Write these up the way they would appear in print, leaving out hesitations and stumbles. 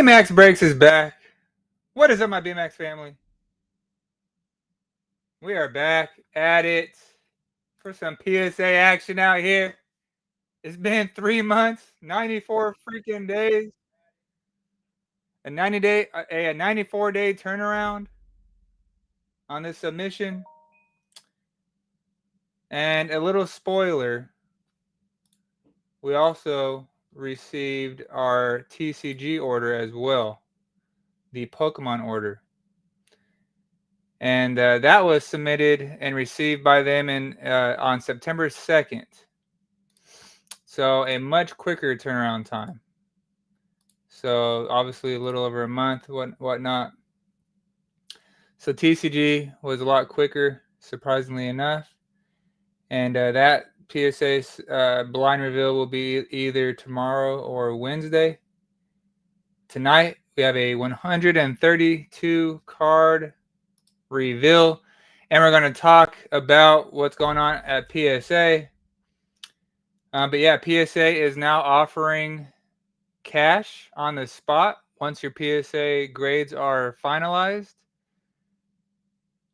BMac Breaks is back. What is up, my BMac family? We are back at it for some PSA action out here. It's been 3 months, 94 freaking days, a 94-day turnaround on this submission. And a little spoiler, we also received our TCG order as well, the Pokemon order. And that was submitted and received by them on September 2nd. So a much quicker turnaround time. So obviously a little over a month, whatnot. So TCG was a lot quicker, surprisingly enough. And that PSA blind reveal will be either tomorrow or Wednesday. Tonight, we have a 132 card reveal. And we're going to talk about what's going on at PSA. But yeah, PSA is now offering cash on the spot once your PSA grades are finalized.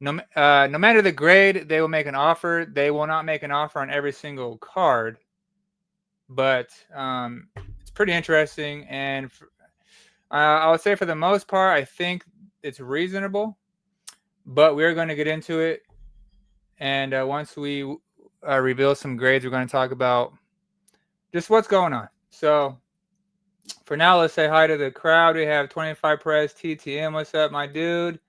No matter the grade, they will make an offer. They will not make an offer on every single card, but it's pretty interesting. And I would say for the most part, I think it's reasonable. But we're going to get into it, and once we reveal some grades, we're going to talk about just what's going on. So for now, let's say hi to the crowd. We have 25 Perez TTM. What's up, my dude?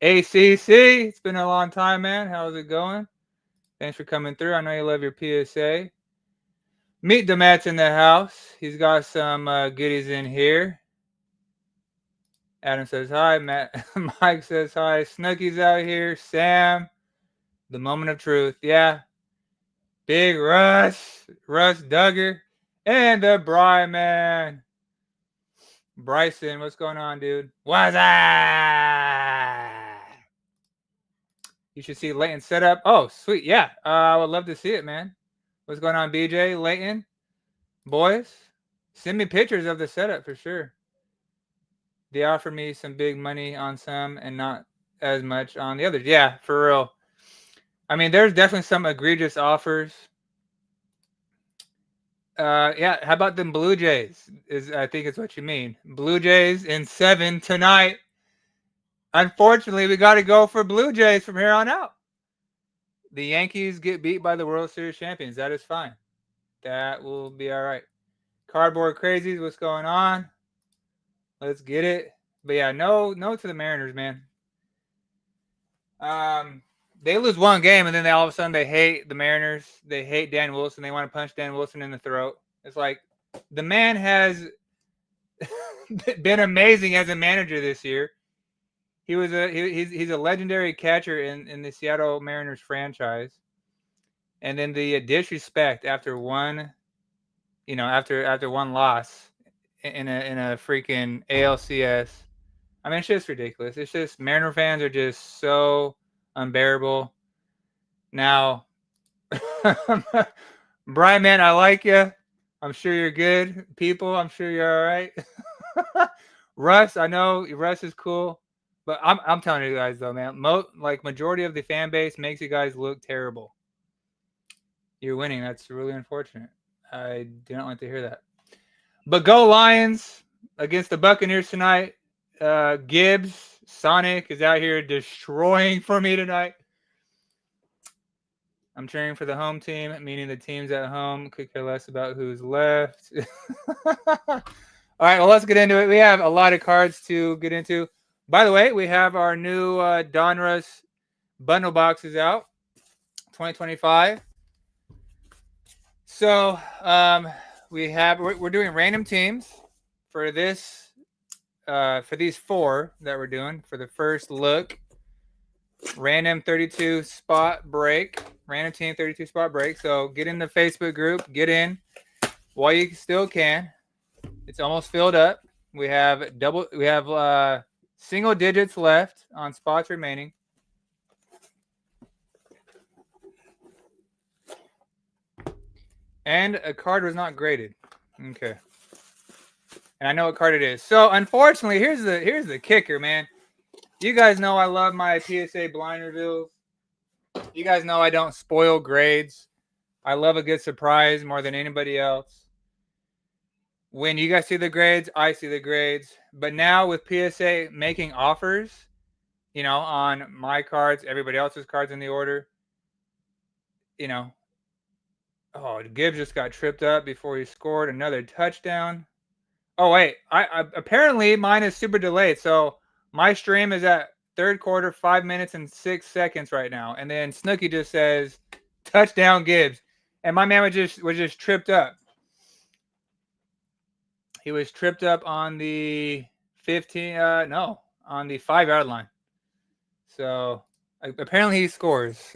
ACC, it's been a long time, man. How's it going? Thanks for coming through. I know you love your PSA. Meet the Matt's in the house. He's got some goodies in here. Adam says hi. Mike says hi. Snooky's out here. Sam, the moment of truth. Yeah. Big Russ Duggar, and the Bry man. Bryson, what's going on, dude? What's up? You should see Leighton setup. Oh, sweet. Yeah, I would love to see it, man. What's going on, BJ, Leighton? Boys, send me pictures of the setup for sure. They offered me some big money on some and not as much on the others. Yeah, for real. I mean, there's definitely some egregious offers. Yeah, how about them Blue Jays? I think it's what you mean. Blue Jays in 7 tonight. Unfortunately, we got to go for Blue Jays from here on out. The Yankees get beat by the World Series champions. That is fine. That will be all right. Cardboard Crazies, what's going on? Let's get it. But yeah, no to the Mariners, man. They lose one game, and then all of a sudden they hate the Mariners. They hate Dan Wilson. They want to punch Dan Wilson in the throat. It's like the man has been amazing as a manager this year. He's a legendary catcher in the Seattle Mariners franchise. And then the disrespect after one loss in a freaking ALCS. I mean, it's just ridiculous. It's just Mariner fans are just so unbearable. Now, Brian, man, I like you. I'm sure you're good people. I'm sure you're all right. Russ, I know Russ is cool, but I'm telling you guys though, man, majority of the fan base makes you guys look terrible. You're winning. That's really unfortunate. I didn't like to hear that. But go Lions against the Buccaneers tonight. Gibbs, Sonic is out here destroying for me tonight. I'm cheering for the home team, meaning the teams at home could care less about who's left. All right, well, let's get into it. We have a lot of cards to get into. By the way, we have our new Donruss bundle boxes out, 2025. So we're doing random teams for this for these 4 that we're doing for the first look. Random 32 spot break. Random team 32 spot break. So get in the Facebook group. Get in while you still can. It's almost filled up. We have single digits left on spots remaining. And a card was not graded. Okay. And I know what card it is. So unfortunately, here's the kicker, man. You guys know I love my PSA blind reveals. You guys know I don't spoil grades. I love a good surprise more than anybody else. When you guys see the grades, I see the grades. But now with PSA making offers, you know, on my cards, everybody else's cards in the order, you know, oh, Gibbs just got tripped up before he scored another touchdown. Oh wait, I apparently mine is super delayed. So my stream is at third quarter, 5 minutes and 6 seconds right now, and then Snooki just says touchdown Gibbs, and my man was just tripped up. He was tripped up on the 15, on the 5-yard line. So apparently he scores.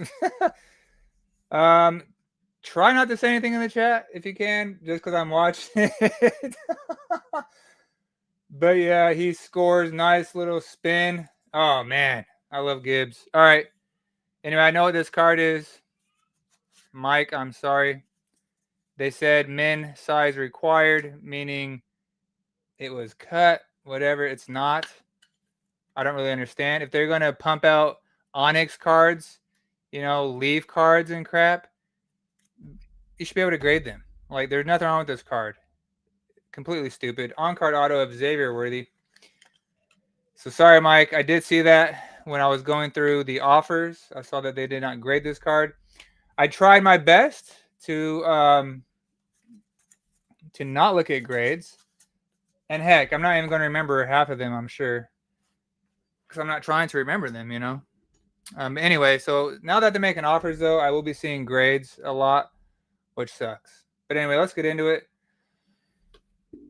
Try not to say anything in the chat if you can, just because I'm watching it. But yeah, he scores. Nice little spin. Oh man, I love Gibbs. All right. Anyway, I know what this card is. Mike, I'm sorry. They said min size required, meaning it was cut, whatever. It's not. I don't really understand. If they're going to pump out Onyx cards, you know, Leaf cards and crap, you should be able to grade them. Like, there's nothing wrong with this card. Completely stupid. On-card auto of Xavier Worthy. So sorry, Mike. I did see that when I was going through the offers. I saw that they did not grade this card. I tried my best to not look at grades. And heck, I'm not even going to remember half of them, I'm sure. Because I'm not trying to remember them, you know. Anyway, so now that they're making offers, though, I will be seeing grades a lot, which sucks. But anyway, let's get into it.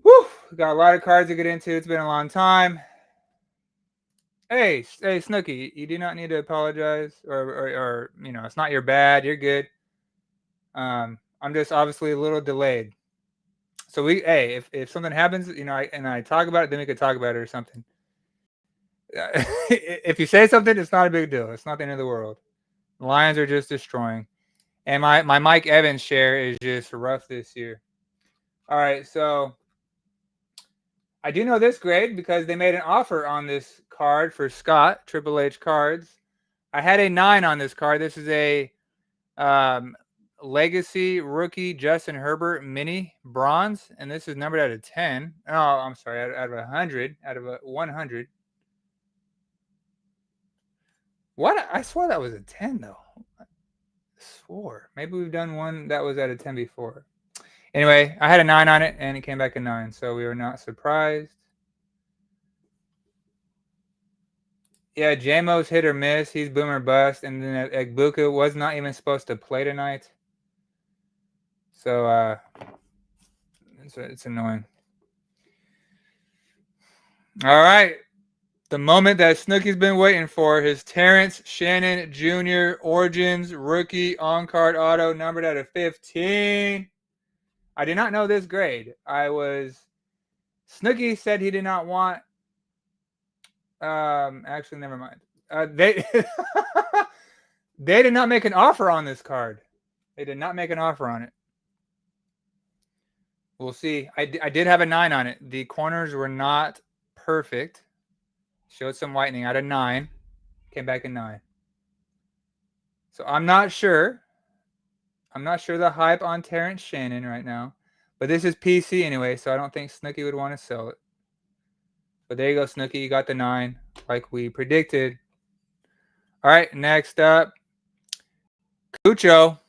Woo! We got a lot of cards to get into. It's been a long time. Hey, Snooki, you do not need to apologize, or you know, it's not your bad. You're good. I'm just obviously a little delayed. So if something happens, you know, I talk about it, then we could talk about it or something. If you say something, it's not a big deal. It's not the end of the world. The Lions are just destroying, and my Mike Evans share is just rough this year. All right, so I do know this grade because they made an offer on this card for Scott, Triple H cards. I had a 9 on this card. This is a Legacy Rookie Justin Herbert Mini Bronze, and this is numbered out of 10. Oh, I'm sorry, out of 100. Out of 100. What? I swore that was a 10, though. I swore. Maybe we've done one that was at a 10 before. Anyway, I had a 9 on it, and it came back a 9, so we were not surprised. Yeah, JMO's hit or miss. He's boom or bust. And then Egbuka was not even supposed to play tonight. So it's annoying. All right. The moment that Snooki's been waiting for, his Terrence Shannon Jr. Origins rookie on-card auto numbered out of 15. I did not know this grade. Snooki said he did not want. Actually, never mind. They did not make an offer on this card. They did not make an offer on it. We'll see. I did have a 9 on it. The corners were not perfect. Showed some whitening out of 9. Came back a 9. So I'm not sure. I'm not sure the hype on Terrence Shannon right now. But this is PC anyway, so I don't think Snooki would want to sell it. But there you go, Snooki. You got the 9, like we predicted. All right, next up. Cucho.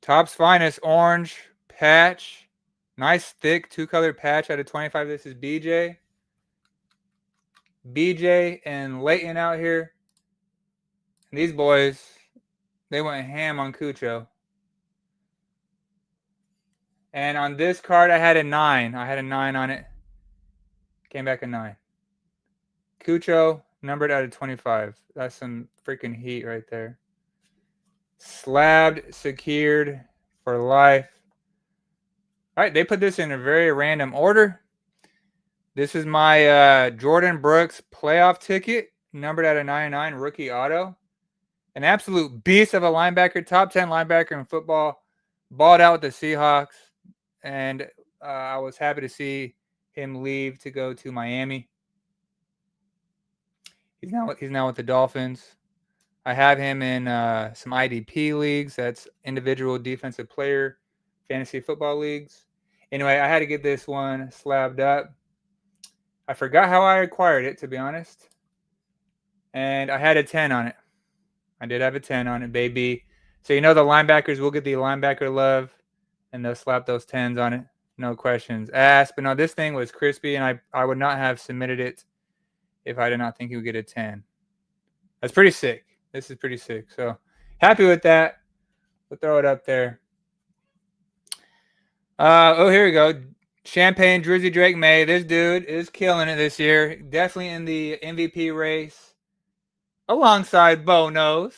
Topps Finest orange patch. Nice thick 2-color patch out of 25. This is BJ. BJ and Leighton out here. And these boys, they went ham on Cucho. And on this card, I had a 9. I had a 9 on it. Came back a 9. Cucho, numbered out of 25. That's some freaking heat right there. Slabbed, secured for life. All right, they put this in a very random order. This is my Jordan Brooks playoff ticket, numbered out of 99, rookie auto. An absolute beast of a linebacker, top 10 linebacker in football. Balled out with the Seahawks. And I was happy to see him leave to go to Miami. He's now with the Dolphins. I have him in some IDP leagues. That's individual defensive player fantasy football leagues. Anyway, I had to get this one slabbed up. I forgot how I acquired it, to be honest. And I had a 10 on it. I did have a 10 on it, baby. So the linebackers will get the linebacker love, and they'll slap those 10s on it. No questions asked. But no, this thing was crispy, and I would not have submitted it if I did not think he would get a 10. That's pretty sick. This is pretty sick. So happy with that. We'll throw it up there. Here we go. Champagne Drizzy Drake May. This dude is killing it this year. Definitely in the MVP race. Alongside Bo Nose.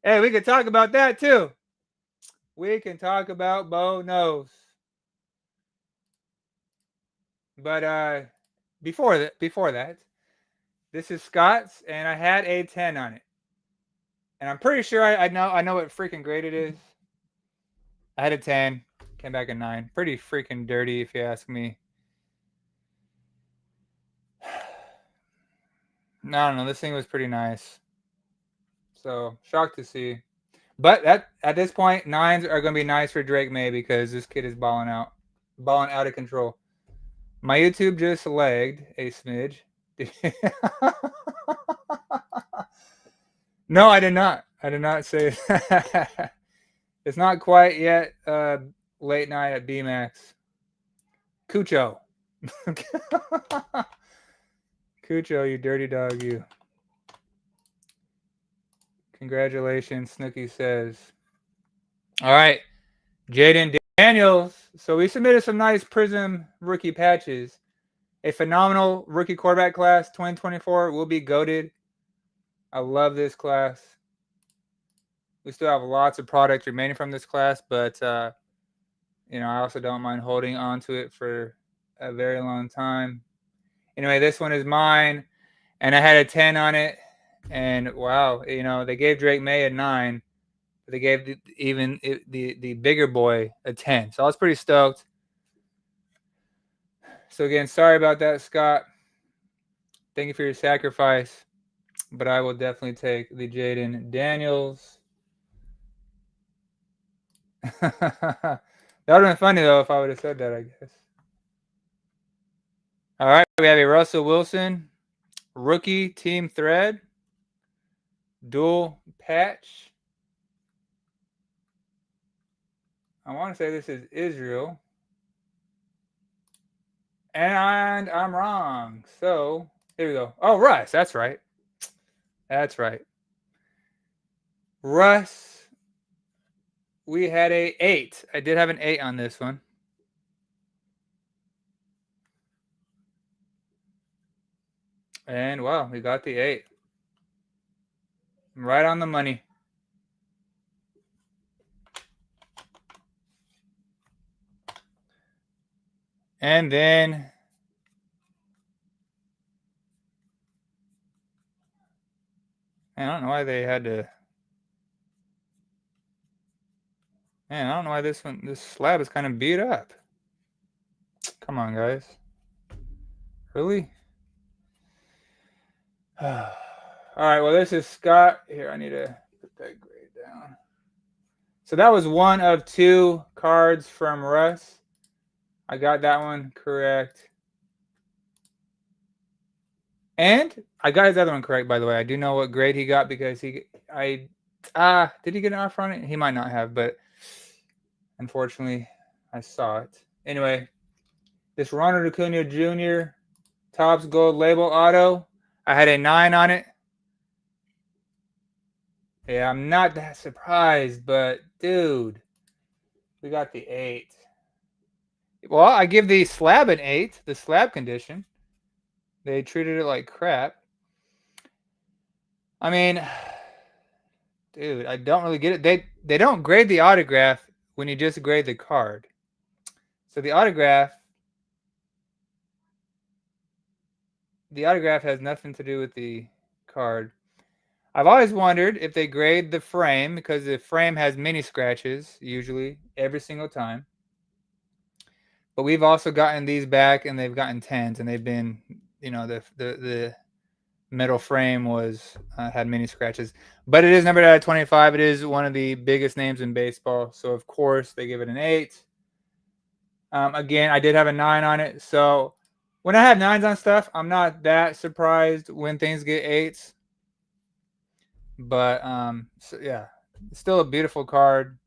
Hey, we can talk about that too. We can talk about Bo Nose. But before that, this is Scott's, and I had a 10 on it. And I'm pretty sure I know what freaking grade it is. I had a 10, came back a 9. Pretty freaking dirty, if you ask me. I don't know. This thing was pretty nice. So, shocked to see. But at this point, 9s are going to be nice for Drake May because this kid is balling out of control. My YouTube just lagged a smidge. No, I did not. I did not say that. It's not quite yet late night at BMac. Cucho. Cucho, you dirty dog, you. Congratulations, Snooki says. All right, Jaden Daniels. So we submitted some nice Prism rookie patches. A phenomenal rookie quarterback class, 2024, will be goated. I love this class. We still have lots of product remaining from this class, but I also don't mind holding on to it for a very long time. Anyway, this one is mine, and I had a 10 on it. And wow, they gave Drake May a 9, but they gave the bigger boy a 10. So I was pretty stoked. So again, sorry about that, Scott. Thank you for your sacrifice, but I will definitely take the Jaden Daniels. That would have been funny though if I would have said that, I guess. All right, we have a Russell Wilson rookie team thread, dual patch. I want to say this is Israel. And I'm wrong. So here we go. Oh, Russ. That's right. That's right. Russ. We had a 8. I did have an 8 on this one. And wow, we got the 8. Right on the money. And then I don't know why they had to. Man, I don't know why this slab is kind of beat up. Come on, guys. Really? All right, well, this is Scott. Here, I need to put that grade down. So that was one of 2 cards from Russ. I got that one correct. And I got his other one correct, by the way. I do know what grade he got because did he get an offer on it? He might not have, but unfortunately, I saw it. Anyway, this Ronald Acuna Jr. Topps Gold Label Auto, I had a 9 on it. Yeah, I'm not that surprised, but dude, we got the 8. Well, I give the slab an 8, the slab condition. They treated it like crap. I mean, dude, I don't really get it. They don't grade the autograph when you just grade the card. So the autograph has nothing to do with the card. I've always wondered if they grade the frame because the frame has mini scratches usually every single time. But we've also gotten these back, and they've gotten 10s, and they've been, the metal frame was had many scratches. But it is numbered out of 25. It is one of the biggest names in baseball, so of course they give it an 8. Again, I did have a 9 on it, so when I have 9s on stuff, I'm not that surprised when things get 8s. But so yeah, still a beautiful card.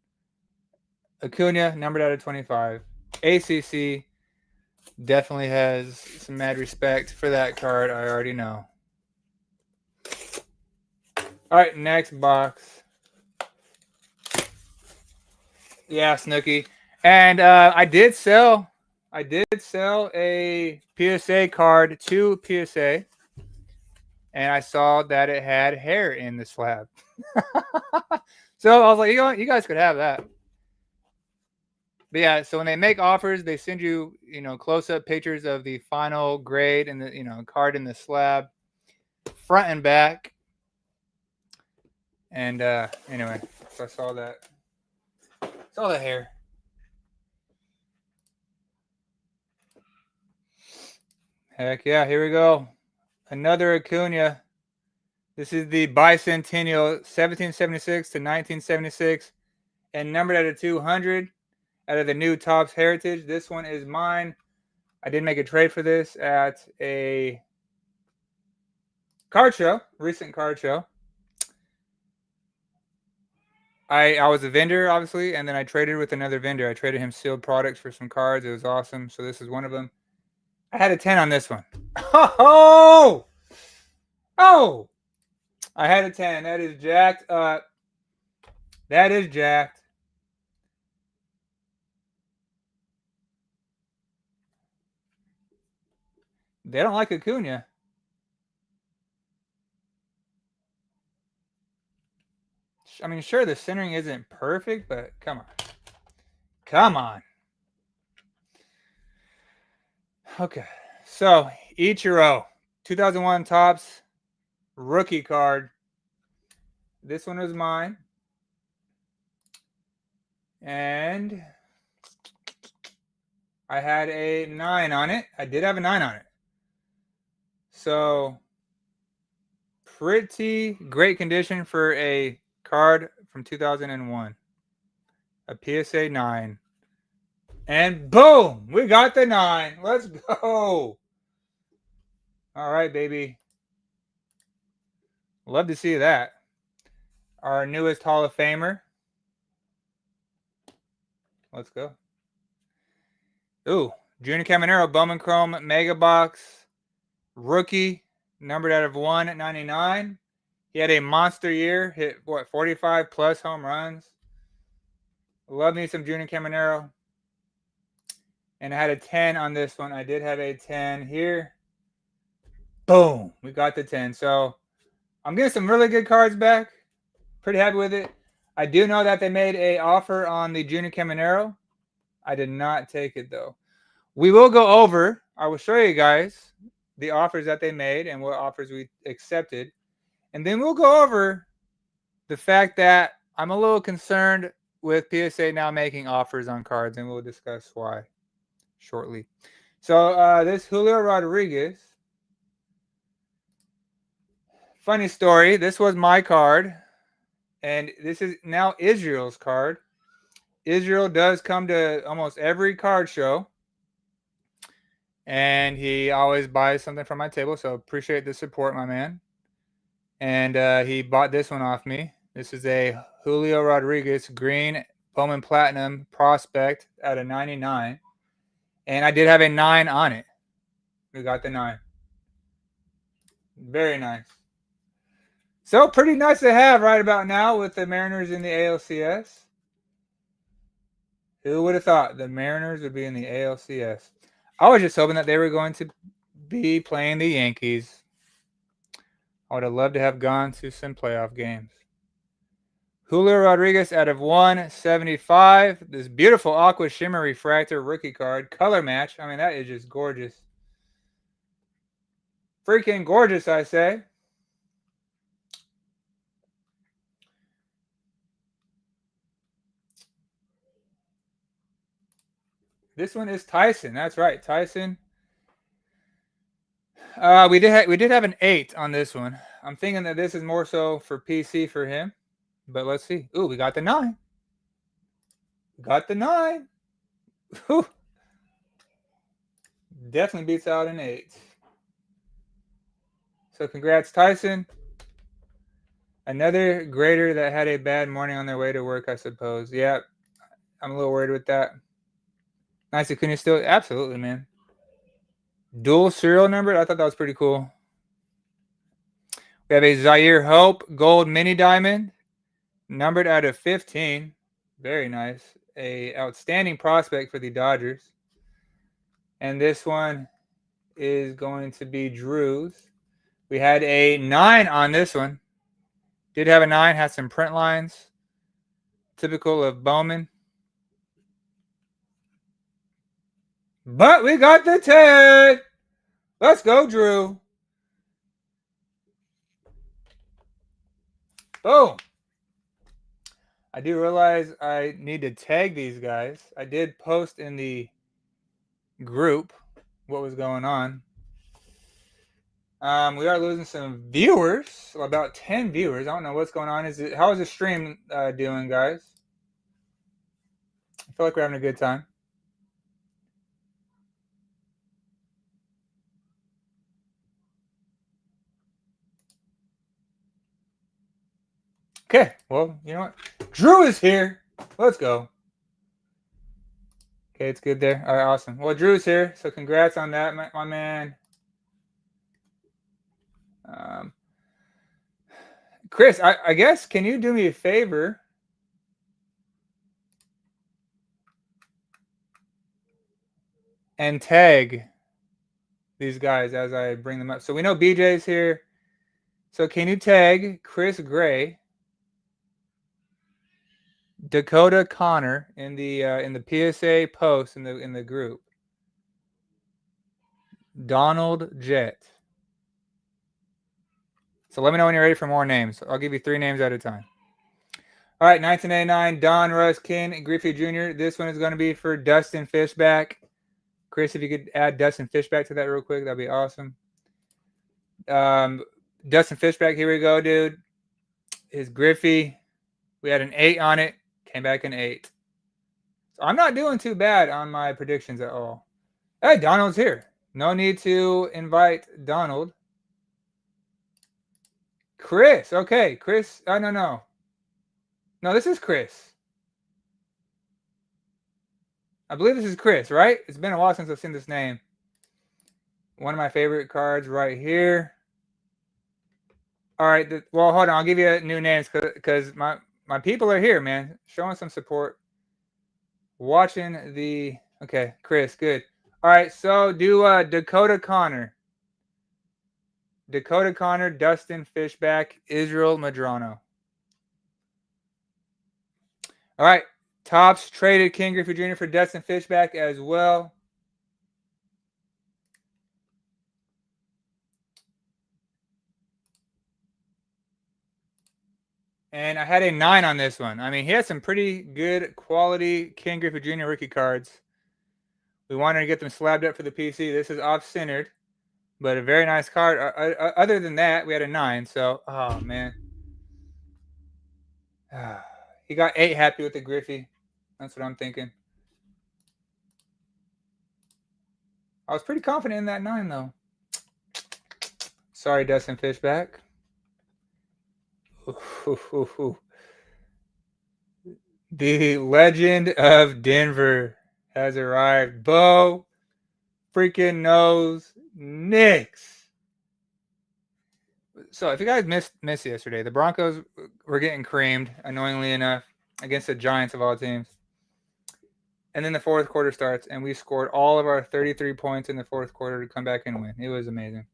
Acuna, numbered out of 25. ACC definitely has some mad respect for that card. I already know. All right, next box. Yeah, Snooky. And I did sell a PSA card to PSA, and I saw that it had hair in the slab. So I was like, you guys could have that. But yeah, so when they make offers, they send you, close-up pictures of the final grade and the, card in the slab, front and back. And anyway, so I saw that. Saw the hair. Heck yeah, here we go. Another Acuna. This is the bicentennial 1776 to 1976 and numbered out of 200 out of the new Topps Heritage. This one is mine. I did make a trade for this at a card show, recent card show. I was a vendor, obviously, and then I traded with another vendor. I traded him sealed products for some cards. It was awesome. So this is one of them. I had a 10 on this one. Oh! Oh! I had a 10. That is jacked up. That is jacked. They don't like Acuna. I mean, sure, the centering isn't perfect, but come on. Come on. Okay. So, Ichiro, 2001 Topps rookie card. This one was mine. And I had a 9 on it. I did have a 9 on it. So, pretty great condition for a card from 2001. A PSA 9. And boom, we got the 9. Let's go. All right, baby. Love to see that. Our newest Hall of Famer. Let's go. Ooh, Junior Caminero, Bowman Chrome, Mega Box, rookie, numbered out of 199. He had a monster year, hit 45 plus home runs. Love me some Junior Caminero. And I had a 10 on this one. I did have a 10 here. Boom, we got the 10. So I'm getting some really good cards back. Pretty happy with it. I do know that they made an offer on the Junior Caminero. I did not take it, though. We will go over. I will show you guys the offers that they made and what offers we accepted. And then we'll go over the fact that I'm a little concerned with PSA now making offers on cards, and we'll discuss why shortly. So this Julio Rodriguez. Funny story. This was my card, and this is now Israel's card. Israel does come to almost every card show, and he always buys something from my table, so appreciate the support, my man. And he bought this one off me. This is a Julio Rodriguez green Bowman Platinum prospect at a 99, and I did have a 9 on it. We got the 9. Very nice. So pretty nice to have right about now with the Mariners in the ALCS. Who would have thought the Mariners would be in the ALCS? I was just hoping that they were going to be playing the Yankees. I would have loved to have gone to some playoff games. Julio Rodriguez out of 175. This beautiful Aqua Shimmer Refractor rookie card. Color match. I mean, that is just gorgeous. Freaking gorgeous, I say. This one is Tyson. That's right, Tyson. We did have an 8 on this one. I'm thinking that this is more so for PC for him, but let's see. Ooh, we got the 9. Got the 9. Whew. Definitely beats out an 8. So congrats, Tyson. Another grader that had a bad morning on their way to work, I suppose. Yeah, I'm a little worried with that. Nice, Acuna still. Absolutely, man. Dual serial number. I thought that was pretty cool. We have a Zaire Hope Gold Mini Diamond, numbered out of 15. Very nice. A outstanding prospect for the Dodgers. And this one is going to be Drew's. We had a 9 on this one. Did have a 9, had some print lines. Typical of Bowman. But we got the 10. Let's go, Drew. Boom. I do realize I need to tag these guys. I did post in the group what was going on. We are losing some viewers, so about 10 viewers. I don't know what's going on. How is the stream doing, guys? I feel like we're having a good time. Okay, well, you know what? Drew is here. Let's go. Okay, it's good there. All right, awesome. Well, Drew's here, so congrats on that, my man. Chris, I guess, can you do me a favor? And tag these guys as I bring them up. So we know BJ's here. So can you tag Chris Gray, Dakota Connor in the PSA post in the group, Donald Jett. So let me know when you're ready for more names. I'll give you 3 names at a time. All right, 1989, Don Ruskin, Griffey Jr. This one is going to be for Dustin Fishback. Chris, if you could add Dustin Fishback to that real quick, that'd be awesome. Dustin Fishback, here we go, dude. His Griffey, we had an 8 on it, came back an 8. So I'm not doing too bad on my predictions at all. Hey, Donald's here. No need to invite Donald. Chris, okay, Chris. No, this is Chris. I believe this is Chris, right? It's been a while since I've seen this name. One of my favorite cards right here. All right, well, hold on. I'll give you new names because my people are here, man, showing some support. Watching the okay, Chris, good. All right, so do Dakota Connor, Dustin Fishback, Israel Madrano. All right, Tops traded King Griffey Jr. for Dustin Fishback as well. And I had a 9 on this one. I mean, he had some pretty good quality King Griffey Jr. rookie cards. We wanted to get them slabbed up for the PC. This is off-centered, but a very nice card. Other than that, we had a 9. So, oh, man. He got 8 happy with the Griffey. That's what I'm thinking. I was pretty confident in that 9, though. Sorry, Dustin Fishback. The legend of Denver has arrived. Bo freaking knows Knicks. So if you guys missed yesterday, the Broncos were getting creamed, annoyingly enough, against the Giants of all teams. And then the fourth quarter starts, and we scored all of our 33 points in the fourth quarter to come back and win. It was amazing.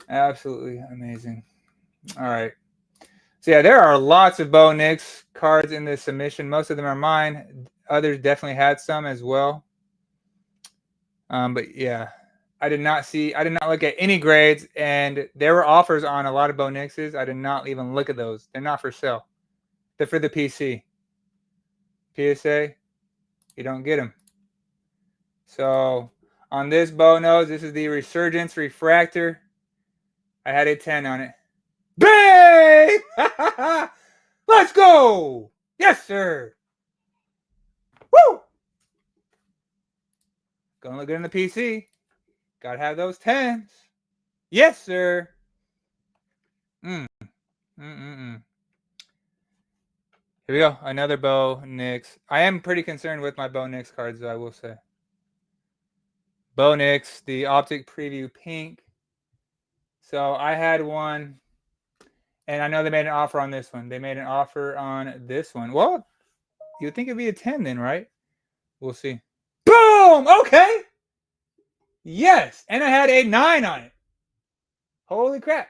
Absolutely amazing. All right. So, yeah, there are lots of Bo Nix cards in this submission. Most of them are mine. Others definitely had some as well. But, yeah, I did not look at any grades, and there were offers on a lot of Bo Nixes. I did not even look at those. They're not for sale. They're for the PC. PSA, you don't get them. So on this bow nose, this is the Resurgence Refractor. I had a 10 on it. Bang! Let's go! Yes, sir. Woo! Gonna look good in the PC. Gotta have those 10s. Yes, sir. Here we go. Another Bo Nix. I am pretty concerned with my Bo Nix cards, though, I will say. Bo Nix, the Optic Preview Pink. So I had one, and I know they made an offer on this one. They made an offer on this one. Well, you'd think it'd be a 10 then, right? We'll see. Boom! Okay. Yes. And I had a 9 on it. Holy crap.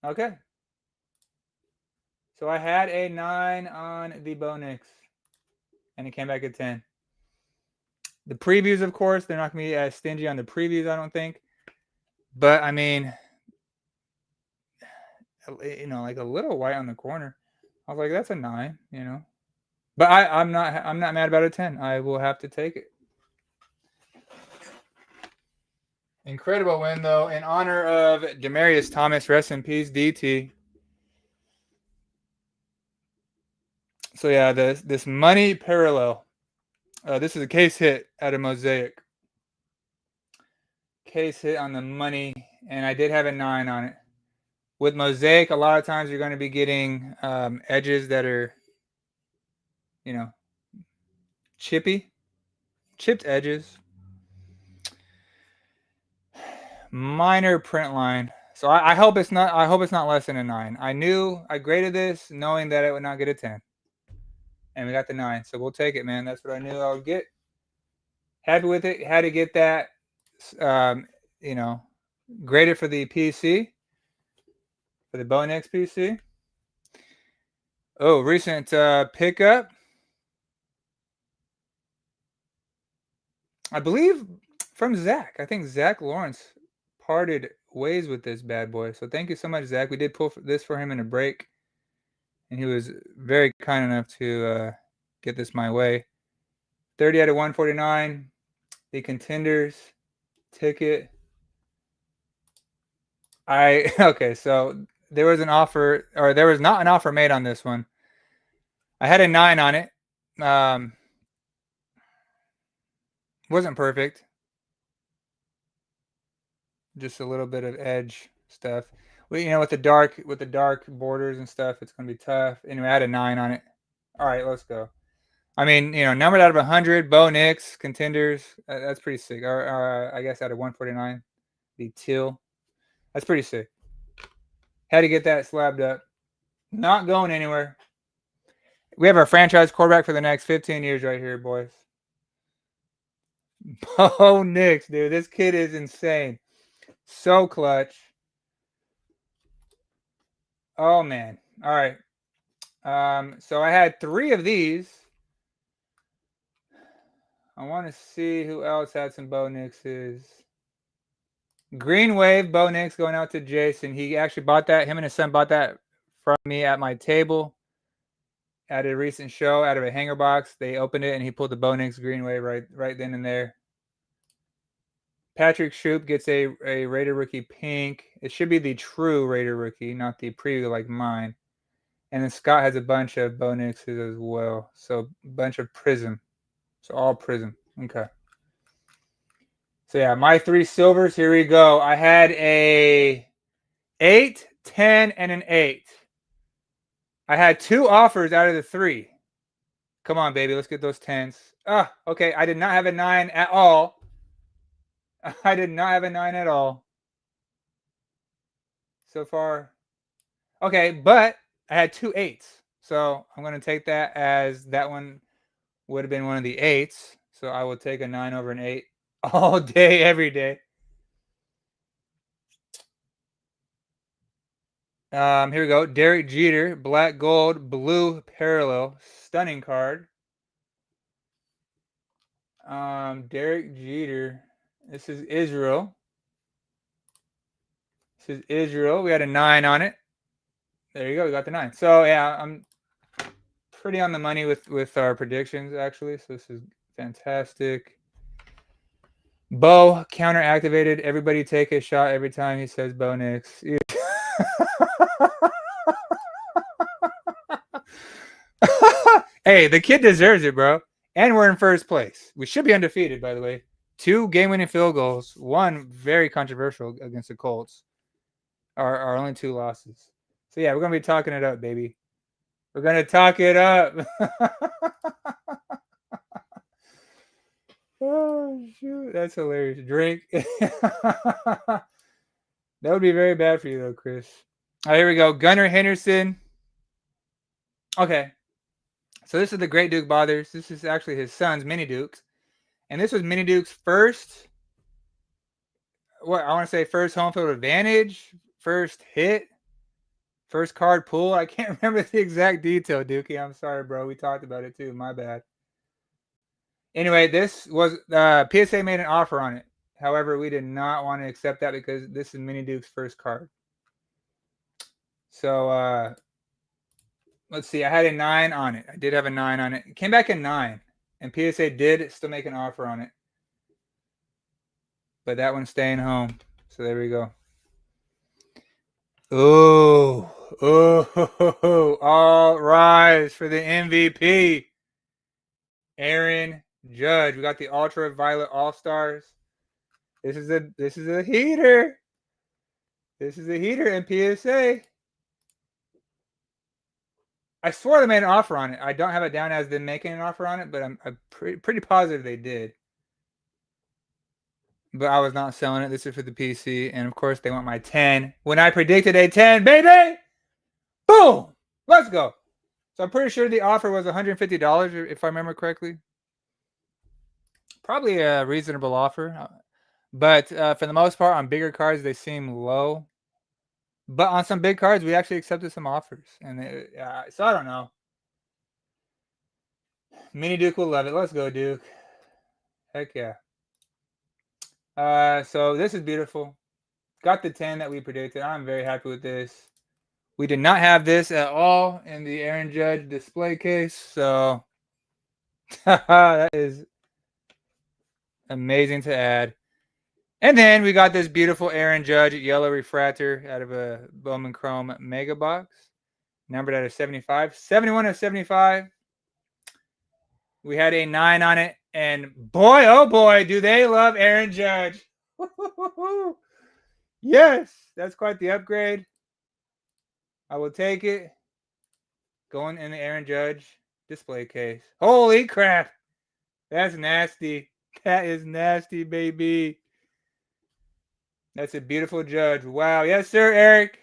Okay. So I had a 9 on the Bo Nix. And it came back at 10. The previews, of course, they're not going to be as stingy on the previews, I don't think. But, I mean, you know, like a little white on the corner. I was like, that's a 9, you know. But I'm not mad about a 10. I will have to take it. Incredible win, though, in honor of Demaryius Thomas. Rest in peace, DT. So, yeah, this money parallel. This is a case hit out of Mosaic. Case hit on the money, and I did have a 9 on it. With Mosaic, a lot of times you're going to be getting edges that are, you know, chipped edges. Minor print line. So I hope it's not. I hope it's not less than a 9. I graded this knowing that it would not get a 10, and we got the 9. So we'll take it, man. That's what I knew I would get. Happy with it. Had to get that, you know, graded for the PC, for the Bo Nix PC. Oh, recent pickup. I believe from Zach. I think Zach Lawrence parted ways with this bad boy. So thank you so much, Zach. We did pull this for him in a break, and he was very kind enough to get this my way. 30 out of 149. The Contenders ticket. Okay, so there was an offer, or there was not an offer made on this one. I had a 9 on it. Wasn't perfect. Just a little bit of edge stuff. You know, with the dark borders and stuff, it's gonna be tough. Anyway, I had a 9 on it. All right, let's go. I mean, you know, numbered out of 100, Bo Nix, Contenders. That's pretty sick. Or I guess out of 149, the teal. That's pretty sick. Had to get that slabbed up. Not going anywhere. We have our franchise quarterback for the next 15 years right here, boys. Bo Nix, dude. This kid is insane. So clutch. Oh, man. All right. So I had 3 of these. I want to see who else had some Bo Nixes. Green Wave, Bo Nix going out to Jason. He actually bought that. Him and his son bought that from me at my table at a recent show out of a hanger box. They opened it and he pulled the Bo Nix Green Wave right then and there. Patrick Shoup gets a Raider rookie pink. It should be the true Raider rookie, not the preview like mine. And then Scott has a bunch of Bo Nixes as well. So a bunch of Prism. So all Prism. Okay. So yeah, my 3 silvers. Here we go. I had a 8, 10, and an 8. I had 2 offers out of the 3. Come on, baby. Let's get those 10s. Okay. I did not have a 9 at all. I did not have a 9 at all. So far. Okay, but I had 2 8s. So I'm going to take that as that one would have been one of the 8s. So I will take a 9 over an 8 all day, every day. Here we go. Derek Jeter, black, gold, blue parallel. Stunning card. Derek Jeter. This is Israel. This is Israel. We had a 9 on it. There you go. We got the 9. So, yeah, I'm pretty on the money with our predictions, actually. So this is Fantastic. Bo counter activated. Everybody take a shot every time he says Bo Nix. Hey, the kid deserves it, bro. And we're in first place. We should be undefeated, by the way. 2 game-winning field goals. 1 very controversial against the Colts. Our only 2 losses. So yeah, we're gonna be talking it up, baby. We're gonna talk it up. Oh shoot, that's hilarious. Drink. That would be very bad for you though, Chris. All right, here we go. Gunnar Henderson. Okay. So this is the Great Duke Bothers. This is actually his son's Mini Dukes. And this was Mini Duke's first, what I want to say, first home field advantage, first hit, first card pull. I can't remember the exact detail, Dookie. I'm sorry, bro. We talked about it too. My bad. Anyway, this was PSA made an offer on it. However, we did not want to accept that because this is Mini Duke's first card. So let's see. I had a 9 on it. I did have a 9 on it. It came back a 9, and PSA did still make an offer on it. But that one's staying home. So there we go. Oh, all rise for the MVP. Aaron Judge. We got the Ultraviolet All-Stars. This is a heater. This is a heater in PSA. I swore they made an offer on it. I don't have it down as them making an offer on it, but I'm pretty positive they did. But I was not selling it. This is for the PC. And of course, they want my 10. When I predicted a 10, baby! Boom! Let's go. So I'm pretty sure the offer was $150, if I remember correctly. Probably a reasonable offer. But for the most part, on bigger cards, they seem low. But on some big cards, we actually accepted some offers. And so I don't know. Mini Duke will love it. Let's go, Duke. Heck yeah. So this is beautiful. Got the 10 that we predicted. I'm very happy with this. We did not have this at all in the Aaron Judge display case. So that is amazing to add. And then we got this beautiful Aaron Judge yellow refractor out of a Bowman Chrome Mega Box. Numbered out of 75. 71 of 75. We had a 9 on it. And boy, oh boy, do they love Aaron Judge. Yes, that's quite the upgrade. I will take it. Going in the Aaron Judge display case. Holy crap. That's nasty. That is nasty, baby. That's a beautiful Judge. Wow. Yes, sir, Eric.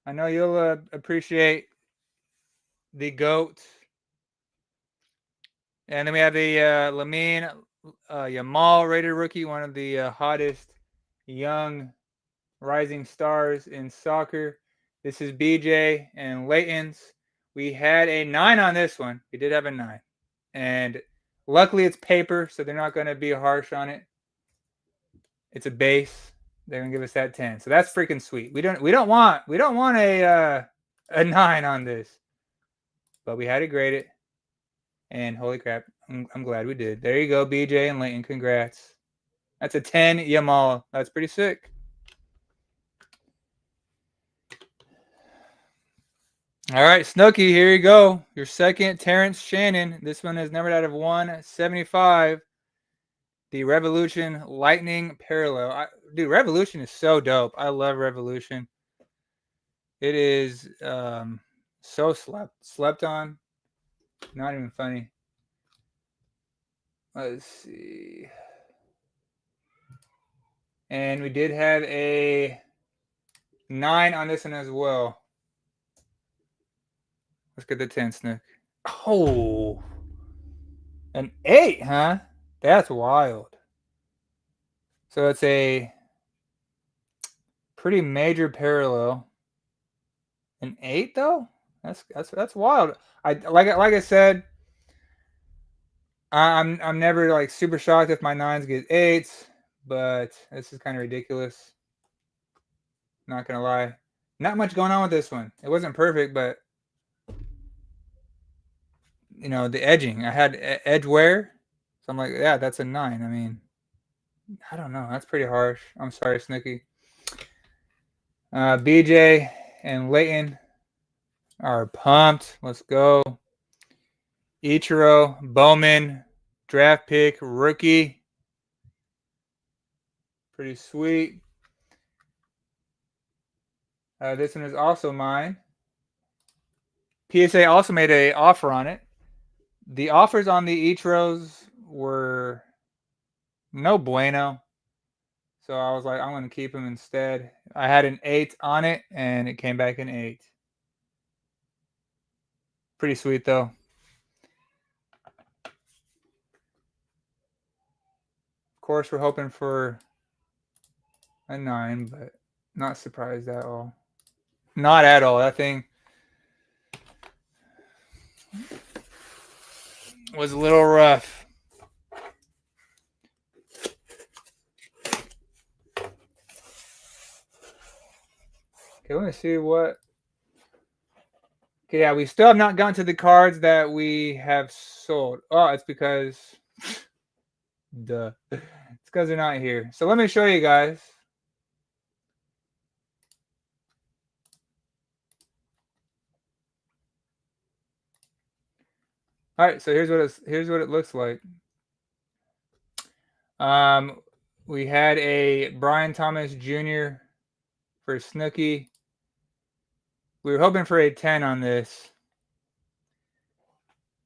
I know you'll appreciate the GOAT. And then we have the Lamine Yamal rated rookie, one of the hottest young rising stars in soccer. This is BJ and Layton's. We had a 9 on this one. We did have a 9. And luckily it's paper, so they're not going to be harsh on it. It's a base. They're going to give us that 10. So that's freaking sweet. We don't want a 9 on this. But we had to grade it. And holy crap, I'm glad we did. There you go, BJ and Layton. Congrats. That's a 10 Yamal. That's pretty sick. All right, Snooky, here you go. Your second Terrence Shannon. This one is numbered out of 175. The Revolution Lightning Parallel. Dude, Revolution is so dope. I love Revolution. It is so slept on. Not even funny. Let's see. And we did have a 9 on this one as well. Let's get the 10, Snook. Oh, an 8, huh? That's wild. So it's a pretty major parallel. An 8 though? That's wild. Like I said, I'm never like super shocked if my 9s get 8s, but this is kind of ridiculous. Not gonna lie. Not much going on with this one. It wasn't perfect, but you know, the edging. I had edge wear, so I'm like, yeah, that's a 9. I mean, I don't know. That's pretty harsh. I'm sorry, Snooki. BJ and Leighton are pumped. Let's go. Ichiro, Bowman, draft pick, rookie. Pretty sweet. This one is also mine. PSA also made an offer on it. The offers on the Ichiros were no bueno. So I was like, I'm going to keep them instead. I had an 8 on it, and it came back an 8. Pretty sweet, though. Of course, we're hoping for a 9, but not surprised at all. Not at all. That thing was a little rough. Okay, let me see what. Okay, yeah, we still have not gotten to the cards that we have sold. Oh, it's because. Duh. It's because they're not here. So let me show you guys. All right, so here's what it looks like. We had a Brian Thomas Jr. for Snooki. We were hoping for a 10 on this,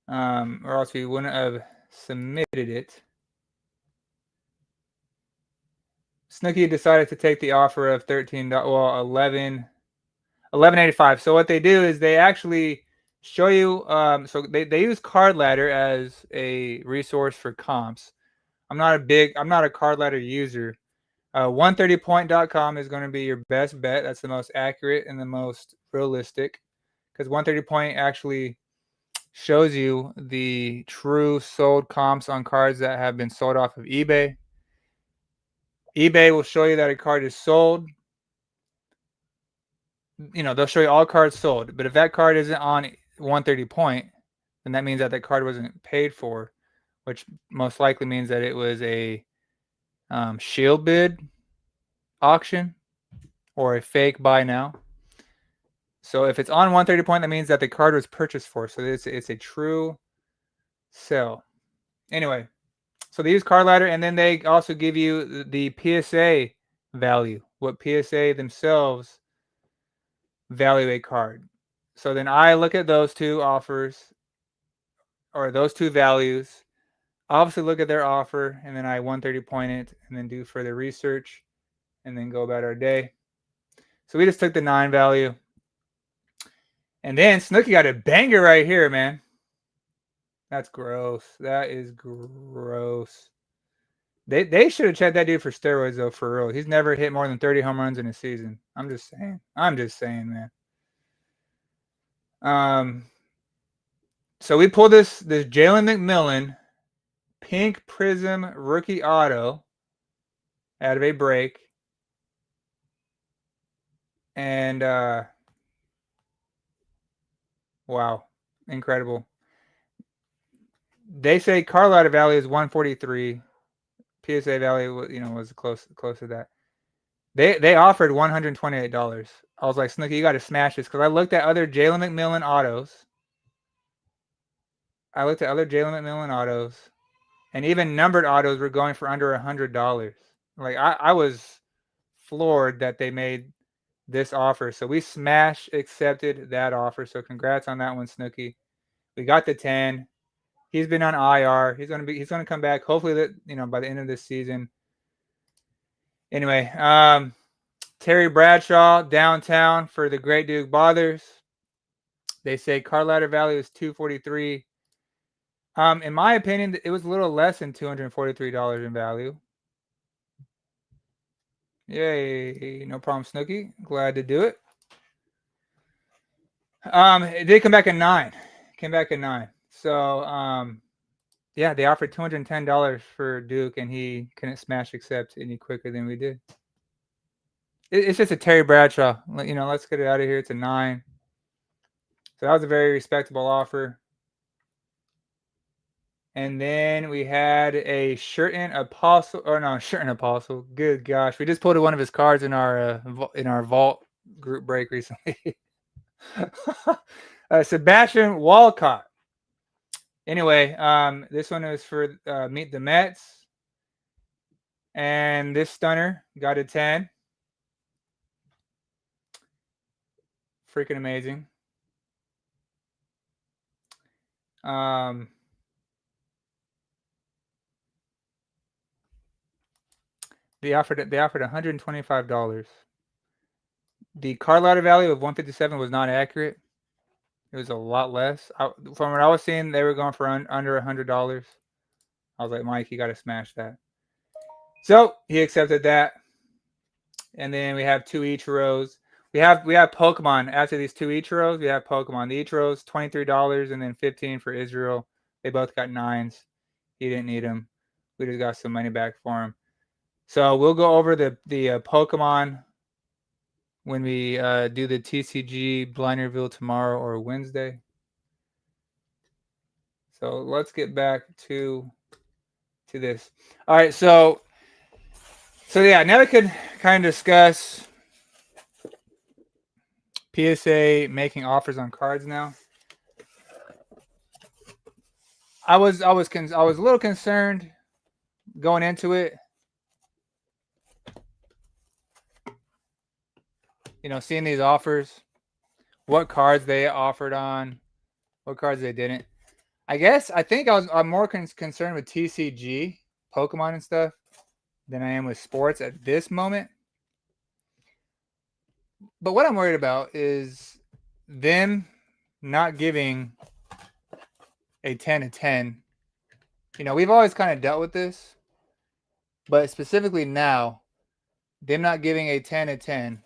or else we wouldn't have submitted it. Snooki decided to take the offer of $11.85. So what they do is they actually show you. So they use Card Ladder as a resource for comps. I'm not a Card Ladder user. 130point.com is going to be your best bet. That's the most accurate and the most realistic, because 130point actually shows you the true sold comps on cards that have been sold off of eBay. eBay will show you that a card is sold. You know, they'll show you all cards sold, but if that card isn't on 130 point, then that means that that card wasn't paid for, which most likely means that it was a shield bid auction or a fake buy now. So if it's on 130 point, that means that the card was purchased for. So it's a true sell. Anyway, so they use Card Ladder, and then they also give you the PSA value, what PSA themselves value a card. So then I look at those two offers, or those two values. Obviously look at their offer, and then I 130 point it, and then do further research, and then go about our day. So we just took the 9 value. And then Snooki got a banger right here, man. That's gross. That is gross. They should have checked that dude for steroids, though, for real. He's never hit more than 30 home runs in a season. I'm just saying, man. So we pulled this Jalen McMillan pink prism rookie auto out of a break. And wow, incredible. They say Card Ladder value is 143. PSA value, was close to that. They offered $128. I was like, Snooki, you got to smash this, because I looked at other Jalen McMillan autos. And even numbered autos were going for under $100. Like I was floored that they made this offer. So we accepted that offer. So congrats on that one, Snooki. We got the 10. He's been on IR. He's gonna come back. Hopefully by the end of this season. Anyway, Terry Bradshaw downtown for the Great Duke Bothers. They say Card Ladder value is $243. In my opinion, it was a little less than $243 in value. Yay, no problem, Snooki. Glad to do it. It did come back at 9. So, yeah, they offered $210 for Duke, and he couldn't smash accept any quicker than we did. It's just a Terry Bradshaw. Let's get it out of here. It's a 9. So that was a very respectable offer. And then we had a Shirton Apostle, or no, Shirton Apostle. Good gosh, we just pulled one of his cards in our vault group break recently. Sebastian Walcott. Anyway, this one is for Meet the Mets, and this stunner got a 10. Freaking amazing. They offered $125. The card ladder value of 157 was not accurate. It was a lot less. From what I was seeing, they were going for under $100. I was like, Mike, you got to smash that. So he accepted that. And then we have 2 Ichiros. We have Pokemon. After these 2 Ichiros, we have Pokemon. The Ichiros, $23, and then $15 for Israel. They both got 9s. He didn't need them. We just got some money back for him. So we'll go over the Pokemon when we do the TCG blind reveal tomorrow or Wednesday. So let's get back to this. All right, so yeah, now we could kind of discuss PSA making offers on cards now. I was a little concerned going into it. You know, seeing these offers, what cards they offered on, what cards they didn't. I think I'm more concerned with TCG, Pokemon and stuff than I am with sports at this moment. But what I'm worried about is them not giving a 10 to 10. You know, we've always kind of dealt with this, but specifically now, them not giving a 10 to 10.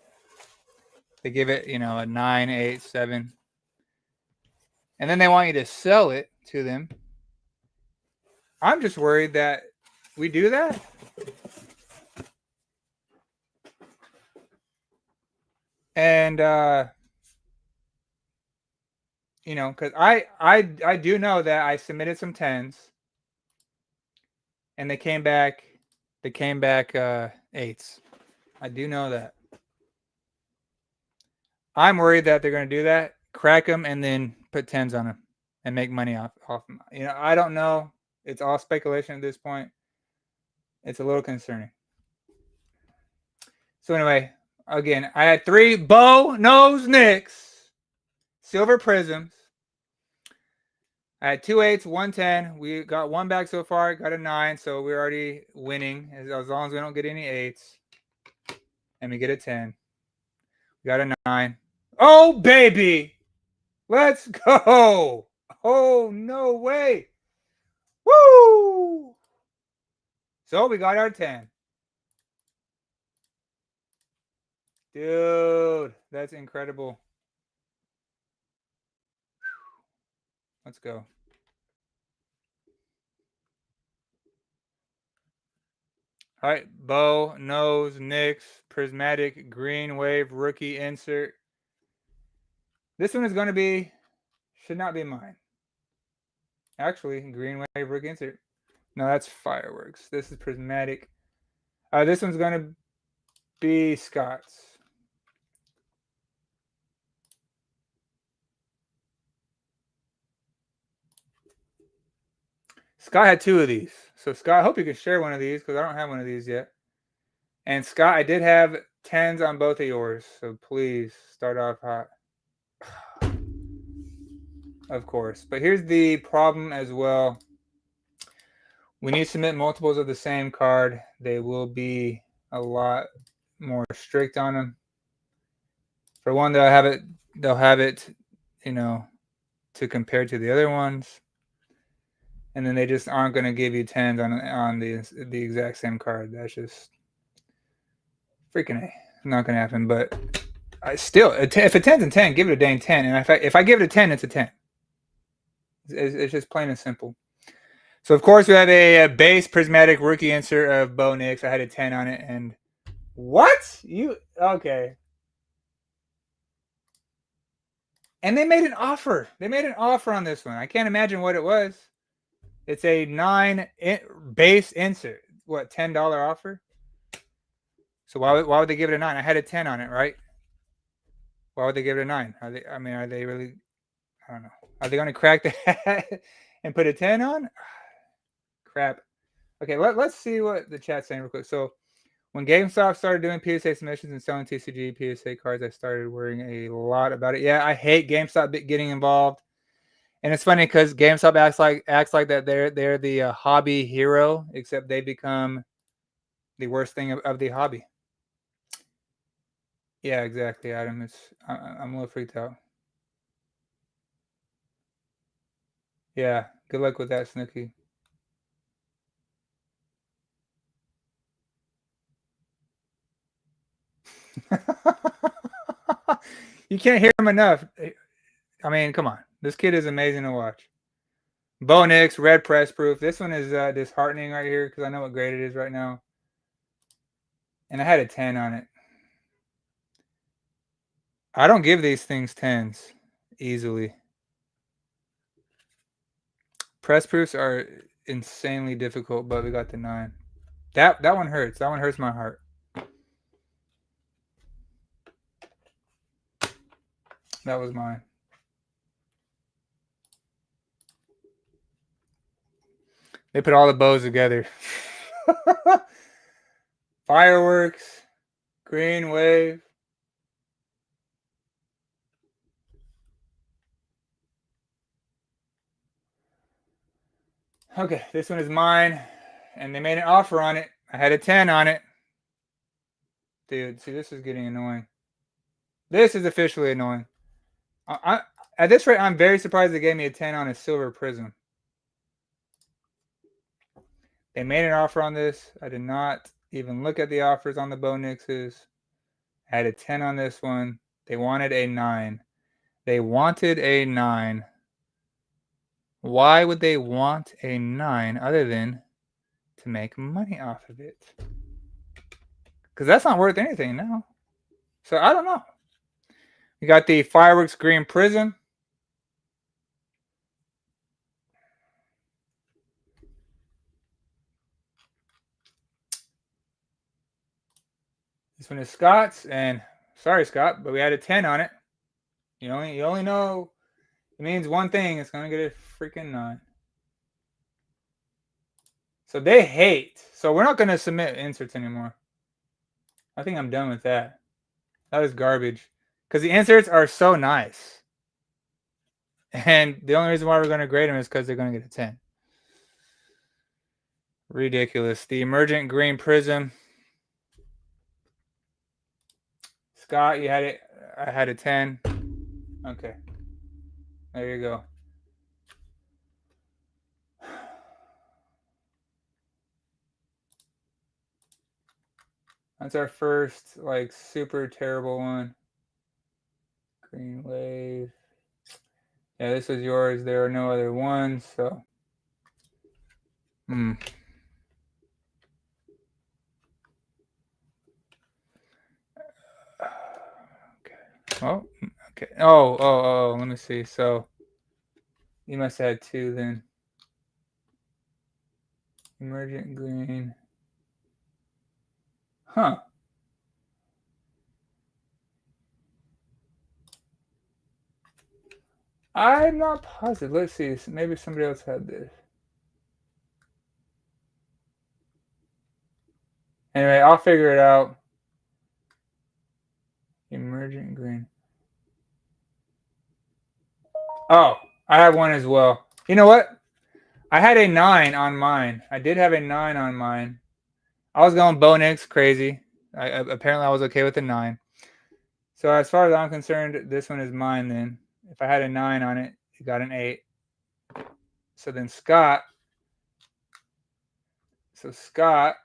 They give it, you know, a 9, 8, 7. And then they want you to sell it to them. I'm just worried that we do that. And you know, because I do know that I submitted some 10s and they came back 8s. I do know that. I'm worried that they're going to do that, crack them, and then put 10s on them and make money off them. You know, I don't know. It's all speculation at this point. It's a little concerning. So anyway, again, I had 3 bow nose Nicks, silver prisms. I had 2 8s, 1 10. We got 1 back so far. Got a 9, so we're already winning as long as we don't get any 8s. And we get a 10. We got a 9. Oh, baby! Let's go! Oh, no way! Woo! So we got our 10. Dude, that's incredible. Let's go. All right, bow, nose, Nicks, prismatic, green wave, rookie insert. This one is going to be, should not be mine. Actually, green wave, rookie insert. No, that's fireworks. This is prismatic. This one's going to be Scott's. Scott had 2 of these. So, Scott, I hope you can share one of these because I don't have one of these yet. And, Scott, I did have 10s on both of yours. So, please start off hot. Of course. But here's the problem as well. When you submit multiples of the same card, they will be a lot more strict on them. For one, they'll have it, you know, to compare to the other ones. And then they just aren't going to give you 10s on the exact same card. That's just freaking not going to happen. But I still, if a 10's a 10, give it a dang 10. And if I give it a 10, it's a 10. It's just plain and simple. So, of course, we have a base prismatic rookie insert of Bo Nix. I had a 10 on it. And what? Okay. And they made an offer. They made an offer on this one. I can't imagine what it was. It's a 9 base insert. What, $10 offer? So why would they give it a 9? I had a 10 on it, right? Why would they give it a 9? Are they really? I don't know. Are they going to crack the hat and put a 10 on? Crap. Okay, let's see what the chat's saying real quick. So when GameStop started doing PSA submissions and selling TCG PSA cards, I started worrying a lot about it. Yeah, I hate GameStop getting involved. And it's funny because GameStop acts like that they're the hobby hero, except they become the worst thing of the hobby. Yeah, exactly, Adam. I'm a little freaked out. Yeah, good luck with that, Snooki. You can't hear him enough. I mean, come on. This kid is amazing to watch. Bo Nix, red press proof. This one is disheartening right here because I know what grade it is right now. And I had a 10 on it. I don't give these things 10s easily. Press proofs are insanely difficult, but we got the 9. That one hurts. That one hurts my heart. That was mine. They put all the bows together. Fireworks, green wave. Okay, this one is mine, and they made an offer on it. I had a 10 on it. Dude, see, this is getting annoying. This is officially annoying. At this rate, I'm very surprised they gave me a 10 on a silver prism. They made an offer on this. I did not even look at the offers on the Bo Nixes. I had a 10 on this one. They wanted a 9. They wanted a 9. Why would they want a 9 other than to make money off of it? Because that's not worth anything now. So I don't know. We got the fireworks green prism. This one is Scott's, and sorry, Scott, but we had a 10 on it. You only know it means one thing. It's gonna get a freaking 9. So they hate. So we're not gonna submit inserts anymore. I think I'm done with that. That was garbage. Because the inserts are so nice. And the only reason why we're gonna grade them is because they're gonna get a 10. Ridiculous. The emergent green prism. Scott, you had it. I had a 10. Okay. There you go. That's our first, like, super terrible one. Green wave. Yeah, this was yours. There are no other ones, so. Okay. Oh, okay. Oh, let me see. So, you must have had 2 then. Emergent green. Huh. I'm not positive. Let's see. Maybe somebody else had this. Anyway, I'll figure it out. Emergent green. Oh, I have one as well. You know what? I had a 9 on mine. I did have a 9 on mine. I was going Bo Nix crazy. Apparently, I was okay with a 9. So as far as I'm concerned, this one is mine then. If I had a 9 on it, it got an 8. So then Scott. So Scott.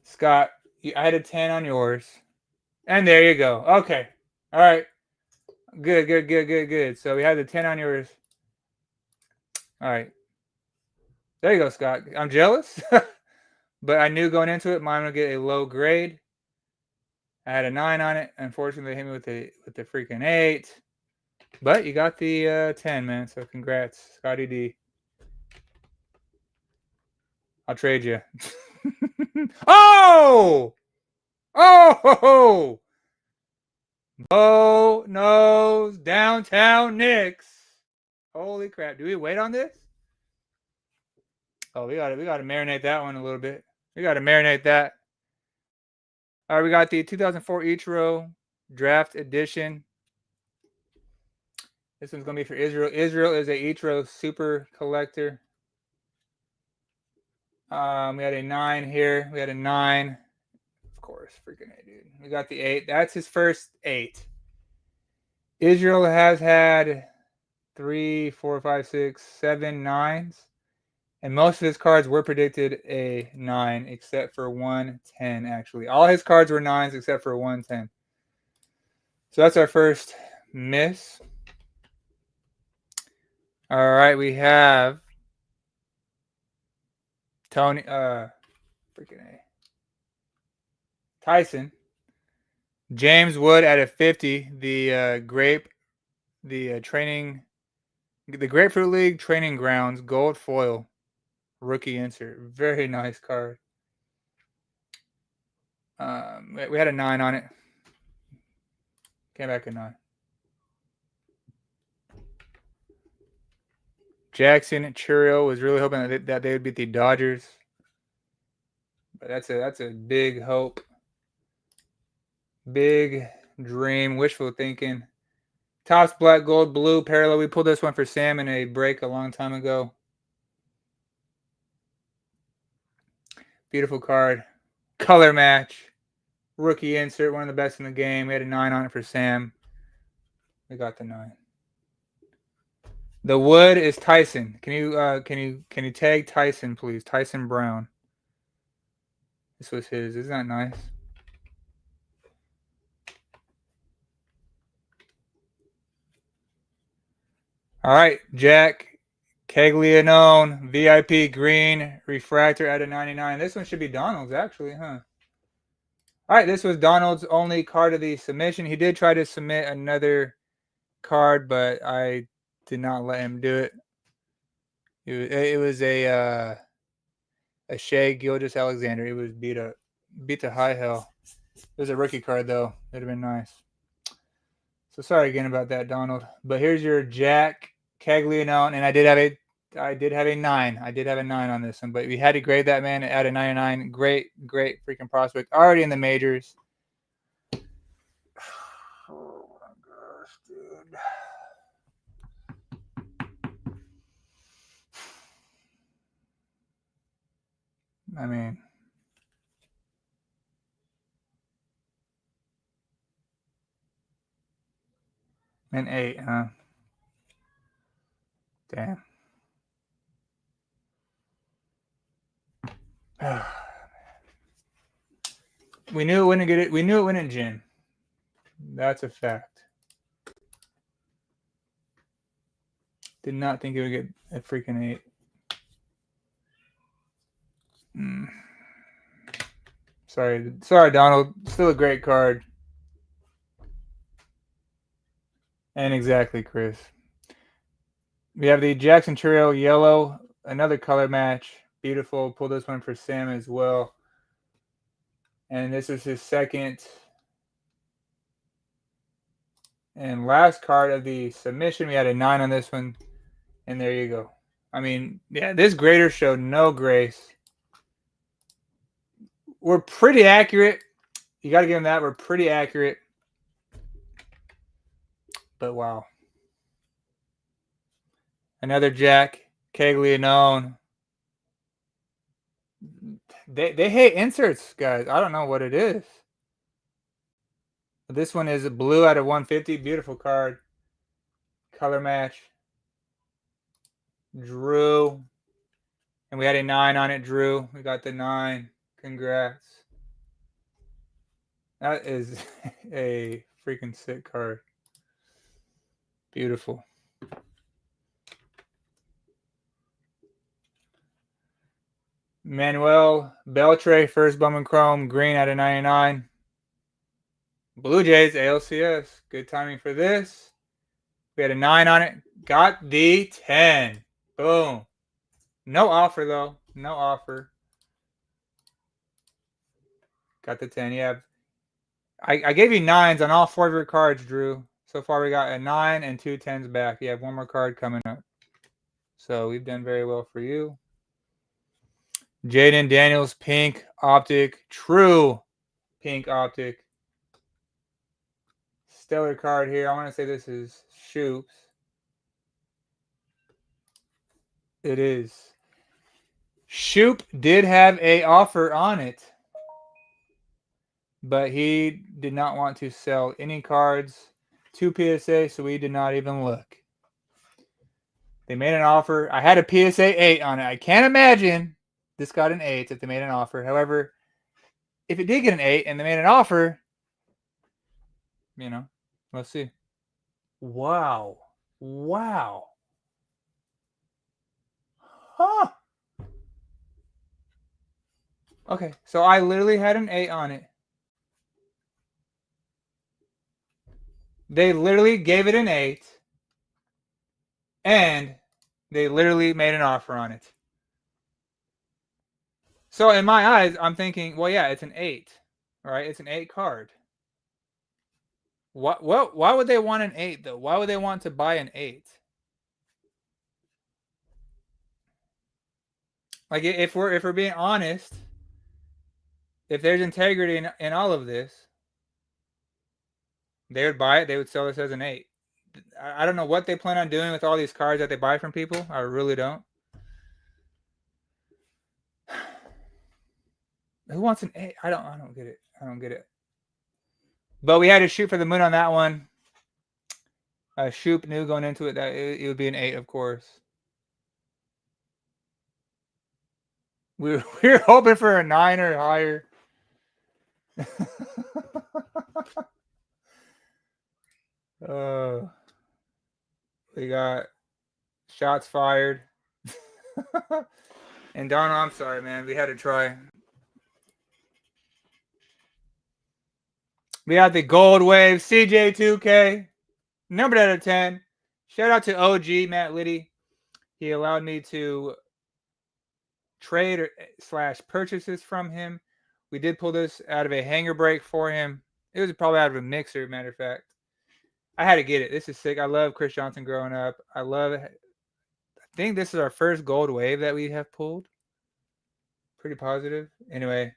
Scott, I had a 10 on yours. And there you go. Okay. All right. Good. So we had the 10 on yours. All right. There you go, Scott. I'm jealous. But I knew going into it, mine would get a low grade. I had a 9 on it. Unfortunately, they hit me with the freaking 8. But you got the 10, man. So congrats, Scotty D. I'll trade you. Oh! Oh! Bo knows downtown Knicks. Holy crap! Do we wait on this? Oh, we gotta marinate that one a little bit. We gotta marinate that. All right, we got the 2004 Ichiro Draft Edition. This one's gonna be for Israel. Israel is a Ichiro super collector. We had a 9 here. We had a 9. Of course, freaking A, dude. We got the 8. That's his first 8. Israel has had 3, 4, 5, 6, 7 9s. And most of his cards were predicted a 9, except for 110, actually. All his cards were 9s except for 110. So that's our first miss. All right, we have Tony, freaking A. Tyson. James Wood at a 50. The Grapefruit League Training Grounds gold foil rookie insert. Very nice card. We had a 9 on it. Came back a 9. Jackson Churio was really hoping that they would beat the Dodgers. But that's a big hope. Big dream, wishful thinking. Topps black, gold, blue, parallel. We pulled this one for Sam in a break a long time ago. Beautiful card. Color match. Rookie insert, one of the best in the game. We had a 9 on it for Sam. We got the 9. The wood is Tyson. Can you tag Tyson, please? Tyson Brown. This was his. Isn't that nice? All right, Jack Caglianone, VIP green refractor at a 99. This one should be Donald's, actually, huh? All right, this was Donald's only card of the submission. He did try to submit another card, but I did not let him do it. It was a Shea Gilgeous-Alexander. It was beat to high hell. It was a rookie card, though. It'd have been nice. So sorry again about that, Donald. But here's your Jack Caglianone, and I did have a 9. I did have a 9 on this one, but we had to grade that man at a 99. Great freaking prospect. Already in the majors. Oh my gosh, dude. I mean, an 8, huh? Damn. We knew it wouldn't get it. We knew it wouldn't gin. That's a fact. Did not think it would get a freaking 8. Sorry, Donald. Still a great card. And exactly, Chris. We have the Jackson Churio yellow, another color match. Beautiful. Pull this one for Sam as well. And this is his second and last card of the submission. We had a 9 on this one. And there you go. I mean, yeah, this grader showed no grace. We're pretty accurate. You got to give him that. We're pretty accurate. But wow. Another Jack Caglianone. They hate inserts, guys. I don't know what it is. This one is a blue out of 150. Beautiful card. Color match. Drew. And we had a 9 on it, Drew. We got the 9. Congrats. That is a freaking sick card. Beautiful. Manuel Beltre, first Bowman Chrome, green out of 99. Blue Jays, ALCS. Good timing for this. We had a 9 on it. Got the 10. Boom. No offer, though. No offer. Got the 10. Yeah. I gave you 9s on all 4 of your cards, Drew. So far, we got a 9 and 2 10s back. You have one more card coming up. So we've done very well for you. Jaden Daniels, pink optic. True pink optic. Stellar card here. I want to say this is Shoops. It is. Shoop did have a offer on it, but he did not want to sell any cards to PSA, so we did not even look. They made an offer. I had a PSA 8 on it. I can't imagine this got an 8 if they made an offer. However, if it did get an 8 and they made an offer, you know, let's see. Wow. Wow. Huh. Okay, so I literally had an 8 on it. They literally gave it an 8, and they literally made an offer on it. So in my eyes, I'm thinking, well, yeah, it's an 8, right? It's an 8 card. Why would they want an 8 though? Why would they want to buy an 8? Like if we're being honest, if there's integrity in all of this, they would buy it. They would sell this as an 8. I don't know what they plan on doing with all these cards that they buy from people. I really don't. Who wants an 8? I don't get it. I don't get it. But we had to shoot for the moon on that one. Shoop knew going into it that it would be an 8, of course. We were hoping for a 9 or higher. We got shots fired. And Donald, I'm sorry, man. We had to try. We had the Gold Wave CJ2K, numbered out of 10. Shout out to OG Matt Liddy. He allowed me to trade or / purchases from him. We did pull this out of a hanger break for him. It was probably out of a mixer, matter of fact. I had to get it. This is sick. I love Chris Johnson growing up. I think this is our first Gold Wave that we have pulled. Pretty positive. Anyway,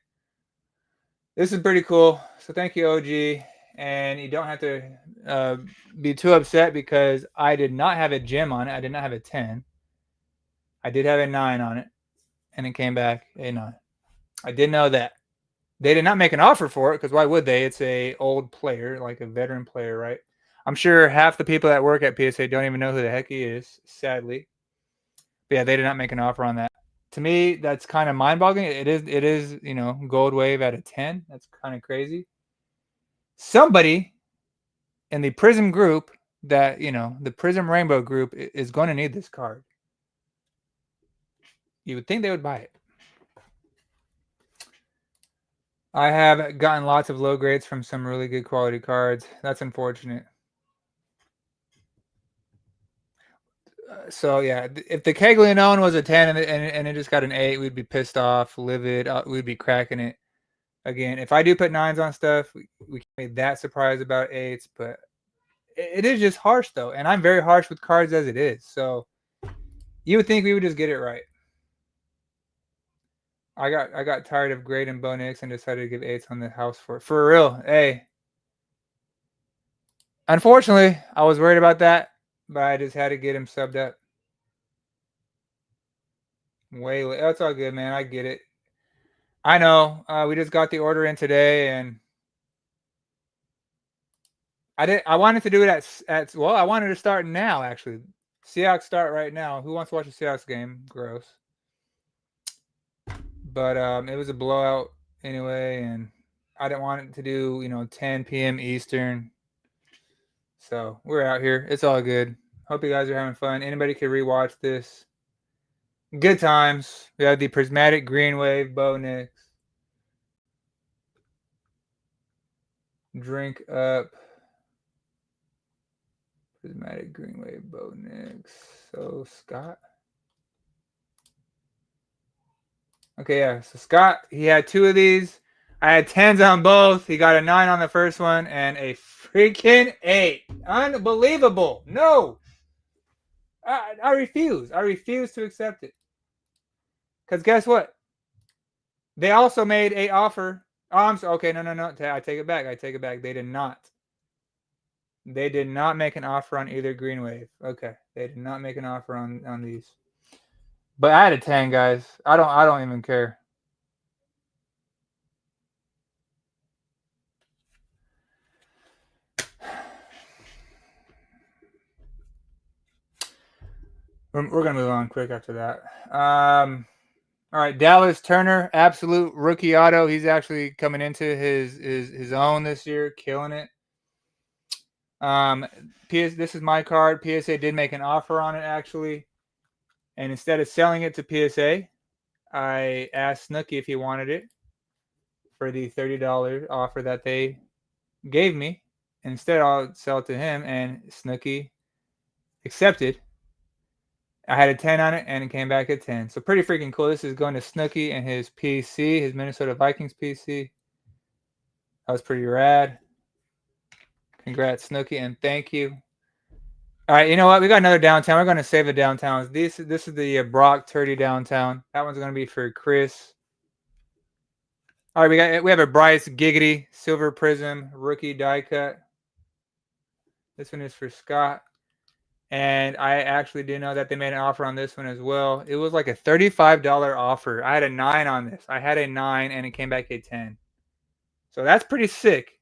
this is pretty cool. So thank you, OG. And you don't have to be too upset because I did not have a gem on it. I did not have a 10. I did have a 9 on it. And it came back a 9. I did know that. They did not make an offer for it because why would they? It's a old player, like a veteran player, right? I'm sure half the people that work at PSA don't even know who the heck he is, sadly. But yeah, they did not make an offer on that. To me, that's kind of mind-boggling. It is, Gold Wave at a 10. That's kind of crazy. Somebody in the Prism group that, the Prism Rainbow group is going to need this card. You would think they would buy it. I have gotten lots of low grades from some really good quality cards. That's unfortunate. So yeah, if the Keglianone was a 10 and it just got an 8, we'd be pissed off, livid. We'd be cracking it. Again, if I do put 9s on stuff, we can't be that surprised about 8s, but it is just harsh though, and I'm very harsh with cards as it is. So you would think we would just get it right. I got tired of grading Bo Nix and decided to give 8s on the house for real. Hey, unfortunately, I was worried about that, but I just had to get him subbed up. Way late. That's all good, man. I get it. I know. We just got the order in today, and I wanted to do it I wanted to start now. Actually, Seahawks start right now. Who wants to watch a Seahawks game? Gross. But it was a blowout anyway, and I didn't want it to do 10 p.m. Eastern. So we're out here. It's all good. Hope you guys are having fun. Anybody can rewatch this. Good times. We have the Prismatic Green Wave Bo Nix. Drink Up. Prismatic Greenway Bonix. So Scott. Okay, yeah. So Scott, he had 2 of these. I had 10s on both. He got a 9 on the first one and a freaking 8. Unbelievable. No. I refuse. I refuse to accept it. Because guess what? They also made a offer. Oh, I'm sorry. Okay, no. I take it back. They did not. They did not make an offer on either Green Wave. Okay, they did not make an offer on these. But I had a 10, guys. I don't even care. We're gonna move on quick after that. All right, Dallas Turner, absolute rookie auto. He's actually coming into his own this year, killing it. This is my card. PSA did make an offer on it actually, and instead of selling it to PSA, I asked Snooki if he wanted it for the $30 offer that they gave me. Instead, I'll sell it to him, and Snooki accepted. I had a 10 on it, and it came back at 10. So pretty freaking cool. This is going to Snooki and his PC, his Minnesota Vikings PC. That was pretty rad. Congrats, Snooki, and thank you. All right, you know what? We got another downtown. We're going to save the downtowns. This is the Brock Turdy downtown. That one's going to be for Chris. All right, we have a Bryce Giggity Silver Prism rookie die cut. This one is for Scott. And I actually didn't know that they made an offer on this one as well. It was like a $35 offer. I had a 9 on this. I had a 9 and it came back a 10. So that's pretty sick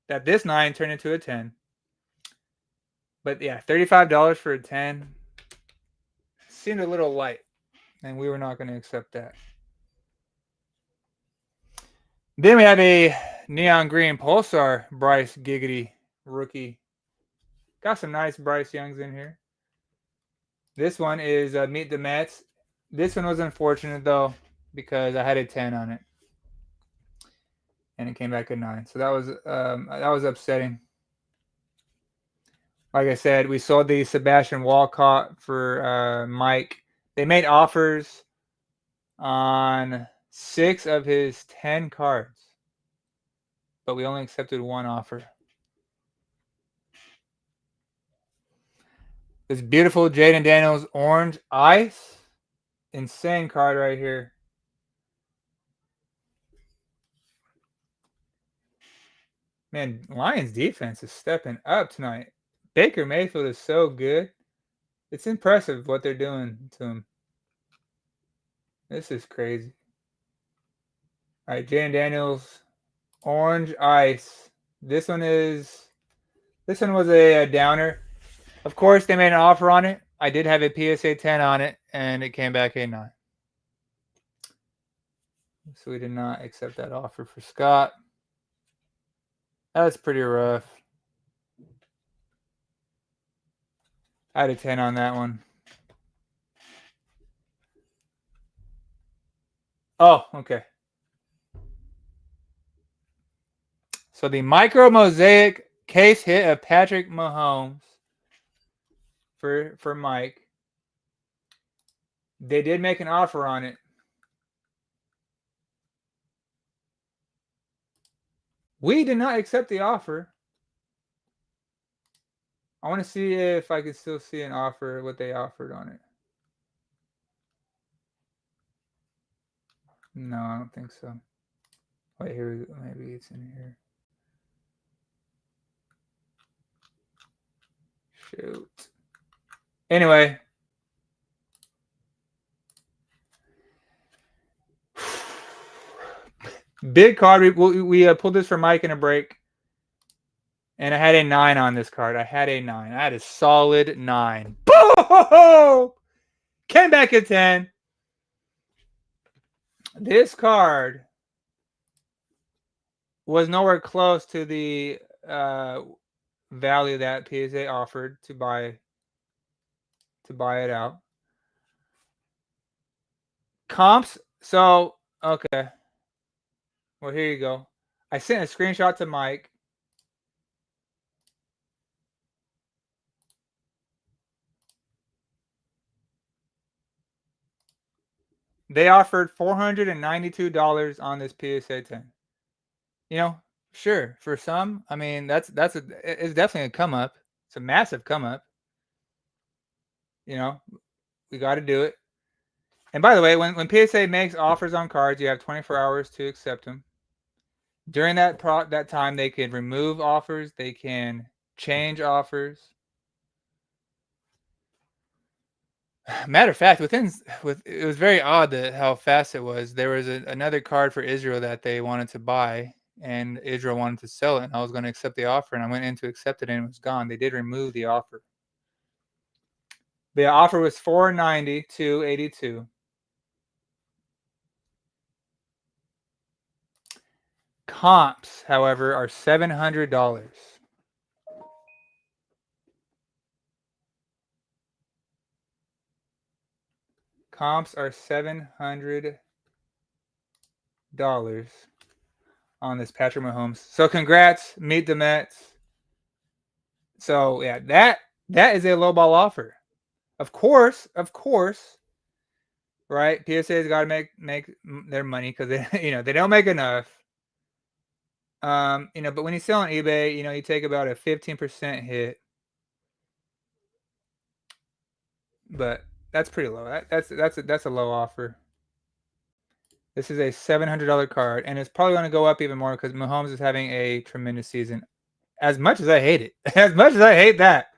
that this 9 turned into a 10. But yeah, $35 for a 10 seemed a little light. And we were not going to accept that. Then we have a Neon Green Pulsar Bryce Giggity rookie. Got some nice Bryce Youngs in here. This one is Meet the Mets. This one was unfortunate, though, because I had a 10 on it. And it came back a 9. So that was upsetting. Like I said, we sold the Sebastian Walcott for Mike. They made offers on 6 of his 10 cards. But we only accepted 1 offer. This beautiful Jaden Daniels Orange Ice. Insane card right here. Man, Lions defense is stepping up tonight. Baker Mayfield is so good. It's impressive what they're doing to him. This is crazy. All right, Jaden Daniels Orange Ice. This one was a downer. Of course, they made an offer on it. I did have a PSA 10 on it, and it came back a 9. So we did not accept that offer for Scott. That's pretty rough. I had a 10 on that one. Oh, okay. So the Micro Mosaic case hit of Patrick Mahomes for Mike. They did make an offer on it. We did not accept the offer. I want to see if I can still see an offer, what they offered on it. No, I don't think so. Wait, here, maybe it's in here. Shoot. Anyway. Big card. We pulled this for Mike in a break. And I had a 9 on this card. I had a solid 9. Boom! Came back at 10. This card was nowhere close to the value that PSA offered to buy it out. Comps. So, okay. Well, here you go. I sent a screenshot to Mike. They offered $492 on this PSA 10. You know, sure, for some, I mean, it's definitely a come up. It's a massive come up. You know, we got to do it. And by the way, when PSA makes offers on cards, you have 24 hours to accept them. During that time, they can remove offers. They can change offers. Matter of fact, it was very odd how fast it was. There was another card for Israel that they wanted to buy, and Israel wanted to sell it, and I was going to accept the offer, and I went in to accept it, and it was gone. They did remove the offer. The offer was $490 to $82. Comps, however, are $700. Comps are $700 on this Patrick Mahomes. So congrats, meet the Mets. So yeah, that is a lowball offer. Of course, right? PSA's got to make their money because they don't make enough. But when you sell on eBay, you take about a 15% hit. But that's pretty low. That's a low offer. This is a $700 card, and it's probably going to go up even more because Mahomes is having a tremendous season. As much as I hate it, as much as I hate that.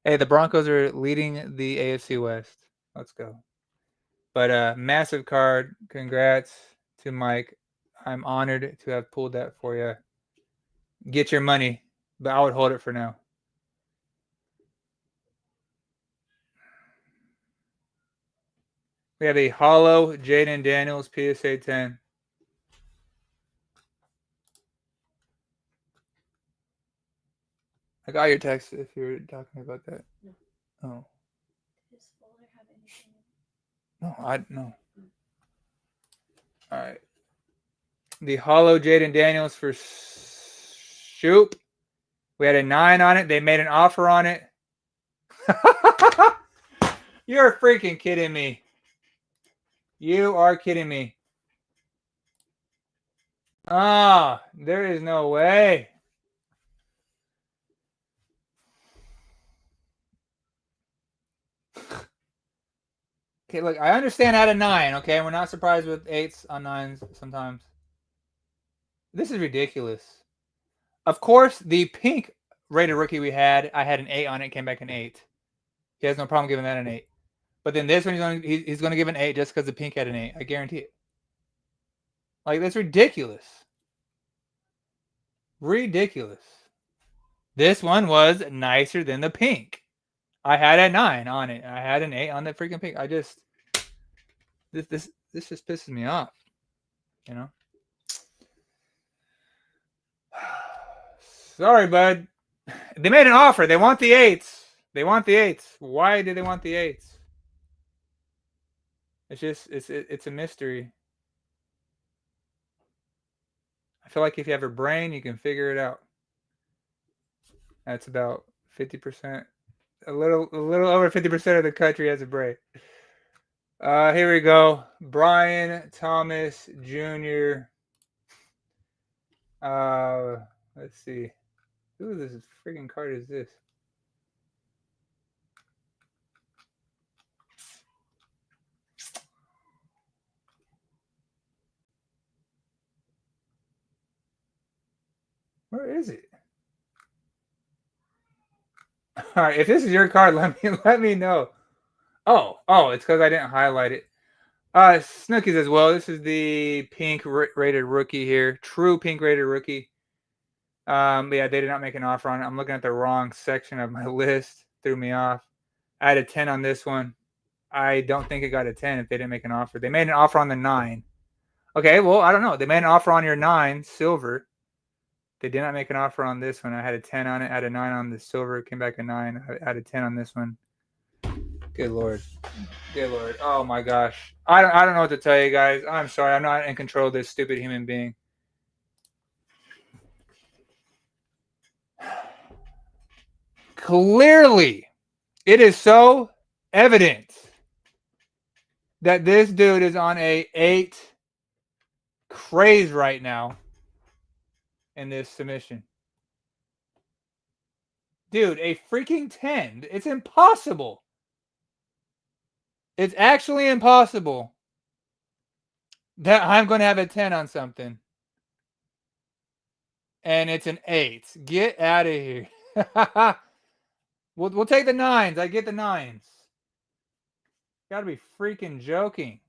Hey, the Broncos are leading the AFC West. Let's go. But massive card. Congrats to Mike. I'm honored to have pulled that for you. Get your money, but I would hold it for now. We have a hollow Jaden Daniels PSA 10. I got your text if you were talking about that. No. Oh. Does this folder have anything in it? No, no. All right. The hollow Jaden Daniels for Shoop. We had a 9 on it. They made an offer on it. You're freaking kidding me. You are kidding me. Ah, there is no way. Okay, look, I understand out of 9, okay? We're not surprised with 8s on 9s sometimes. This is ridiculous. Of course, the pink rated rookie we had, I had an 8 on it, came back an 8. He has no problem giving that an 8. But then this one, he's going to give an 8 just because the pink had an 8. I guarantee it. Like, that's ridiculous. Ridiculous. This one was nicer than the pink. I had a 9 on it. I had an 8 on the freaking pink. This just pisses me off. Sorry, bud. They made an offer. They want the 8s. They want the 8s. Why do they want the 8s? It's a mystery. I feel like if you have a brain, you can figure it out. That's about 50%. A little over 50% of the country has a brain. Here we go. Brian Thomas Jr. Let's see. Who this freaking card is this? Where is it? All right, if this is your card, let me know. Oh, it's because I didn't highlight it. Snookies as well. This is the pink rated rookie here. True pink rated rookie. But yeah, they did not make an offer on it. I'm looking at the wrong section of my list. Threw me off. I had a 10 on this one. I don't think it got a 10 if they didn't make an offer. They made an offer on the 9. Okay, well, I don't know. They made an offer on your 9, silver. They did not make an offer on this one. I had a 10 on it. I had a 9 on the silver. It came back a 9. I had a 10 on this one. Good Lord. Good Lord. Oh, my gosh. I don't know what to tell you guys. I'm sorry. I'm not in control of this stupid human being. Clearly, it is so evident that this dude is on a 8 craze right now in this submission. Dude, a freaking 10. It's impossible. It's actually impossible that I'm going to have a 10 on something. And it's an 8. Get out of here. We'll take the 9s. I get the 9s. Gotta be freaking joking.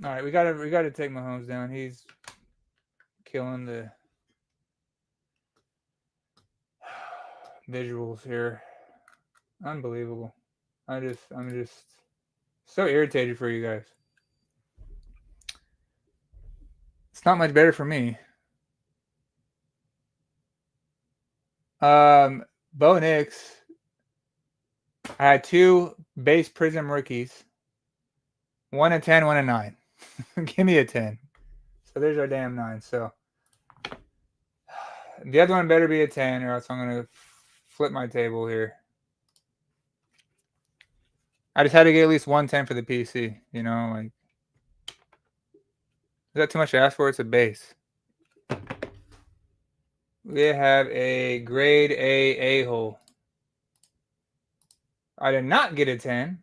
All right, we gotta take Mahomes down. He's killing the visuals here. Unbelievable. I'm just so irritated for you guys. It's not much better for me. Bo Nix. I had 2 base prism rookies. 1 a 10, 1 a 9. Give me a 10. So there's our damn 9. So the other one better be a 10, or else I'm gonna flip my table here. I just had to get at least 110 for the PC, you know, like, is that too much to ask for? It's a base. We have a grade A-hole. I did not get a 10.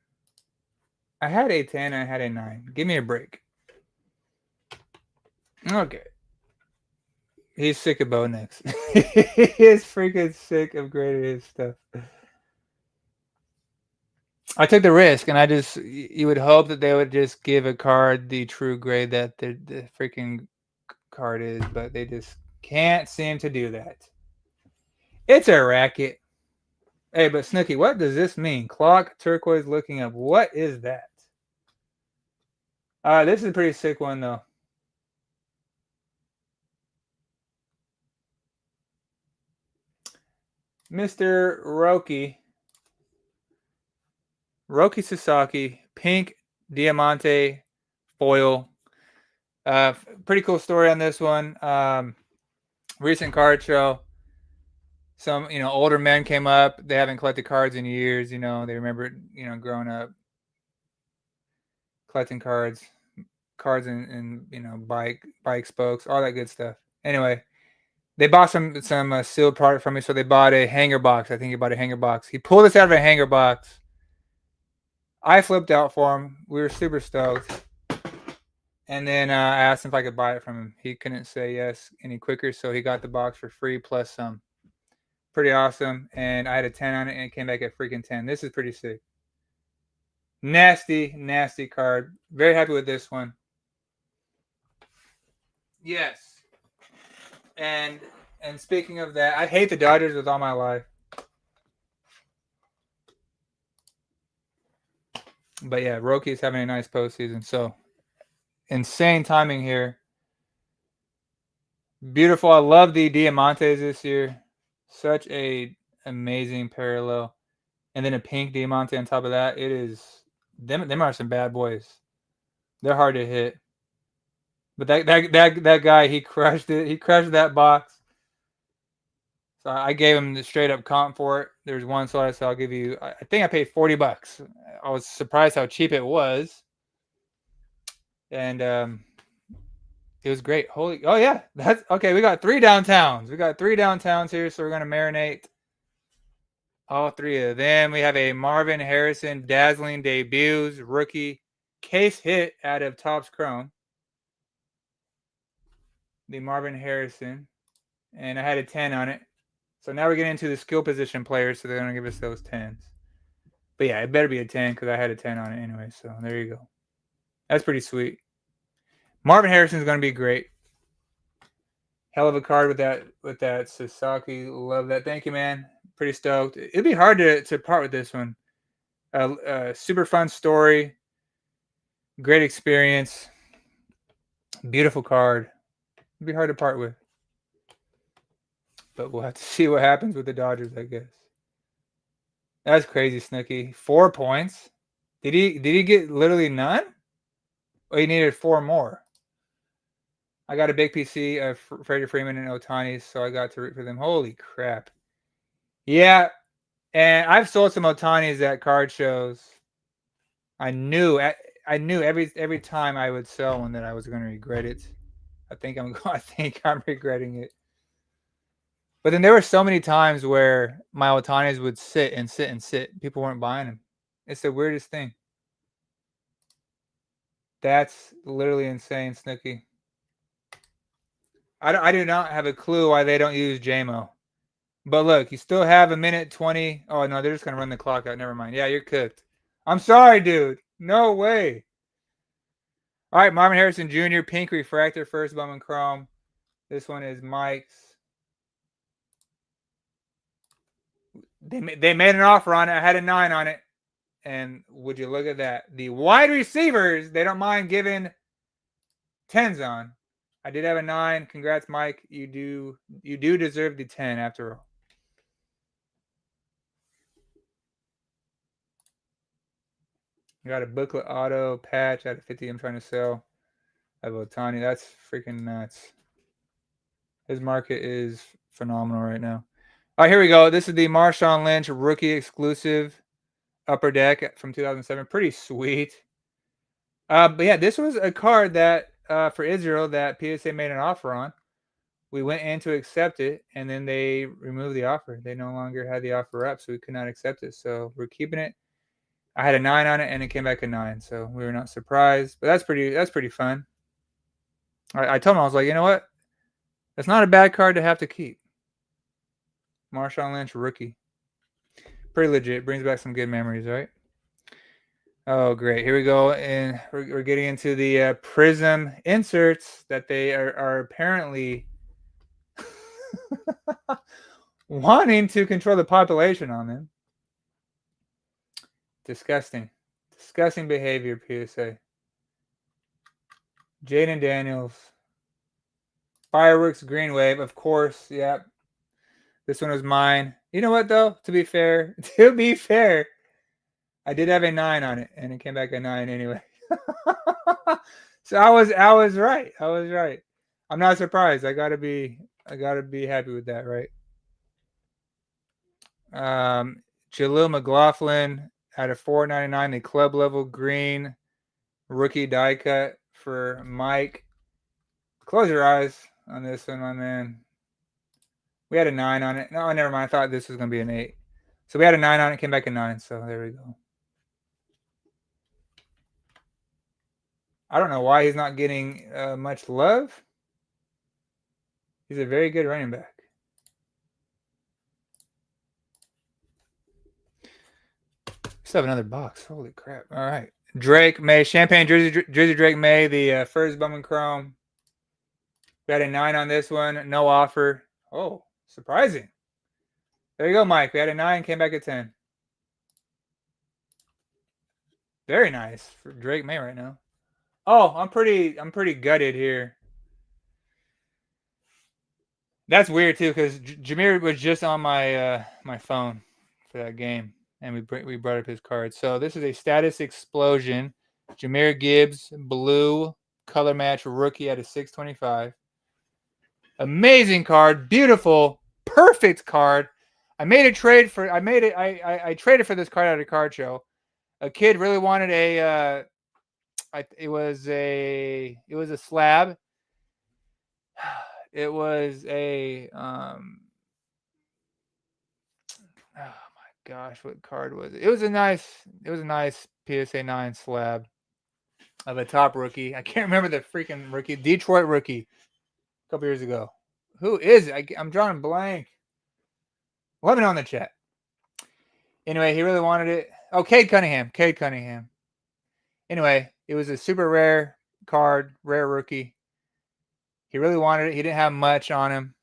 I had a 10, I had a 9. Give me a break. Okay. He's sick of Bo Nix. He is freaking sick of grading his stuff. I took the risk, and you would hope that they would just give a card the true grade that the freaking card is, but they just can't seem to do that. It's a racket. Hey, but Snooki, what does this mean? Clock turquoise looking up. What is that? This is a pretty sick one, though. Mr. Roki Sasaki, pink diamante foil. Pretty cool story on this one. Recent card show. Some, older men came up. They haven't collected cards in years. They remember, growing up, collecting cards and bike spokes, all that good stuff. Anyway, they bought some sealed product from me, so they bought a hanger box. I think he bought a hanger box. He pulled this out of a hanger box. I flipped out for him. We were super stoked. And then I asked him if I could buy it from him. He couldn't say yes any quicker, so he got the box for free plus some. Pretty awesome. And I had a 10 on it, and it came back at freaking 10. This is pretty sick. Nasty, nasty card. Very happy with this one. Yes. And speaking of that, I hate the Dodgers with all my life. But yeah, Roki is having a nice postseason. So insane timing here. Beautiful. I love the Diamantes this year. Such a amazing parallel. And then a pink Diamante on top of that. It is them are some bad boys. They're hard to hit. But that guy, he crushed it. He crushed that box. So I gave him the straight up comp for it. There's one slot, so I'll give you. I think I paid $40. I was surprised how cheap it was, and it was great. Oh yeah, that's okay. We got 3 downtowns. We got 3 downtowns here, so we're gonna marinate all 3 of them. We have a Marvin Harrison dazzling debuts rookie case hit out of Topps Chrome. The Marvin Harrison, and I had a 10 on it. So now we're getting into the skill position players, so they're going to give us those 10s. But yeah, it better be a 10 because I had a 10 on it anyway. So there you go. That's pretty sweet. Marvin Harrison is going to be great. Hell of a card with that Sasaki. Love that. Thank you, man. Pretty stoked. It'd be hard to part with this one. Super fun story. Great experience. Beautiful card. It'd be hard to part with. But we'll have to see what happens with the Dodgers, I guess. That's crazy, Snooki. 4 points? Did he get literally none? Or he needed 4 more? I got a big PC of Freddie Freeman and Ohtani, so I got to root for them. Holy crap. Yeah, and I've sold some Otanis at card shows. I knew every time I would sell one that I was going to regret it. I think I'm regretting it. But then there were so many times where my Otanis would sit and sit and sit. People weren't buying them. It's the weirdest thing. That's literally insane, Snooky. I do not have a clue why they don't use JMO. But look, you still have a minute 20. Oh, no, they're just going to run the clock out. Never mind. Yeah, you're cooked. I'm sorry, dude. No way. All right, Marvin Harrison Jr., pink refractor, first Bowman Chrome. This one is Mike's. They made an offer on it. I had a 9 on it. And would you look at that? The wide receivers, they don't mind giving 10s on. I did have a 9. Congrats, Mike. You do deserve the 10 after all. Got a booklet auto patch out of 50 I'm trying to sell. I have Ohtani. That's freaking nuts. His market is phenomenal right now. All right, here we go. This is the Marshawn Lynch rookie exclusive upper deck from 2007. Pretty sweet. But yeah, this was a card that for Israel that PSA made an offer on. We went in to accept it, and then they removed the offer. They no longer had the offer up, so we could not accept it. So we're keeping it. I had a 9 on it, and it came back a 9, so we were not surprised. But that's pretty fun. I told him, I was like, you know what? That's not a bad card to have to keep. Marshawn Lynch, rookie. Pretty legit. Brings back some good memories, right? Oh, great. Here we go. And we're getting into the Prism inserts that they are apparently wanting to control the population on them. Disgusting. Disgusting behavior, PSA. Jaden Daniels. Fireworks Green Wave, of course. Yep. This one was mine. You know what, though? To be fair, I did have a 9 on it, and it came back a 9 anyway. So I was right. I was right. I'm not surprised. I gotta be happy with that, right? Jalil McLaughlin at a 4.99, the club level green rookie die cut for Mike. Close your eyes on this one, my man. We had a 9 on it. No, never mind. I thought this was gonna be an 8. So we had a 9 on it, came back a 9. So there we go. I don't know why he's not getting much love. He's a very good running back. Still have another box. Holy crap. All right. Drake May. Champagne Jersey Drake May. The first Bowman Chrome. We had a 9 on this one. No offer. Oh, surprising. There you go, Mike. We had a 9. Came back at 10. Very nice for Drake May right now. Oh, I'm pretty gutted here. That's weird too, because Jameer was just on my my phone for that game, and we brought up his card. So this is a status explosion. Jameer Gibbs, blue color match rookie at a 625. Amazing card, beautiful, perfect card. I traded for this card at a card show. A kid really wanted it was a slab. It was a oh my gosh, what card was it? It was a nice PSA 9 slab of a top rookie. I can't remember the freaking rookie. Detroit rookie a couple years ago. Who is it? I'm drawing blank. Let me know in the chat. Anyway, he really wanted it. Oh, Cade Cunningham. Anyway, it was a super rare card, rare rookie. He really wanted it. He didn't have much on him.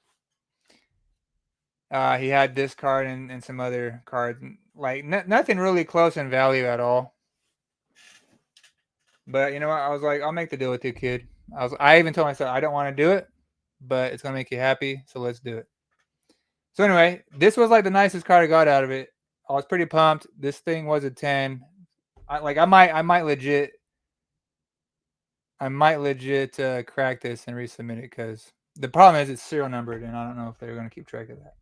He had this card and some other cards. Like, nothing really close in value at all. But you know what? I was like, I'll make the deal with you, kid. I even told myself I don't want to do it, but it's gonna make you happy, so let's do it. So anyway, this was like the nicest card I got out of it. I was pretty pumped. This thing was a 10. I might legit crack this and resubmit it, because the problem is it's serial numbered, and I don't know if they're gonna keep track of that.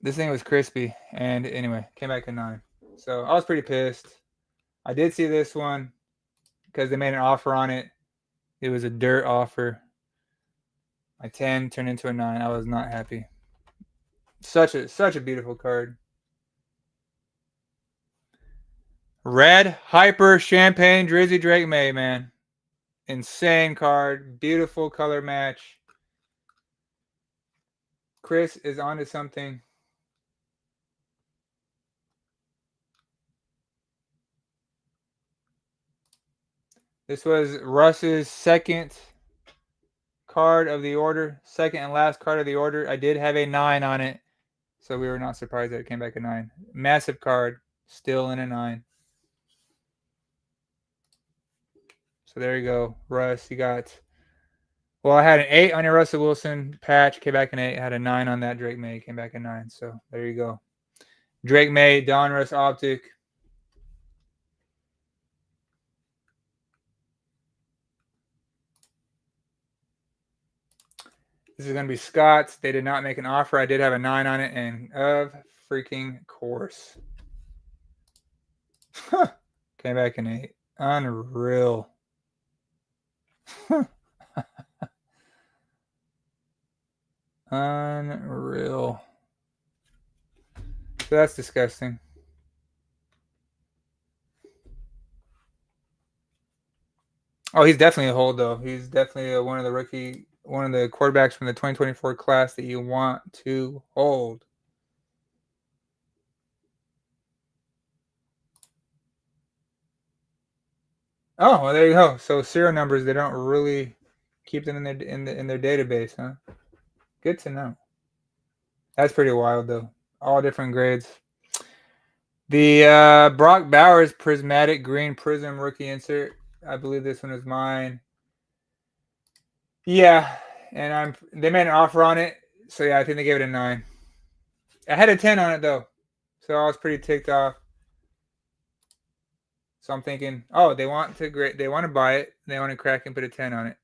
This thing was crispy, and anyway, came back a 9. So I was pretty pissed. I did see this one because they made an offer on it. It was a dirt offer. My 10 turned into a 9. I was not happy. Such a beautiful card. Red Hyper Champagne Drizzy Drake May, man. Insane card. Beautiful color match. Chris is onto something. This was Russ's second card of the order. Second and last card of the order. I did have a 9 on it, so we were not surprised that it came back a 9. Massive card. Still in a 9. So there you go, Russ. You got... Well, I had an 8 on your Russell Wilson patch. Came back an 8. I had a 9 on that Drake May. Came back a 9. So there you go. Drake May, Donruss Optic. This is going to be Scott's. They did not make an offer. I did have a 9 on it, and of freaking course. Came back an 8. Unreal. Unreal. So that's disgusting. Oh, he's definitely a hold, though. He's definitely one of the quarterbacks from the 2024 class that you want to hold. Oh, well, there you go. So serial numbers, they don't really keep them in their database, huh? Good to know. That's pretty wild, though. All different grades. The Brock Bowers Prismatic Green Prism rookie insert. I believe this one is mine. Yeah, and they made an offer on it, so yeah, I think they gave it a 9. I had a 10 on it though, so I was pretty ticked off. So I'm thinking, oh, they want to buy it, they want to crack and put a 10 on it,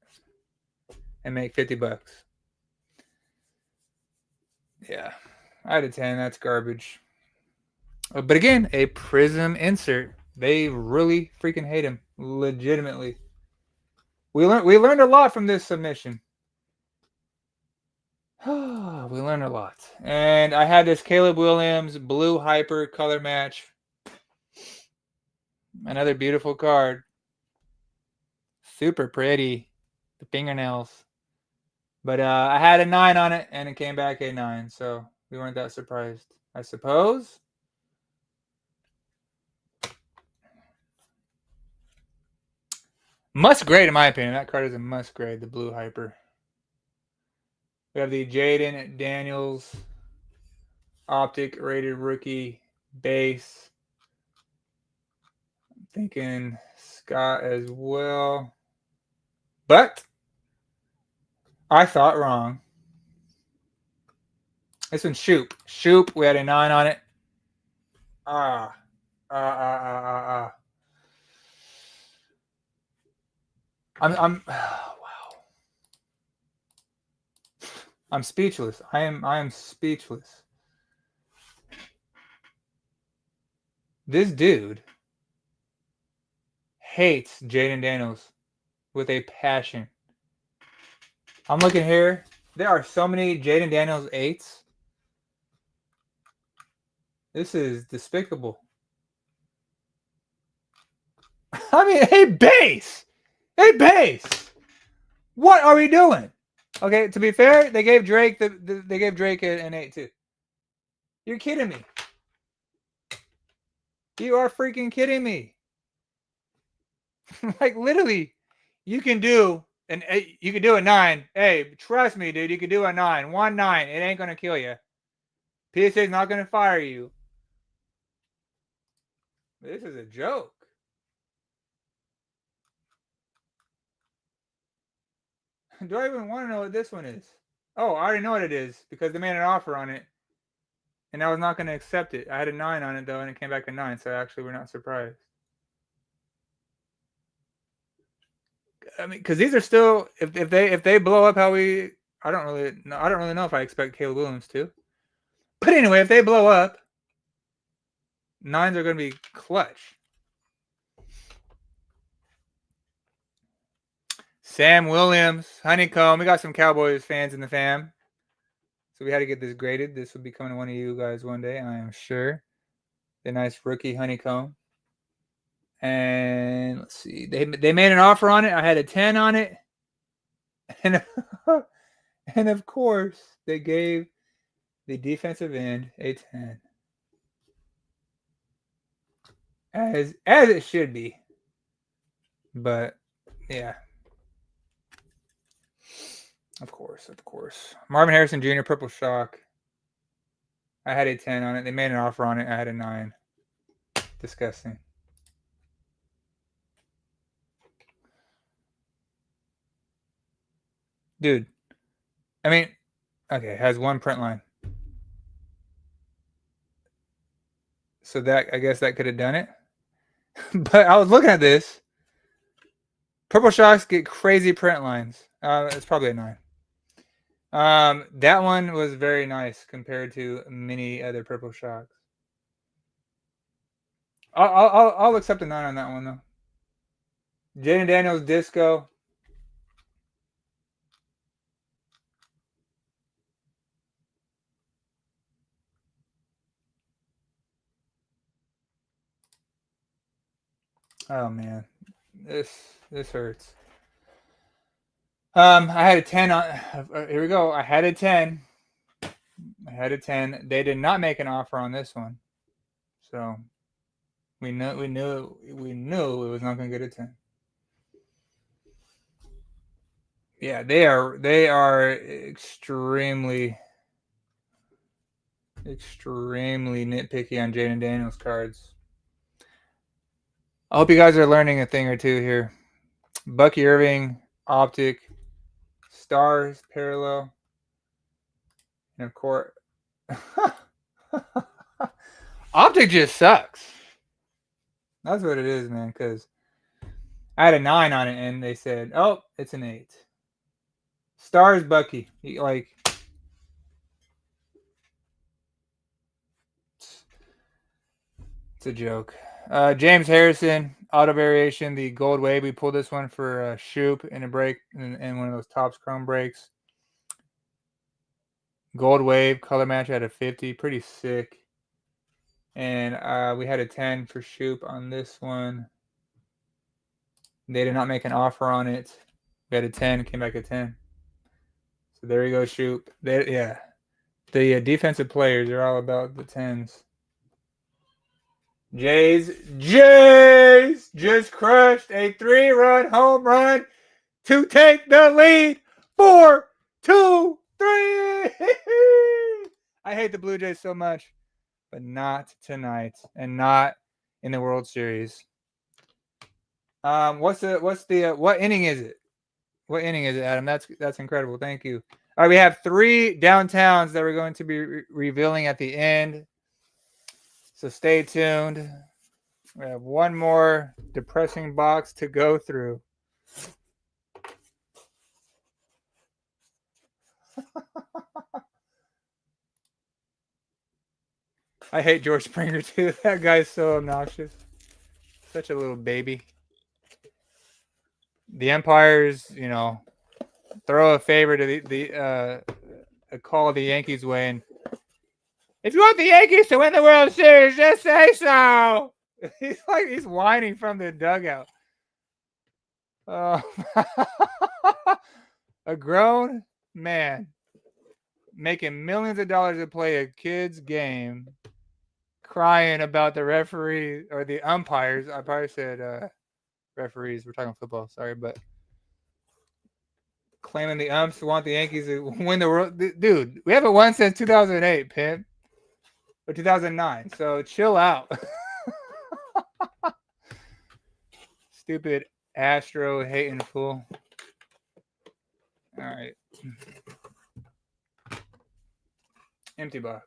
and make $50. Yeah, I had a 10. That's garbage. But again, a Prism insert. They really freaking hate him, legitimately. We learned a lot from this submission. We learned a lot. And I had this Caleb Williams Blue Hyper color match. Another beautiful card. Super pretty. The fingernails. But I had a 9 on it, and it came back a 9. So we weren't that surprised, I suppose. Must grade, in my opinion. That card is a must grade, the Blue Hyper. We have the Jaden Daniels Optic rated rookie base. I'm thinking Scott as well. But I thought wrong. This one's Shoop. Shoop, we had a 9 on it. Wow. I'm speechless. I am speechless. This dude hates Jaden Daniels with a passion. I'm looking here. There are so many Jaden Daniels 8s. This is despicable. I mean, hey, base! Hey, base! What are we doing? Okay, to be fair, they gave Drake they gave Drake an 8 too. You're kidding me. You are freaking kidding me. Like literally, you can do an 8, you can do a 9. Hey, trust me, dude, you can do a 9. 1-9. It ain't gonna kill you. PSA is not gonna fire you. This is a joke. Do I even want to know what this one is? Oh, I already know what it is because they made an offer on it. And I was not going to accept it. I had a 9 on it, though, and it came back a 9. So actually, we're not surprised. I mean, because these are still, if they blow up how we, I don't really know if I expect Caleb Williams to. But anyway, if they blow up, 9s are going to be clutch. Sam Williams, Honeycomb. We got some Cowboys fans in the fam. So we had to get this graded. This will be coming to one of you guys one day, I am sure. The nice rookie Honeycomb. And let's see. They made an offer on it. I had a 10 on it. And, and of course, they gave the defensive end a 10. As it should be. But yeah. Of course. Marvin Harrison Jr., Purple Shock. I had a 10 on it. They made an offer on it. I had a 9. Disgusting. Dude. I mean, okay, it has one print line. So that, I guess that could have done it. But I was looking at this. Purple Shocks get crazy print lines. It's probably a 9. That one was very nice compared to many other Purple Shocks. I'll accept a 9 on that one though. Jaden Daniels Disco. Oh man, this hurts. I had a 10 on. Here we go. I had a 10. They did not make an offer on this one, so we knew it was not going to get a 10. Yeah, they are extremely nitpicky on Jaden Daniels cards. I hope you guys are learning a thing or two here. Bucky Irving, Optic, Stars, Parallel, and of course, Optic just sucks. That's what it is, man, because I had a 9 on it, and they said, oh, it's an 8. Stars, Bucky. Like, it's a joke. James Harrison, auto variation, the gold wave. We pulled this one for Shoop in a break, in one of those Topps Chrome breaks. Gold wave, color match at a 50. Pretty sick. And we had a 10 for Shoop on this one. They did not make an offer on it. We had a 10, came back a 10. So there you go, Shoop. The defensive players are all about the 10s. Jays just crushed a 3-run home run to take the lead. 4, 2, 3. I hate the Blue Jays so much, but not tonight, and not in the World Series. What inning is it? What inning is it, Adam? That's incredible. Thank you. All right, we have 3 downtowns that we're going to be revealing at the end. So stay tuned. We have one more depressing box to go through. I hate George Springer too. That guy's so obnoxious. Such a little baby. The umpires, throw a favor to a call of the Yankees way, and if you want the Yankees to win the World Series, just say so. He's whining from the dugout. A grown man making millions of dollars to play a kid's game, crying about the referee or the umpires. I probably said referees. We're talking football. Sorry, but claiming the umps want the Yankees to win the world. Dude, we haven't won since 2008, Pimp. Or 2009. So chill out. Stupid Astro hating fool. All right. Empty box.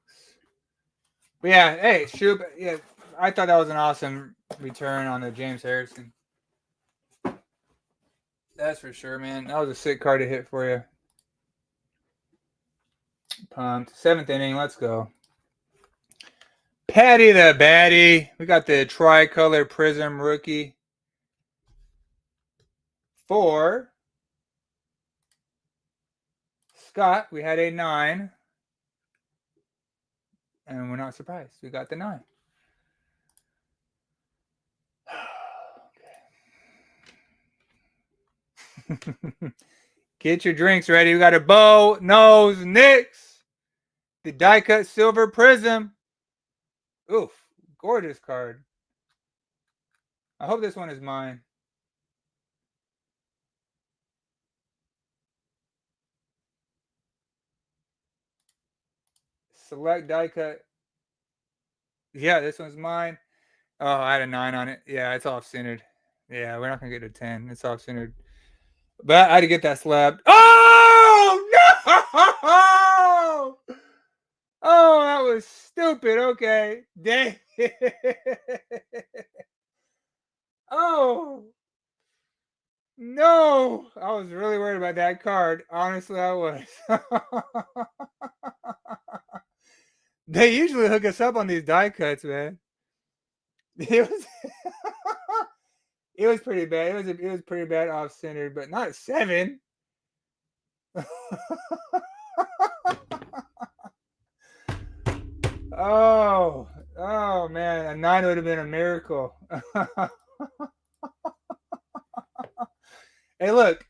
But yeah, hey, Shoop. Yeah, I thought that was an awesome return on the James Harrison. That's for sure, man. That was a sick card to hit for you. Pumped. 7th inning. Let's go. Patty the Batty. We got the tricolor prism rookie. For Scott, we had a 9. And we're not surprised. We got the 9. Get your drinks ready. We got a Bo Nose Knicks. The die cut silver prism. Oof. Gorgeous card. I hope this one is mine. Select die cut. Yeah, this one's mine. Oh, I had a 9 on it. Yeah, it's off centered. Yeah, we're not gonna get a 10. It's off centered. But I had to get that slab. Oh no! Oh, that was stupid. Okay. Dang. Oh no! I was really worried about that card. Honestly, I was. They usually hook us up on these die cuts, man. It was it was pretty bad. It was pretty bad off center, but not 7. Oh man, a 9 would have been a miracle. Hey, look,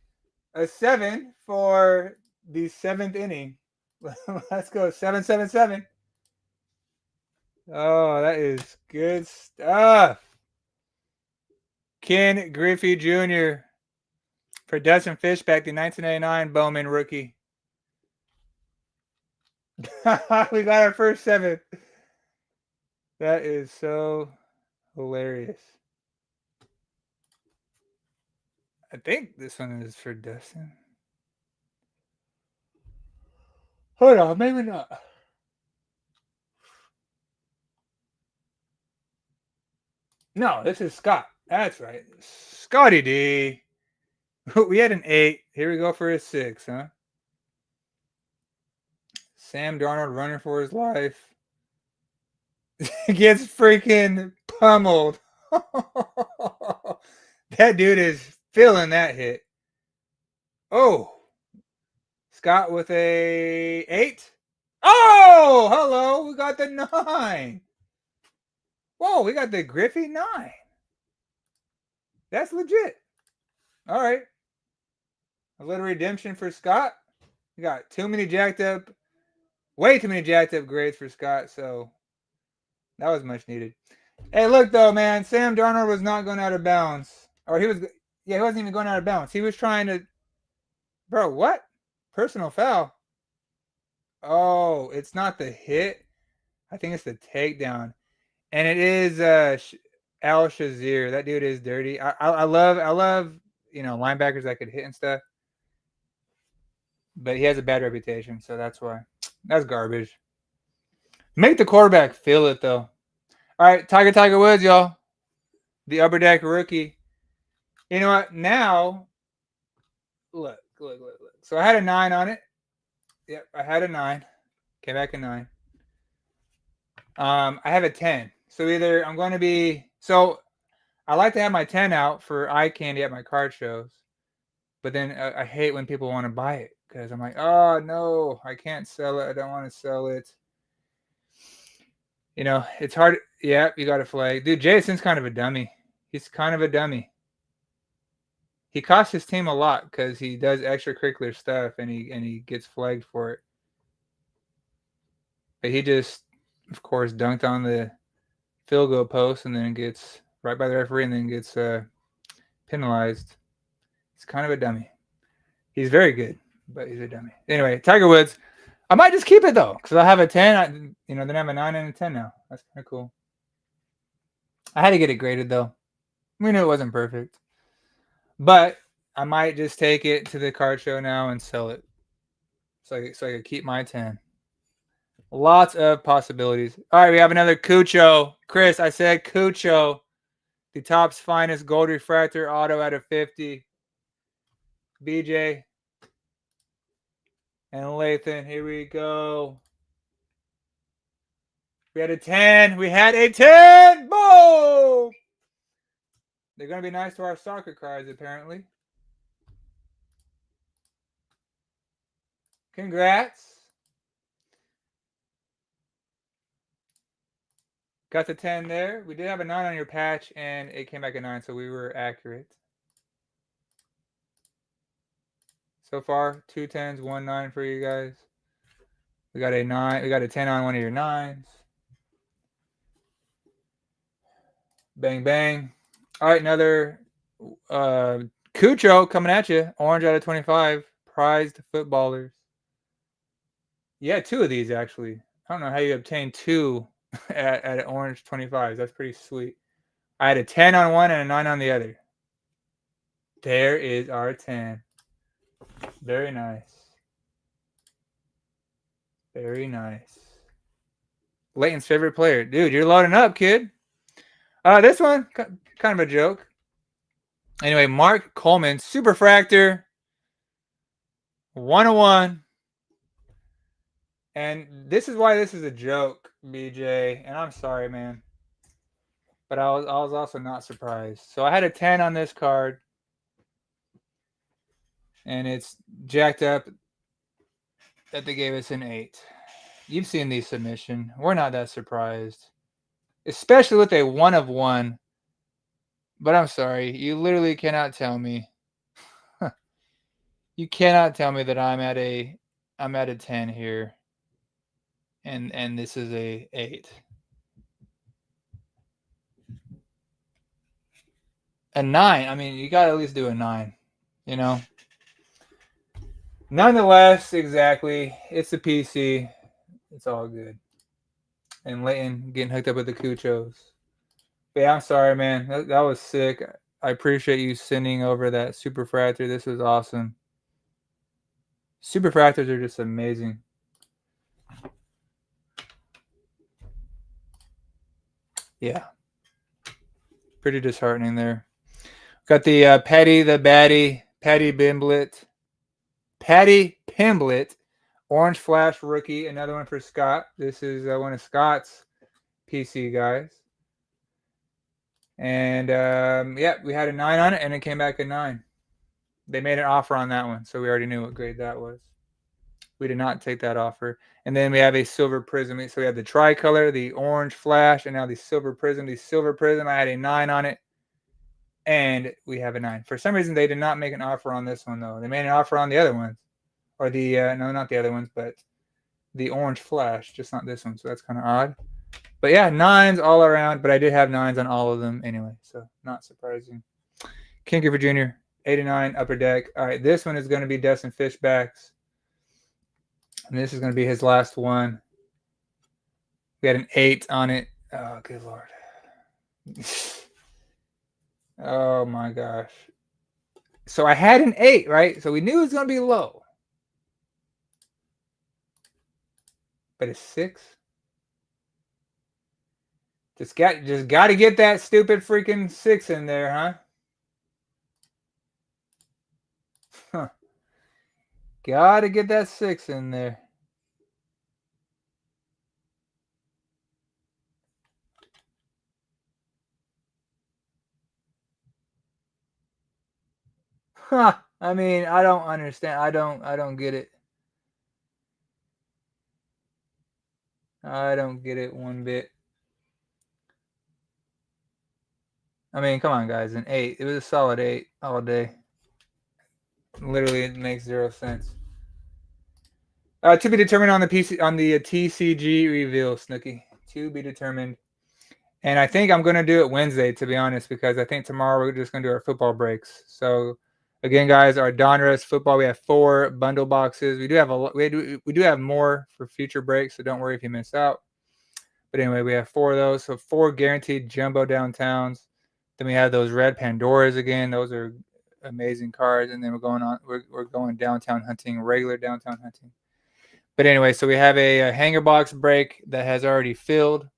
a 7 for the 7th inning. Let's go 7-7-7. Oh, that is good stuff. Ken Griffey Jr. for Dustin Fishback, the 1989 Bowman rookie. We got our first 7. That is so hilarious. I think this one is for Dustin. Hold on, maybe not. No, this is Scott. That's right. Scotty D. We had an 8. Here we go for a 6, huh? Sam Darnold running for his life. Gets freaking pummeled. That dude is feeling that hit. Oh. Scott with a 8. Oh, hello. We got the 9. Whoa, we got the Griffey 9. That's legit. All right. A little redemption for Scott. We got way too many jacked up grades for Scott, so that was much needed. Hey, look though, man. Sam Darnold was not going out of bounds. Or he wasn't even going out of bounds. He was trying to. Bro, what? Personal foul. Oh, it's not the hit. I think it's the takedown. And it is Al Shazier. That dude is dirty. I love linebackers that could hit and stuff. But he has a bad reputation, so that's why. That's garbage. Make the quarterback feel it though. All right, Tiger Woods, y'all. The upper deck rookie. You know what? Now, look. So I had a 9 on it. Yep, I had a 9. Came back a 9. I have a 10. So either I'm going to be. So I like to have my 10 out for eye candy at my card shows. But then I hate when people want to buy it because I'm like, oh, no, I can't sell it. I don't want to sell it. You know, it's hard. Yeah, you got a flag. Dude, Jason's kind of a dummy. He's kind of a dummy. He costs his team a lot because he does extracurricular stuff and he gets flagged for it. But he just, of course, dunked on the field goal post and then gets right by the referee and then gets penalized. He's kind of a dummy. He's very good, but he's a dummy. Anyway, Tiger Woods. I might just keep it though because I have a 10. Then I have a 9 and a 10 now. That's kind of cool. I had to get it graded though. We knew it wasn't perfect. But I might just take it to the card show now and sell it. So I could keep my 10. Lots of possibilities. All right, we have another Cucho. Chris, I said Cucho. The Topps finest gold refractor auto out of 50. BJ. And Lathan, here we go. We had a 10. We had a 10. Boom! They're going to be nice to our soccer cards, apparently. Congrats. Got the 10 there. We did have a 9 on your patch, and it came back a 9, so we were accurate. So far, 2 10s, 1 9 for you guys. We got a 9. We got a 10 on one of your 9s. Bang, bang. All right, another Cucho coming at you. Orange out of 25. Prized footballers. Yeah, 2 of these, actually. I don't know how you obtained 2 at orange 25s. That's pretty sweet. I had a 10 on one and a 9 on the other. There is our 10. Very nice. Very nice. Leighton's favorite player. Dude, you're loading up, kid. This one, kind of a joke. Anyway, Mark Coleman, Superfractor. 101. And this is why this is a joke, BJ. And I'm sorry, man. But I was also not surprised. So I had a 10 on this card. And it's jacked up that they gave us an 8. You've seen these submission. We're not that surprised. Especially with a 1 of 1. But I'm sorry. You literally cannot tell me. You cannot tell me that I'm at a 10 here. And this is a 8. A 9. I mean, you got to at least do a 9. You know? Nonetheless, exactly. It's a PC. It's all good. And Leighton getting hooked up with the Cuchos. But yeah, I'm sorry, man. That was sick. I appreciate you sending over that Superfractor. This was awesome. Superfractors are just amazing. Yeah. Pretty disheartening there. Got the Patty Pimblett, Orange Flash rookie. Another one for Scott. This is one of Scott's PC guys. And yeah, we had a 9 on it, and it came back a 9. They made an offer on that one, so we already knew what grade that was. We did not take that offer. And then we have a silver prism. So we have the tricolor, the orange flash, and now the silver prism. The silver prism, I had a 9 on it, and we have a 9. For some reason, they did not make an offer on this one, though. They made an offer on the other ones. Or the, no, not the other ones, but the orange flash, just not this one. So that's kind of odd. But yeah, 9s all around, but I did have 9s on all of them anyway, so not surprising. King Griffey Jr., 89, upper deck. All right, this one is going to be Dustin Fishbacks. And this is going to be his last one. We had an 8 on it. Oh, good Lord. Oh, my gosh. So I had an 8, right? So we knew it was going to be low. But it's 6. Just got to get that stupid freaking 6 in there, huh? Huh. Got to get that 6 in there. Huh. I mean, I don't understand. I don't get it. I don't get it one bit. I mean, come on, guys. An 8. It was a solid 8 all day. Literally, it makes 0 sense. To be determined on the TCG reveal, Snooky. To be determined. And I think I'm going to do it Wednesday, to be honest, because I think tomorrow we're just going to do our football breaks. So, again, guys, our Donruss football, we have 4 bundle boxes. We do have more for future breaks, so don't worry if you miss out. But anyway, we have 4 of those. So 4 guaranteed jumbo downtowns. Then we have those red Pandoras again. Those are amazing cards. And then we're going downtown hunting, regular downtown hunting. But anyway, so we have a hanger box break that has already filled.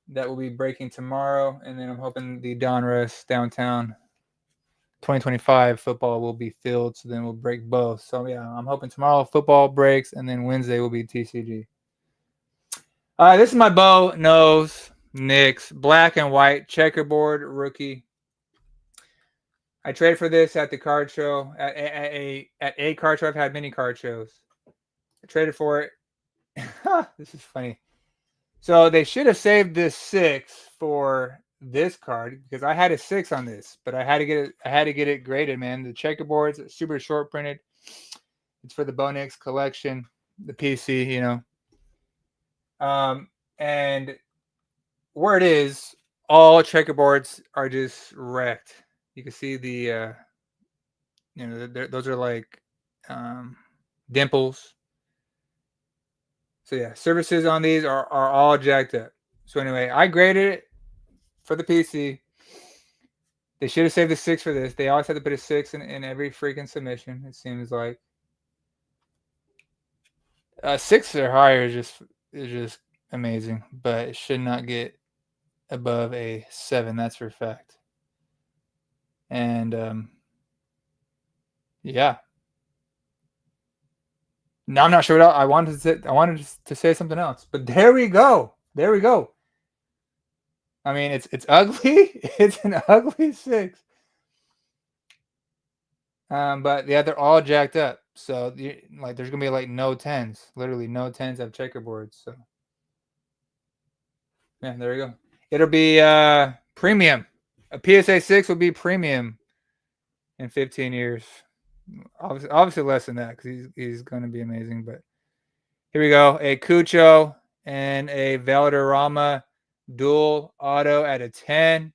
That will be breaking tomorrow. And then I'm hoping the Donruss downtown 2025 football will be filled. So then we'll break both. So yeah, I'm hoping tomorrow football breaks, and then Wednesday will be TCG. This is my Bo Nose Knicks black and white checkerboard rookie. I traded for this at the card show at a card show. I've had many card shows. I traded for it. This is funny. So they should have saved this 6 for this card because I had a 6 on this, but I had to get it. I had to get it graded, man. The checkerboard's super short printed. It's for the Bo Nix collection, the PC, you know. And where it is, all checkerboards are just wrecked. You can see the, you know, those are like dimples. So yeah, surfaces on these are all jacked up. So anyway, I graded it for the PC. They should have saved the 6 for this. They always have to put a 6 in every freaking submission. It seems like 6 or higher is just amazing, but it should not get above a 7. That's for a fact. And yeah. Now I'm not sure what else. I wanted to say something else, but there we go. There we go. I mean, it's ugly. It's an ugly 6. But yeah, they're all jacked up. So like, there's gonna be like no 10s. Literally no 10s of checkerboards. So yeah, there you go. It'll be premium. A PSA 6 will be premium in 15 years. Obviously less than that because he's gonna be amazing. But here we go. A Cucho and a Valderrama dual auto at a 10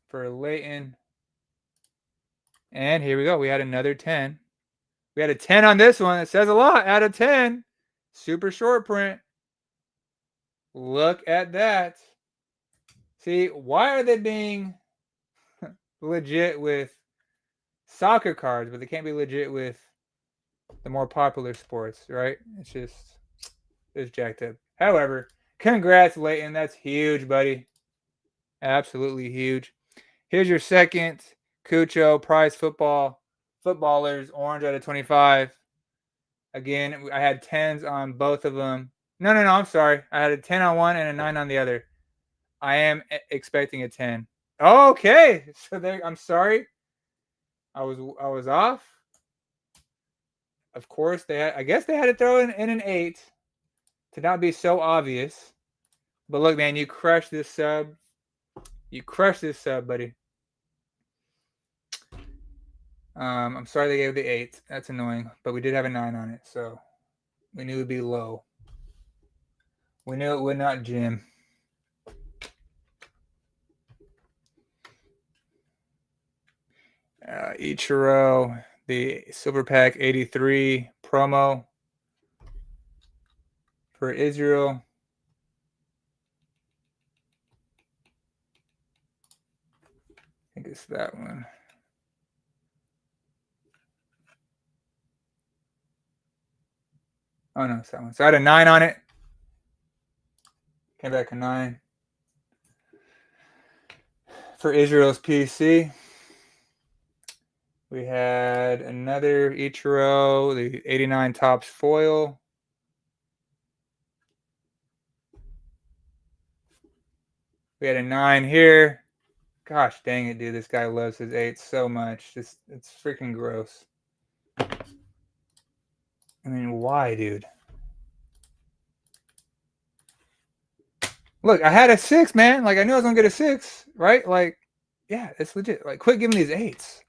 for Leighton. And here we go. We had another 10. We had a 10 on this one. It says a lot. Out of 10. Super short print. Look at that. See, why are they being legit with soccer cards, but they can't be legit with the more popular sports, right? It's jacked up. However, congrats, Leighton. That's huge, buddy. Absolutely huge. Here's your second Cucho Prize Footballers orange out of 25. Again, I had 10s on both of them. No, I'm sorry. I had a 10 on one and a 9 on the other. I am expecting a 10. Okay, so there. I'm sorry. I was off. Of course, I guess they had to throw in an 8 to not be so obvious. But look, man, you crushed this sub. You crushed this sub, buddy. I'm sorry they gave the 8. That's annoying. But we did have a 9 on it, so we knew it would be low. We knew it would not jam. Ichiro, the Silver Pack 83 promo for Israel. I think it's that one. Oh, no, it's that one. So I had a 9 on it. Came back a 9. For Israel's PC, we had another Ichiro, the 89 Topps foil. We had a 9 here. Gosh dang it, dude. This guy loves his 8 so much. It's freaking gross. I mean, why, dude? Look, I had a 6, man. Like, I knew I was going to get a 6, right? Like, yeah, it's legit. Like, quit giving these 8s.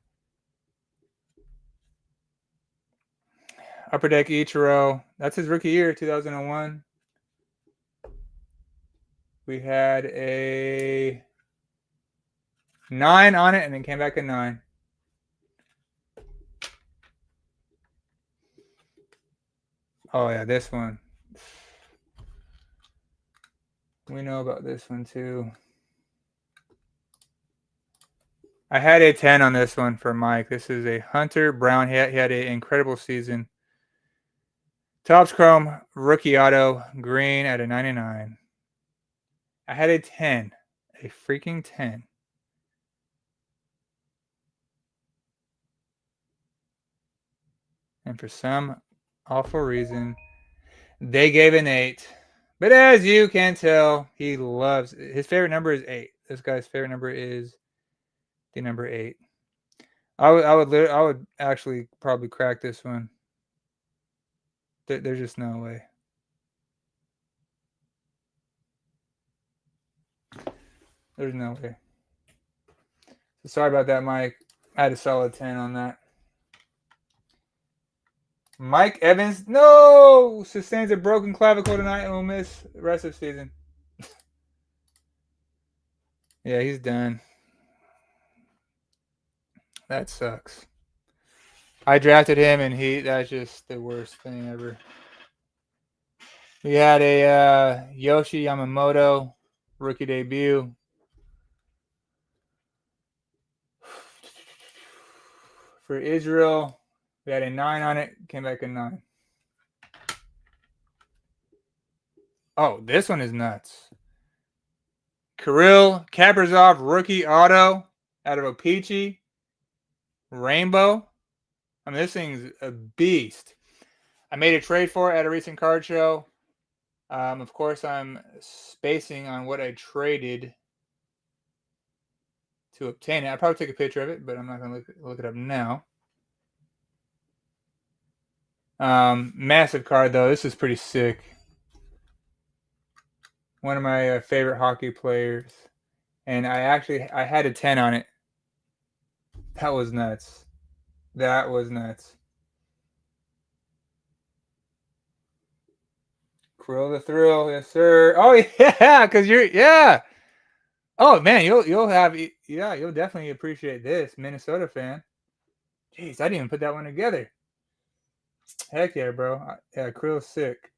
Upper Deck Ichiro. That's his rookie year, 2001. We had a 9 on it and then came back a 9. Oh, yeah, this one. We know about this one, too. I had a 10 on this one for Mike. This is a Hunter Brown. He had an incredible season. Topps Chrome rookie auto green at a 99. I had a 10. A freaking 10. And for some awful reason, They gave an 8. But as you can tell, he loves his favorite number is 8. This guy's favorite number is the number 8. I would actually probably crack this one. There's just no way. There's no way. So sorry about that, Mike. I had a solid 10 on that. Mike Evans, no! Sustains a broken clavicle tonight and will miss the rest of the season. Yeah, he's done. That sucks. I drafted him, and that's just the worst thing ever. We had a Yoshi Yamamoto rookie debut. For Israel, we had a 9 on it. Came back a 9. Oh, this one is nuts. Kirill Kaprizov rookie auto out of Opeachy. Rainbow. I mean, this thing's a beast. I made a trade for it at a recent card show. Of course, I'm spacing on what I traded to obtain it. I'll probably take a picture of it, but I'm not going to look it up now. Massive card, though. This is pretty sick. One of my favorite hockey players. And I had a 10 on it. That was nuts. That was nuts. Krill the Thrill, yes sir. Oh yeah, because yeah. Oh man, you'll definitely appreciate this, Minnesota fan. Jeez, I didn't even put that one together. Heck yeah, bro. Yeah, Krill's sick.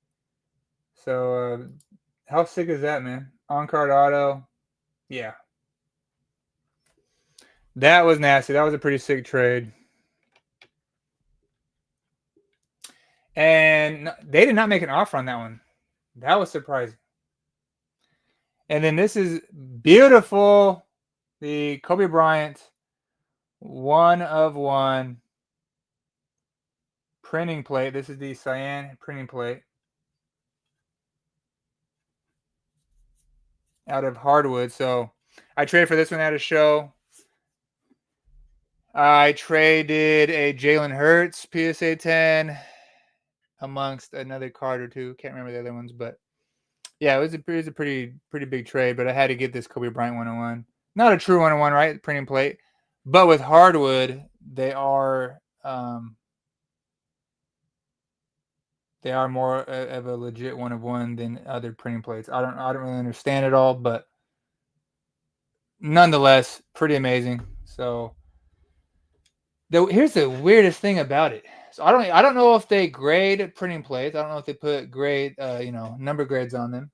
So how sick is that, man? On card auto. Yeah. That was nasty. That was a pretty sick trade. And they did not make an offer on that one. That was surprising. And then this is beautiful. The Kobe Bryant 1 of 1 printing plate. This is the cyan printing plate out of hardwood. So I traded for this one at a show. I traded a Jalen Hurts PSA 10 amongst another card or two. Can't remember the other ones, but yeah, it was a pretty big trade. But I had to get this Kobe Bryant 101. Not a true 101, right? Printing plate, but with hardwood, they are more of a legit 1 of 1 than other printing plates. I don't really understand it all, but nonetheless, pretty amazing. So here's the weirdest thing about it. So I don't know if they grade printing plates. I don't know if they put grade number grades on them,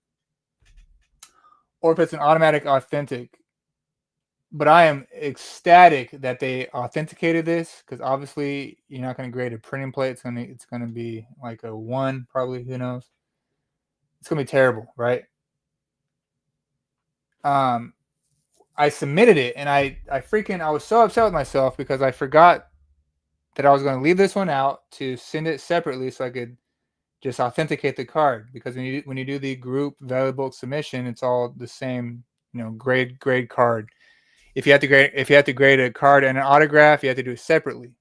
or if it's an automatic authentic. But I am ecstatic that they authenticated this, because obviously you're not going to grade a printing plate. It's gonna be like a 1, probably. Who knows? It's gonna be terrible, right? I submitted it, and I was so upset with myself because I forgot that I was going to leave this one out to send it separately so I could just authenticate the card, because when you do the group valuable submission, it's all the same, grade card. If you have to grade a card and an autograph, you have to do it separately.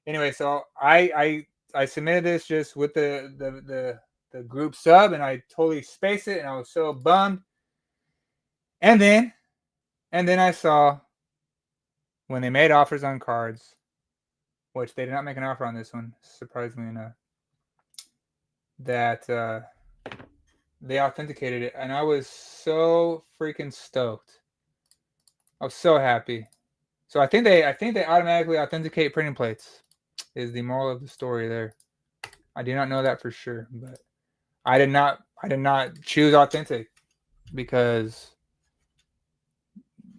Anyway, so I submitted this just with the group sub, and I totally spaced it, and I was so bummed. And then I saw, when they made offers on cards, which they did not make an offer on this one, surprisingly enough, that they authenticated it, and I was so freaking stoked. I was so happy. So I think they automatically authenticate printing plates, is the moral of the story there. I do not know that for sure, but I did not choose authentic, because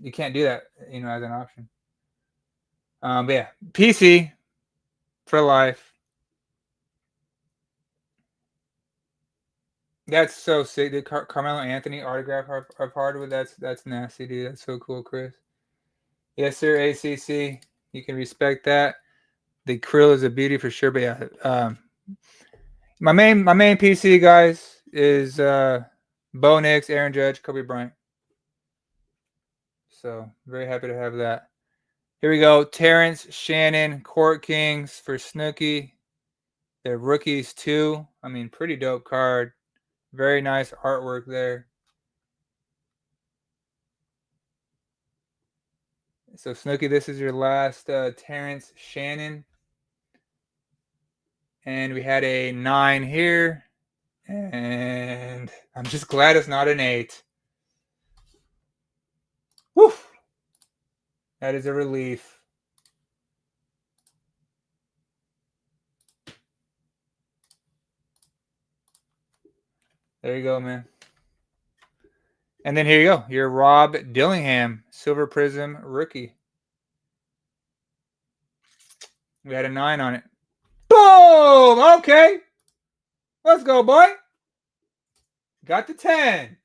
you can't do that, as an option. But yeah, PC for life. That's so sick. The Carmelo Anthony autograph of hardwood. That's nasty, dude. That's so cool, Chris. Yes, sir. ACC. You can respect that. The krill is a beauty for sure. But yeah, My main PC, guys, is Bo Nix, Aaron Judge, Kobe Bryant. So very happy to have that. Here we go. Terrence, Shannon, Court Kings for Snooki. They're rookies too. I mean, pretty dope card. Very nice artwork there. So Snooki, this is your last Terrence, Shannon. And we had a 9 here. And I'm just glad it's not an 8. Whew. That is a relief. There you go, man. And then here you go. Your Rob Dillingham, Silver Prism rookie. We had a 9 on it. Boom! Okay. Let's go, boy. Got the 10.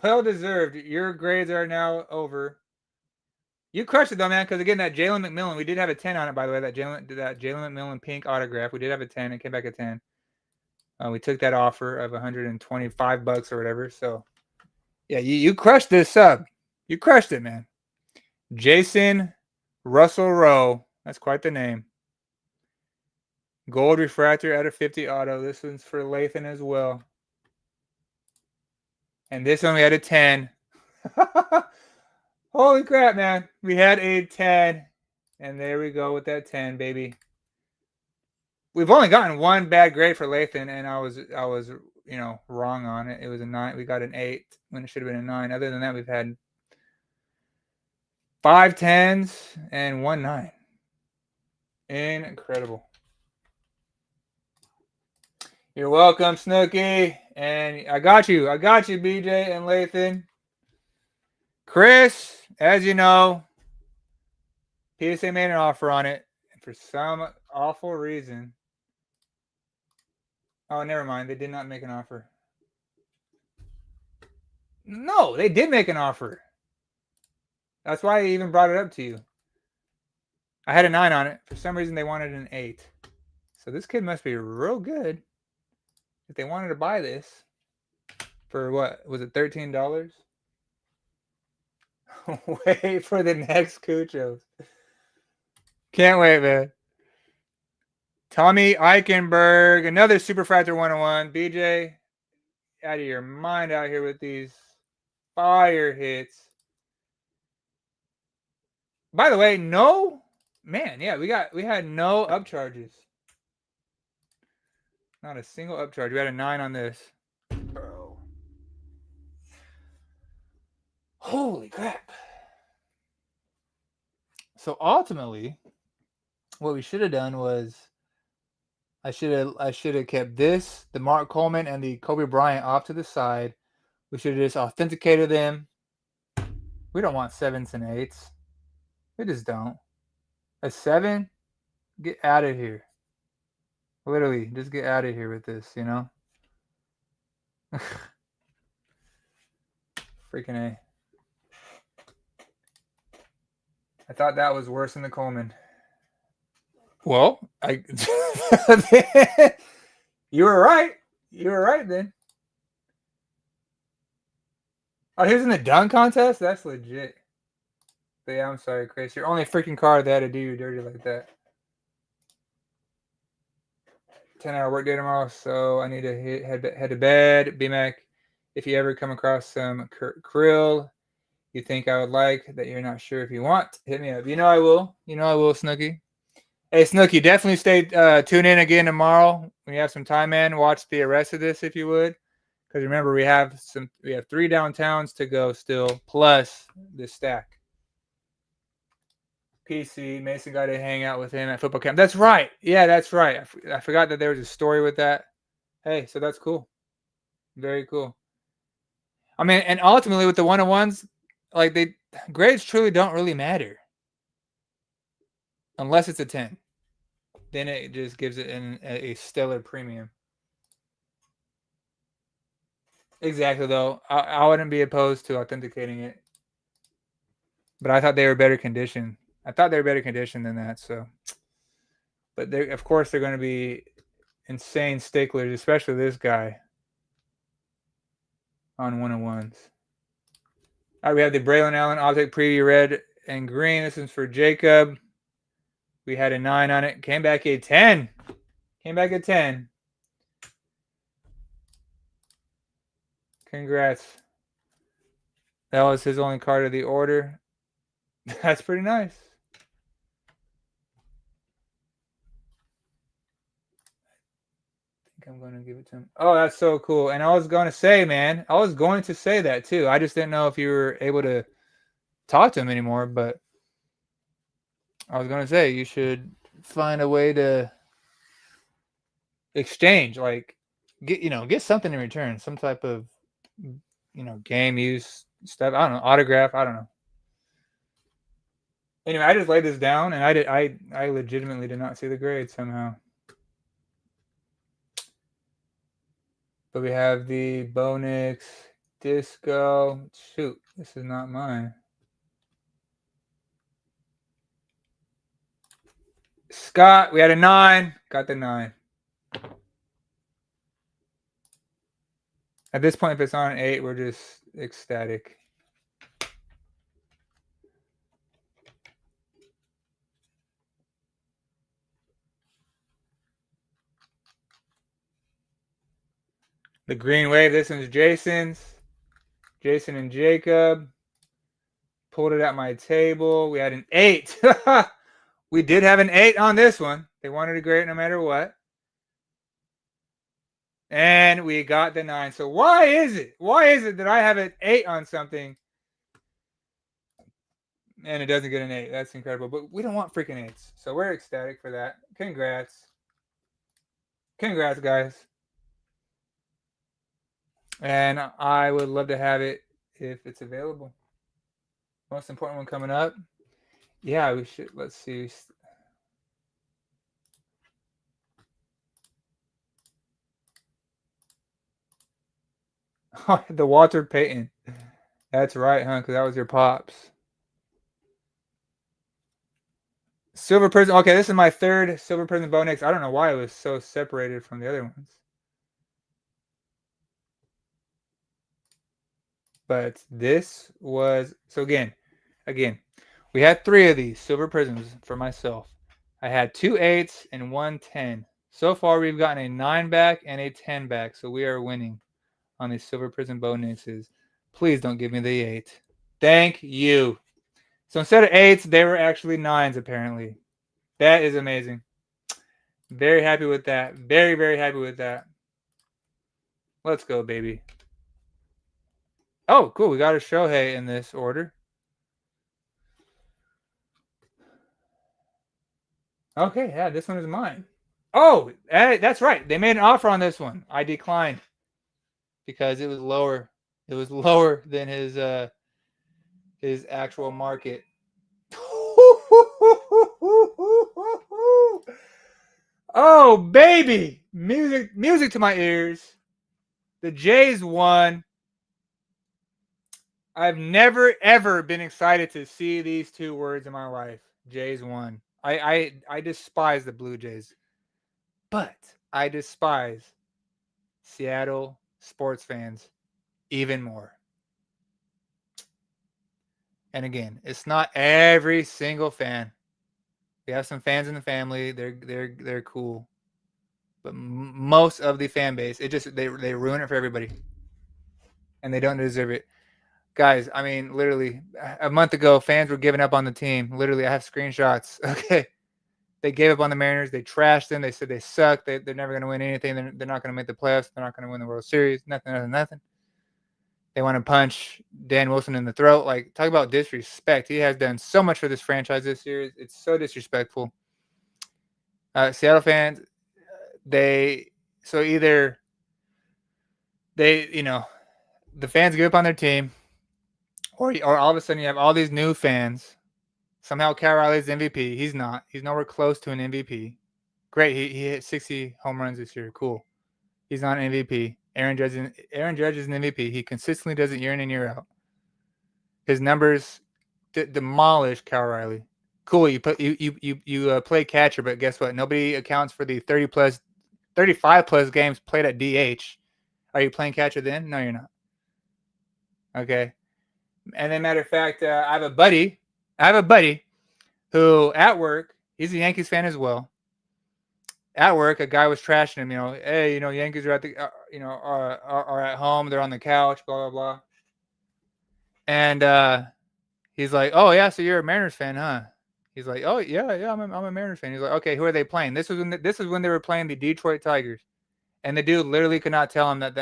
Well deserved. Your grades are now over. You crushed it though, man. Because again, that Jalen McMillan, we did have a 10 on it, by the way. That Jalen McMillan pink autograph, we did have a 10. It came back a 10. We took that offer of $125 or whatever. So, yeah, you crushed this sub. You crushed it, man. Jason Russell Rowe. That's quite the name. Gold refractor out of 50 auto. This one's for Lathan as well. And this one we had a 10. Holy crap, man. We had a 10. And there we go with that 10, baby. We've only gotten one bad grade for Lathan, and I was wrong on it. It was a 9. We got an 8 when it should have been a 9. Other than that, we've had 5 10s and 1 9. Incredible. You're welcome, Snooki. And I got you, BJ and Lathan. Chris, as you know, PSA made an offer on it. And for some awful reason. Oh, never mind. They did not make an offer. No, they did make an offer. That's why I even brought it up to you. I had a 9 on it. For some reason, they wanted an 8. So this kid must be real good if they wanted to buy this for what? Was it $13? Wait for the next Cuchos. Can't wait, man. Tommy Eichenberg, another Superfractor 101. BJ, out of your mind out here with these fire hits. By the way, no, man, yeah, we had no upcharges. Not a single upcharge. We had a 9 on this. Bro. Holy crap. So ultimately, what we should have done was I should have kept this, the Mark Coleman and the Kobe Bryant off to the side. We should have just authenticated them. We don't want 7s and 8s. We just don't. A 7? Get out of here. Literally, just get out of here with this, you know? Freaking A. I thought that was worse than the Coleman. Well, you were right. You were right then. Oh, he was in the dunk contest? That's legit. But yeah, I'm sorry, Chris. You're only freaking card that had to do you dirty like that. 10-hour work day tomorrow, so I need to head to bed. BMac, if you ever come across some krill you think I would like that you're not sure if you want, hit me up. You know I will. You know I will, Snooki. Hey, Snooki, definitely stay tune in again tomorrow when you have some time, man. Watch the rest of this if you would, because remember we have 3 downtowns to go still, plus this stack. PC Mason got to hang out with him at football camp. That's right. Yeah, that's right. I forgot that there was a story with that. Hey, so that's cool. Very cool. I mean, and ultimately with the 101s, like grades truly don't really matter unless it's a 10. Then it just gives it a stellar premium. Exactly, though. I wouldn't be opposed to authenticating it. But I thought they were better condition. I thought they were better condition than that. So, but of course they're going to be insane sticklers, especially this guy on 101s. All right, we have the Braylon Allen Optic Preview Red and Green. This is for Jacob. We had a 9 on it. Came back a 10. Came back a 10. Congrats. That was his only card of the order. That's pretty nice. I think I'm going to give it to him. Oh, that's so cool. And I was going to say, man, I was going to say that too. I just didn't know if you were able to talk to him anymore, but I was going to say you should find a way to exchange, like get something in return, some type of game use stuff. I don't know, autograph. I don't know. Anyway, I just laid this down, and I legitimately did not see the grade somehow. But we have the Bonix Disco. Shoot, this is not mine. Scott, we had a 9. Got the 9. At this point, if it's on an 8, we're just ecstatic. The Green Wave, this one's Jason's. Jason and Jacob. Pulled it at my table. We had an 8. We did have an 8 on this one. They wanted a great no matter what. And we got the 9. So why is it? Why is it that I have an 8 on something and it doesn't get an 8? That's incredible. But we don't want freaking 8s. So we're ecstatic for that. Congrats. Congrats, guys. And I would love to have it if it's available. Most important one coming up. Yeah, we should. Let's see. Oh, the Walter Payton. That's right, huh? Because that was your pops. Silver Prism. Okay, this is my 3rd Silver Prism Bonix. I don't know why it was so separated from the other ones. But this was... So again, we had 3 of these Silver Prisms for myself. I had 2 8s and 1 10. So far, we've gotten a 9 back and a 10 back. So we are winning on these Silver Prism Bonixes. Please don't give me the 8. Thank you. So instead of 8s, they were actually 9s, apparently. That is amazing. Very happy with that. Very, very happy with that. Let's go, baby. Oh, cool. We got a Shohei in this order. Okay, yeah, this one is mine. Oh, that's right. They made an offer on this one. I declined because it was lower. It was lower than his actual market. Oh, baby. Music to my ears. The Jays won. I've never, ever been excited to see these 2 words in my life. Jays won. I despise the Blue Jays. But I despise Seattle sports fans even more. And again, it's not every single fan. We have some fans in the family. They're cool. But most of the fan base, they ruin it for everybody. And they don't deserve it. Guys, I mean, literally, a month ago, fans were giving up on the team. Literally, I have screenshots. Okay. They gave up on the Mariners. They trashed them. They said they suck. They're never going to win anything. They're not going to make the playoffs. They're not going to win the World Series. Nothing. They want to punch Dan Wilson in the throat. Like, talk about disrespect. He has done so much for this franchise this year. It's so disrespectful. Seattle fans, the fans give up on their team, or all of a sudden you have all these new fans. Somehow Cal Riley's MVP. He's not. He's nowhere close to an MVP. Great. He hit 60 home runs this year. Cool. He's not an MVP. Aaron Judge is an MVP. He consistently does it year in and year out. His numbers demolish Cal Riley. Cool. You play catcher, but guess what? Nobody accounts for the 30 35 plus games played at DH. Are you playing catcher then? No, you're not. Okay. And then, matter of fact, I have a buddy who at work, he's a Yankees fan as well. At work, a guy was trashing him. Hey, Yankees are at the, are at home. They're on the couch. Blah blah blah. And he's like, "Oh yeah, so you're a Mariners fan, huh?" He's like, "Oh yeah, I'm a Mariners fan." He's like, "Okay, who are they playing?" This is when they were playing the Detroit Tigers, and the dude literally could not tell him that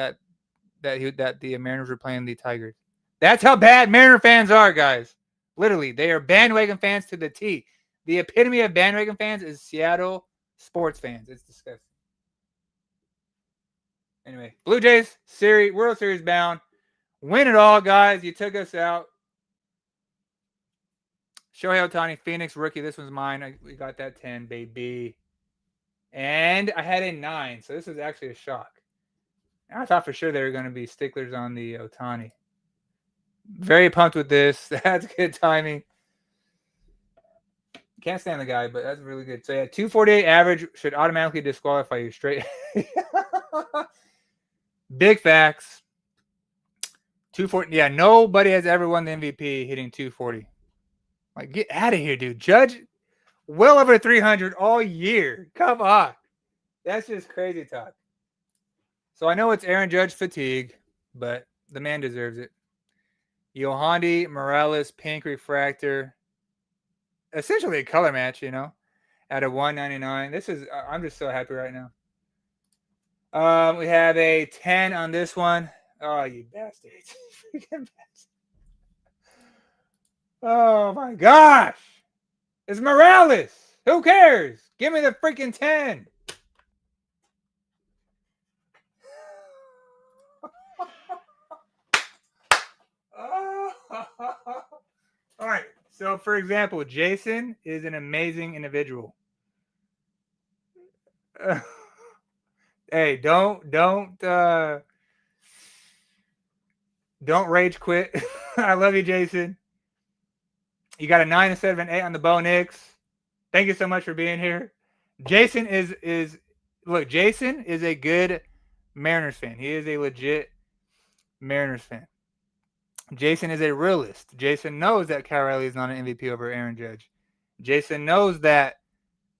the Mariners were playing the Tigers. That's how bad Mariner fans are, guys. Literally, they are bandwagon fans to the T. The epitome of bandwagon fans is Seattle sports fans. It's disgusting. Anyway, Blue Jays, World Series bound. Win it all, guys. You took us out. Shohei Ohtani, Phoenix rookie. This one's mine. We got that 10, baby. And I had a 9, so this is actually a shock. I thought for sure they were going to be sticklers on the Ohtani. Very pumped with this. That's good timing. Can't stand the guy, but that's really good. So yeah, 248 average should automatically disqualify you straight. Big facts. 240. Yeah, nobody has ever won the MVP hitting 240. Like, get out of here, dude. Judge well over 300 all year. Come on. That's just crazy talk. So I know it's Aaron Judge fatigue, but the man deserves it. Yohandy Morales pink refractor. Essentially a color match, at a 199. This is, I'm just so happy right now. We have a 10 on this one. Oh, you bastards. Freaking bastards. Oh my gosh. It's Morales. Who cares? Give me the freaking 10. All right. So, for example, Jason is an amazing individual. Hey, don't rage quit. I love you, Jason. You got a 9 instead of an 8 on the Bo Nix. Thank you so much for being here. Jason is Jason is a good Mariners fan. He is a legit Mariners fan. Jason is a realist. Jason knows that Cal Raleigh is not an MVP over Aaron Judge. Jason knows that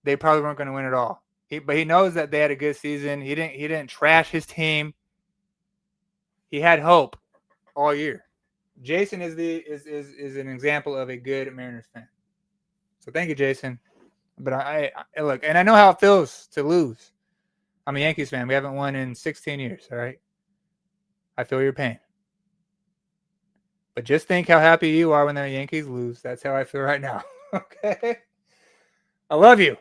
they probably weren't going to win it all. But he knows that they had a good season. He didn't trash his team. He had hope all year. Jason is an example of a good Mariners fan. So thank you, Jason. But I look, and I know how it feels to lose. I'm a Yankees fan. We haven't won in 16 years, all right? I feel your pain. But just think how happy you are when the Yankees lose. That's how I feel right now. Okay? I love you.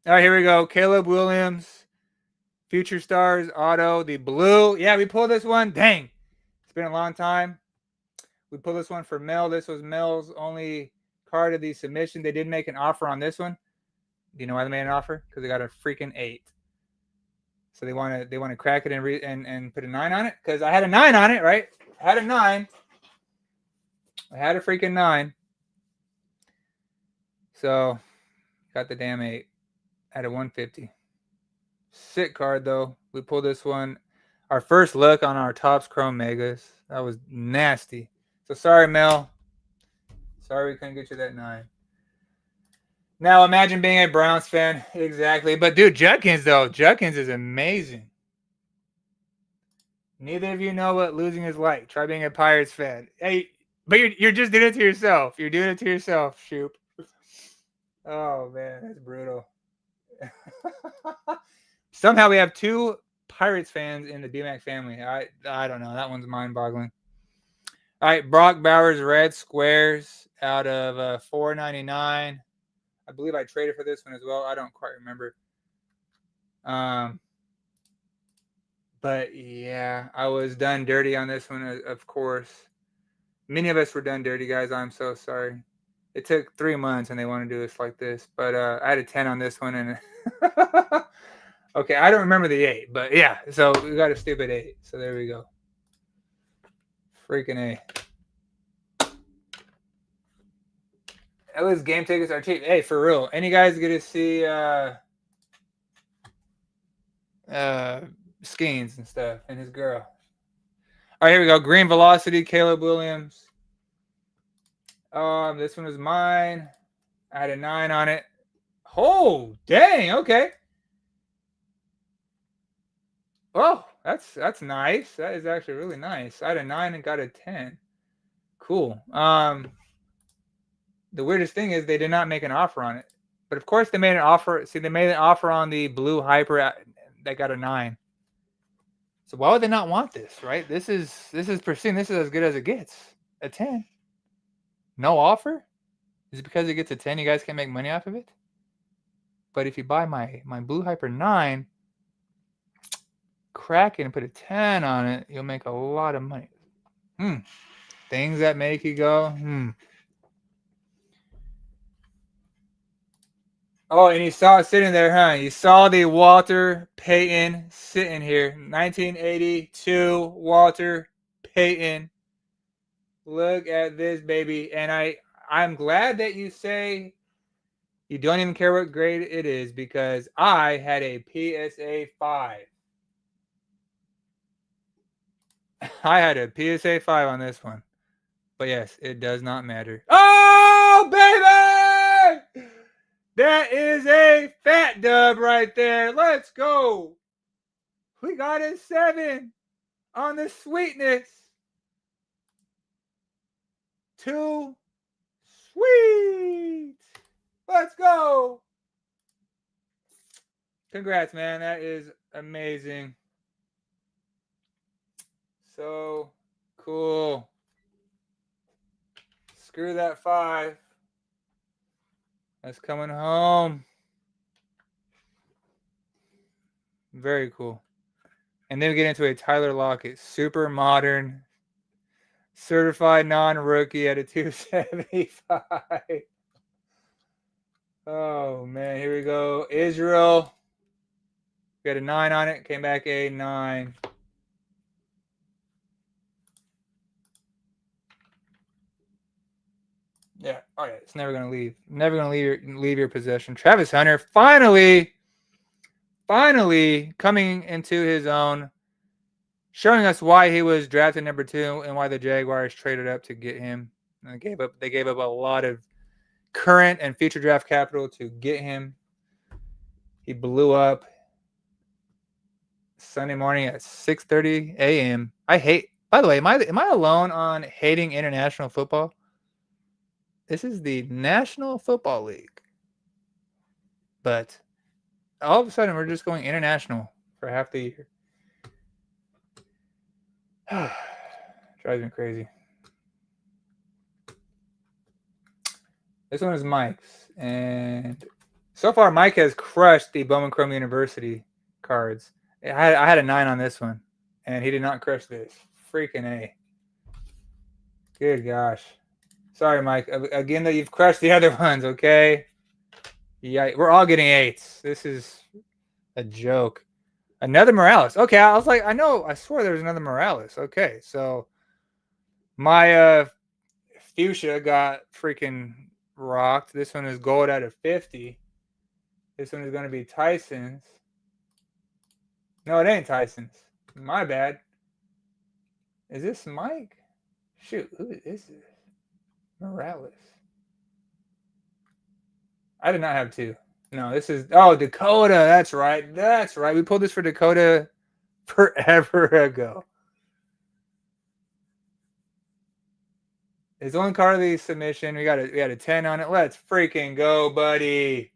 All right, here we go. Caleb Williams, Future Stars, Auto, the blue. Yeah, we pulled this one. Dang. It's been a long time. We pulled this one for Mel. This was Mel's only card of the submission. They did make an offer on this one. Do you know why they made an offer? Because they got a freaking 8. So they want to crack it and put a 9 on it. Because I had a 9 on it, right? I had a 9. I had a freaking 9. So got the damn 8 at a 150. Sick card though. We pulled this one. Our first look on our Topps Chrome Megas. That was nasty. So sorry, Mel. Sorry we couldn't get you that 9. Now imagine being a Browns fan. Exactly. But dude, Judkins though. Judkins is amazing. Neither of you know what losing is like. Try being a Pirates fan. Hey, but you're just doing it to yourself. You're doing it to yourself, Shoop. Oh man, that's brutal. Somehow we have 2 Pirates fans in the BMac family. I don't know. That one's mind-boggling. All right, Brock Bowers red squares out of $4.99. I believe I traded for this one as well. I don't quite remember. But yeah, I was done dirty on this one, of course. Many of us were done dirty, guys. I'm so sorry. It took 3 months and they want to do this like this. But I had a 10 on this one. And okay, I don't remember the 8. But yeah, so we got a stupid 8. So there we go. Freaking A. At least game tickets are cheap. Hey, for real. Any guys get to see Skeens and stuff, and his girl. All right, here we go. Green Velocity, Caleb Williams. This one was mine. I had a 9 on it. Oh, dang. Okay. Oh, that's nice. That is actually really nice. I had a 9 and got a 10. Cool. The weirdest thing is they did not make an offer on it, but of course they made an offer. See, they made an offer on the blue hyper that got a 9. So why would they not want this, right? This is pristine. This is as good as it gets. A 10. No offer? Is it because it gets a 10? You guys can't make money off of it? But if you buy my blue hyper 9, crack it and put a 10 on it, you'll make a lot of money. Things that make you go, Oh, and you saw it sitting there, huh? You saw the Walter Payton sitting here. 1982 Walter Payton. Look at this, baby. And I'm glad that you say you don't even care what grade it is, because I had a PSA 5. I had a PSA 5 on this one. But yes, it does not matter. Oh, baby! That is a fat dub right there. Let's go. We got a 7 on the sweetness. Too sweet. Let's go. Congrats, man. That is amazing. So cool. Screw that 5. That's coming home. Very cool. And then we get into a Tyler Lockett, super modern, certified non-rookie at a 275. Oh, man. Here we go. Israel. We had a 9 on it. Came back a 9. Yeah. Oh, yeah. It's never going to leave. Never going to leave your possession. Travis Hunter finally coming into his own, showing us why he was drafted number 2 and why the Jaguars traded up to get him. And they gave up a lot of current and future draft capital to get him. He blew up Sunday morning at 6:30 a.m. By the way, am I alone on hating international football? This is the National Football League. But all of a sudden, we're just going international for half the year. Drives me crazy. This one is Mike's. And so far, Mike has crushed the Bowman Chrome University cards. I had a 9 on this one. And he did not crush this. Freaking A. Good gosh. Sorry, Mike. Again, that you've crushed the other ones, okay? Yeah, we're all getting 8s. This is a joke. Another Morales. Okay, I was like, I swore there was another Morales. Okay, so my fuchsia got freaking rocked. This one is gold out of 50. This one is going to be Tyson's. No, it ain't Tyson's. My bad. Is this Mike? Shoot, who is this? Morales. I did not have 2. No, this is Dakota. That's right. We pulled this for Dakota forever ago. His own Carly submission. We had a 10 on it. Let's freaking go, buddy.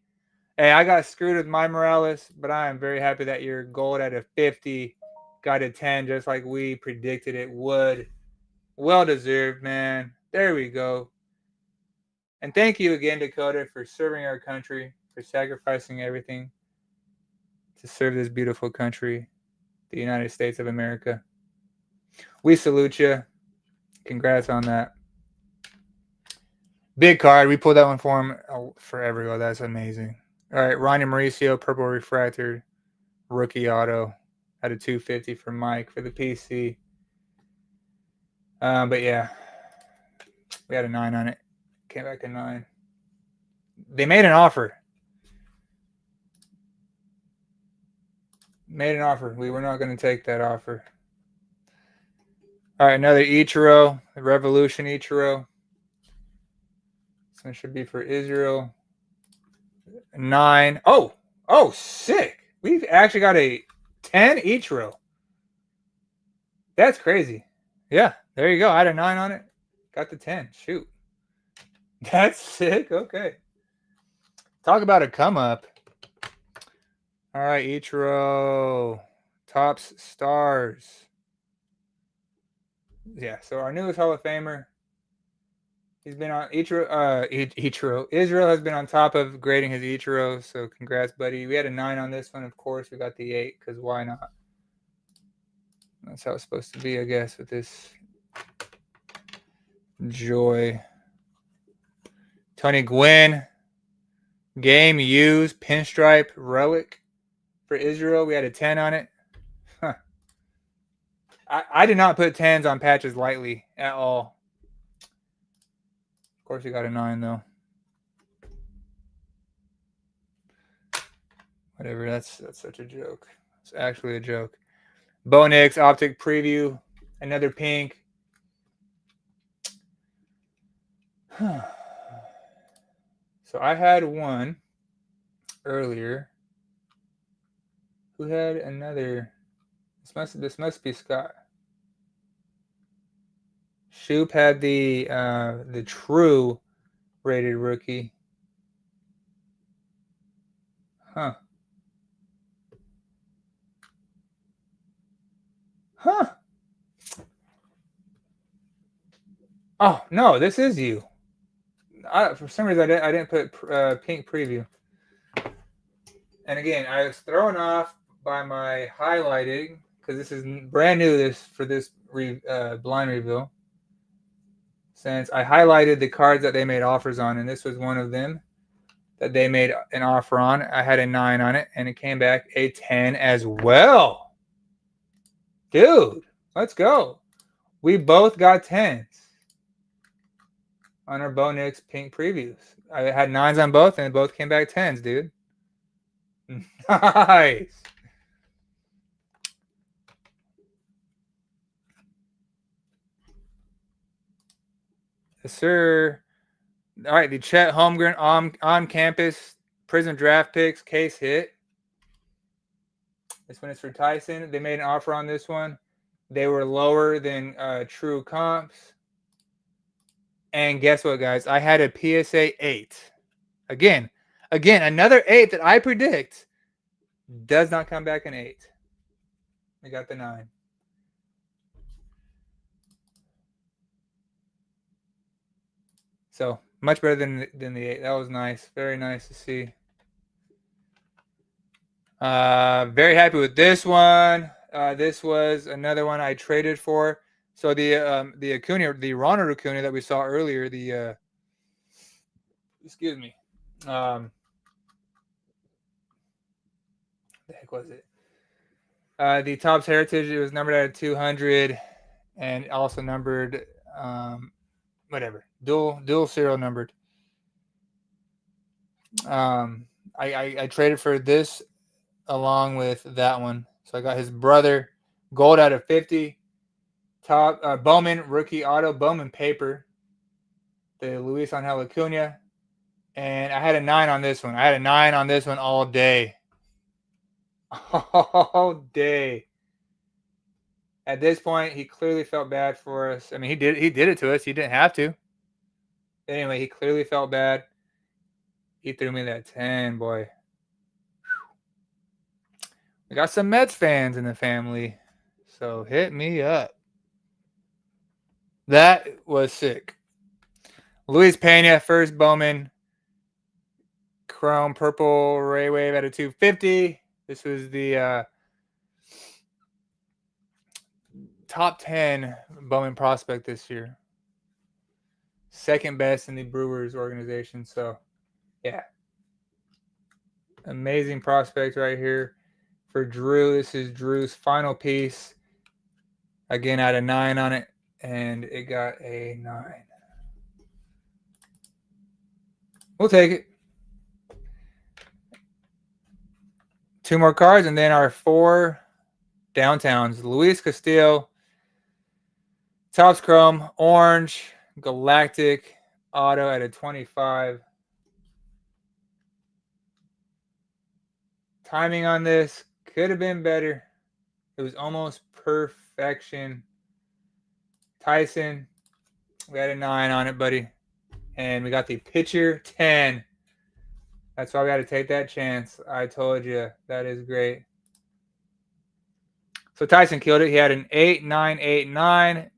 Hey, I got screwed with my Morales, but I am very happy that your gold at a 50 got a 10 just like we predicted it would. Well deserved, man. There we go. And thank you again, Dakota, for serving our country, for sacrificing everything to serve this beautiful country, the United States of America. We salute you. Congrats on that. Big card. We pulled that one for him forever ago. That's amazing. All right, Ronnie Mauricio, purple refractor, rookie auto at a 250 for Mike for the PC. But yeah, we had a 9 on it. Came back a 9. They made an offer. Made an offer. We were not going to take that offer. All right, another Ichiro, Revolution Ichiro. This one should be for Israel. 9. Oh, sick. We've actually got a 10 Ichiro. That's crazy. Yeah, there you go. I had a 9 on it. Got the 10. Shoot. That's sick. Okay. Talk about a come up. All right, Ichiro. Topps Stars. Yeah, so our newest Hall of Famer. He's been on Ichiro. Israel has been on top of grading his Ichiro, so congrats, buddy. We had a 9 on this one, of course. We got the 8, because why not? That's how it's supposed to be, I guess, with this joy. Tony Gwynn. Game used pinstripe relic for Israel. We had a 10 on it. Huh. I did not put 10s on patches lightly at all. Of course, we got a 9, though. Whatever, that's such a joke. It's actually a joke. Bo Nix Optic Preview. Another pink. So I had one earlier. Who had another? This must be Scott. Shoop had the true rated rookie. Huh. Oh no, this is you. For some reason I didn't put pink preview. And again, I was thrown off by my highlighting because this is brand new for this blind reveal. Since I highlighted the cards that they made offers on, and this was one of them that they made an offer on. I had a 9 on it, and it came back a 10 as well. Dude, let's go. We both got 10s on our Bo Nix pink previews. I had 9s on both, and both came back 10s, dude. Nice. Yes, sir. All right, the Chet Holmgren on-campus Prism draft picks case hit. This one is for Tyson. They made an offer on this one. They were lower than true comps. And guess what, guys? I had a PSA 8. Again, another 8 that I predict does not come back an 8. We got the 9. So much better than the 8. That was nice. Very nice to see. Very happy with this one. This was another one I traded for. So the Acuna, the Ronald Acuna that we saw earlier, excuse me. The heck was it? The Topps Heritage, it was numbered at 200 and also numbered whatever. Dual serial numbered. I traded for this along with that one. So I got his brother, gold out of 50. Top Bowman rookie auto, Bowman paper, the Luis Angel Acuna, and I had a 9 on this one. I had a 9 on this one all day. All day. At this point, he clearly felt bad for us. I mean, he did it to us. He didn't have to. Anyway, he clearly felt bad. He threw me that 10, boy. We got some Mets fans in the family, so hit me up. That was sick. Luis Pena, first Bowman, chrome purple Ray Wave at a 250. This was the top 10 Bowman prospect this year. Second best in the Brewers organization. So, yeah. Amazing prospect right here. For Drew, this is Drew's final piece. Again, I had a 9 on it, and it got a 9. We'll take it. 2 more cards, and then our 4 downtowns. Luis Castillo, Topps Chrome, Orange, Galactic, Auto at a 25. Timing on this could have been better. It was almost perfection. Tyson, we had a 9 on it, buddy. And we got the pitcher 10. That's why we got to take that chance. I told you. That is great. So Tyson killed it. He had an 8, 9, 8, 9.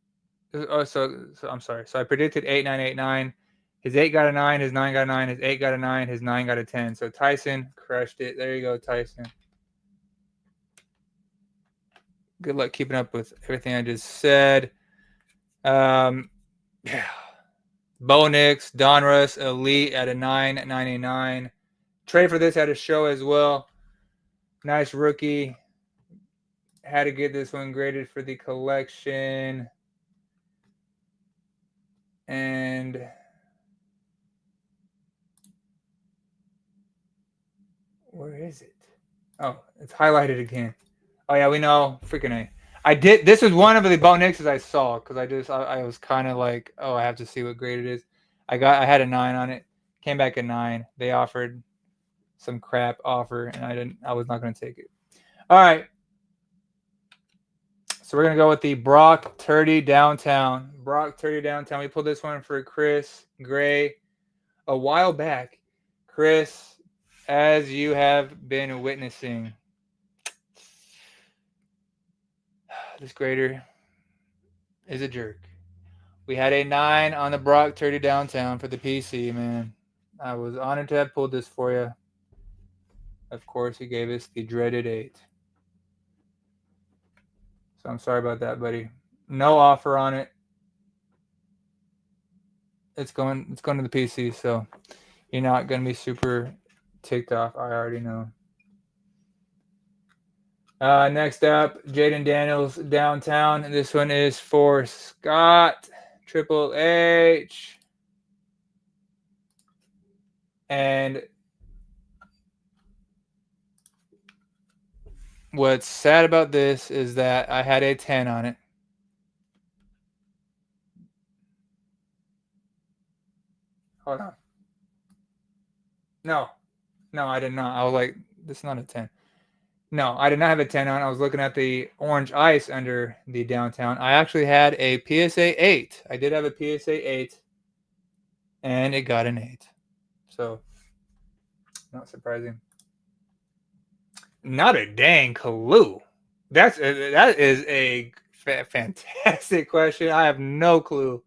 Oh, so I'm sorry. So I predicted 8, 9, 8, 9. His 8 got a 9. His 9 got a 9. His 8 got a 9. His 9 got a 10. So Tyson crushed it. There you go, Tyson. Good luck keeping up with everything I just said. Yeah. Bo Nix, Donruss, Elite at a 9.99. Trade for this at a show as well. Nice rookie. Had to get this one graded for the collection. And where is it? Oh, it's highlighted again. Oh yeah, we know. Freaking A. I did. This was one of the Bo Nixes I saw because I was kind of like, oh, I have to see what grade it is. I had a 9 on it. Came back a 9. They offered some crap offer, and I was not going to take it. All right. So we're going to go with the Brock Turdy Downtown. Brock Turdy Downtown. We pulled this one for Chris Gray a while back. Chris, as you have been witnessing, this grader is a jerk. We had a 9 on the Brock Turdy Downtown for the PC, man. I was honored to have pulled this for you. Of course, he gave us the dreaded 8. So I'm sorry about that, buddy. No offer on it. It's going to the PC, so you're not going to be super ticked off. I already know. Next up, Jaden Daniels Downtown. This one is for Scott Triple H. And what's sad about this is that I had a 10 on it. Hold on. No, I did not. I was like, this is not a 10. No, I did not have a 10 on. I was looking at the orange ice under the Downtown. I actually had a PSA 8. I did have a PSA 8, and it got an 8. So, not surprising. Not a dang clue. That is a fantastic question. I have no clue.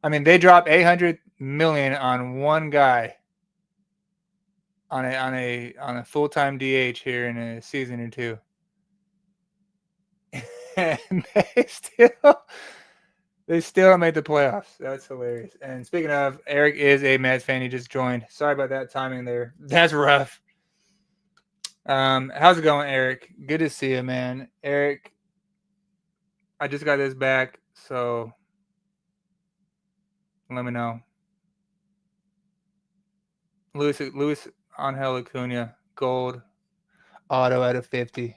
I mean, they dropped $800 million on one guy on a full-time DH here in a season or two. And they still made the playoffs. That's hilarious. And speaking of, Eric is a Mets fan. He just joined. Sorry about that timing there. That's rough. How's it going, Eric? Good to see you, man. Eric, I just got this back, so let me know. Luis Angel Acuna, gold, auto at a 50.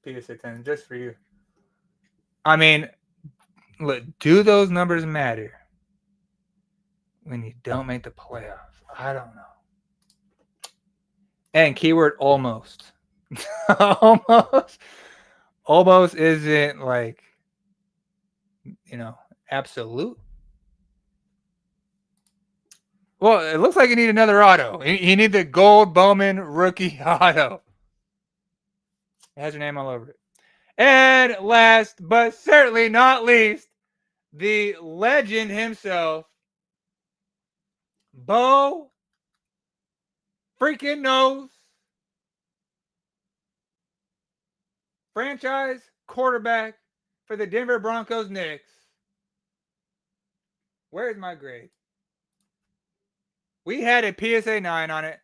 PSA 10, just for you. I mean, look, do those numbers matter when you don't make the playoffs? I don't know. And keyword almost. Almost isn't like, absolute. Well, it looks like you need another auto. You need the gold Bowman rookie auto. It has your name all over it. And last but certainly not least, the legend himself, Bo freaking knows. Franchise quarterback for the Denver Broncos Knicks. Where's my grade? We had a PSA 9 on it.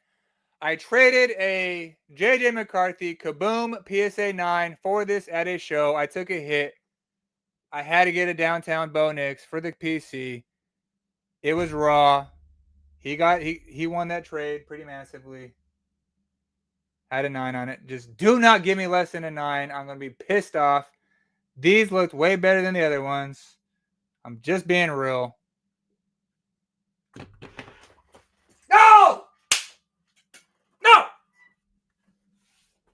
I traded a JJ McCarthy Kaboom PSA 9 for this at a show. I took a hit. I had to get a Downtown Bo Nix for the PC. It was raw. He won that trade pretty massively. Had a 9 on it. Just do not give me less than a 9. I'm going to be pissed off. These looked way better than the other ones. I'm just being real. No! No!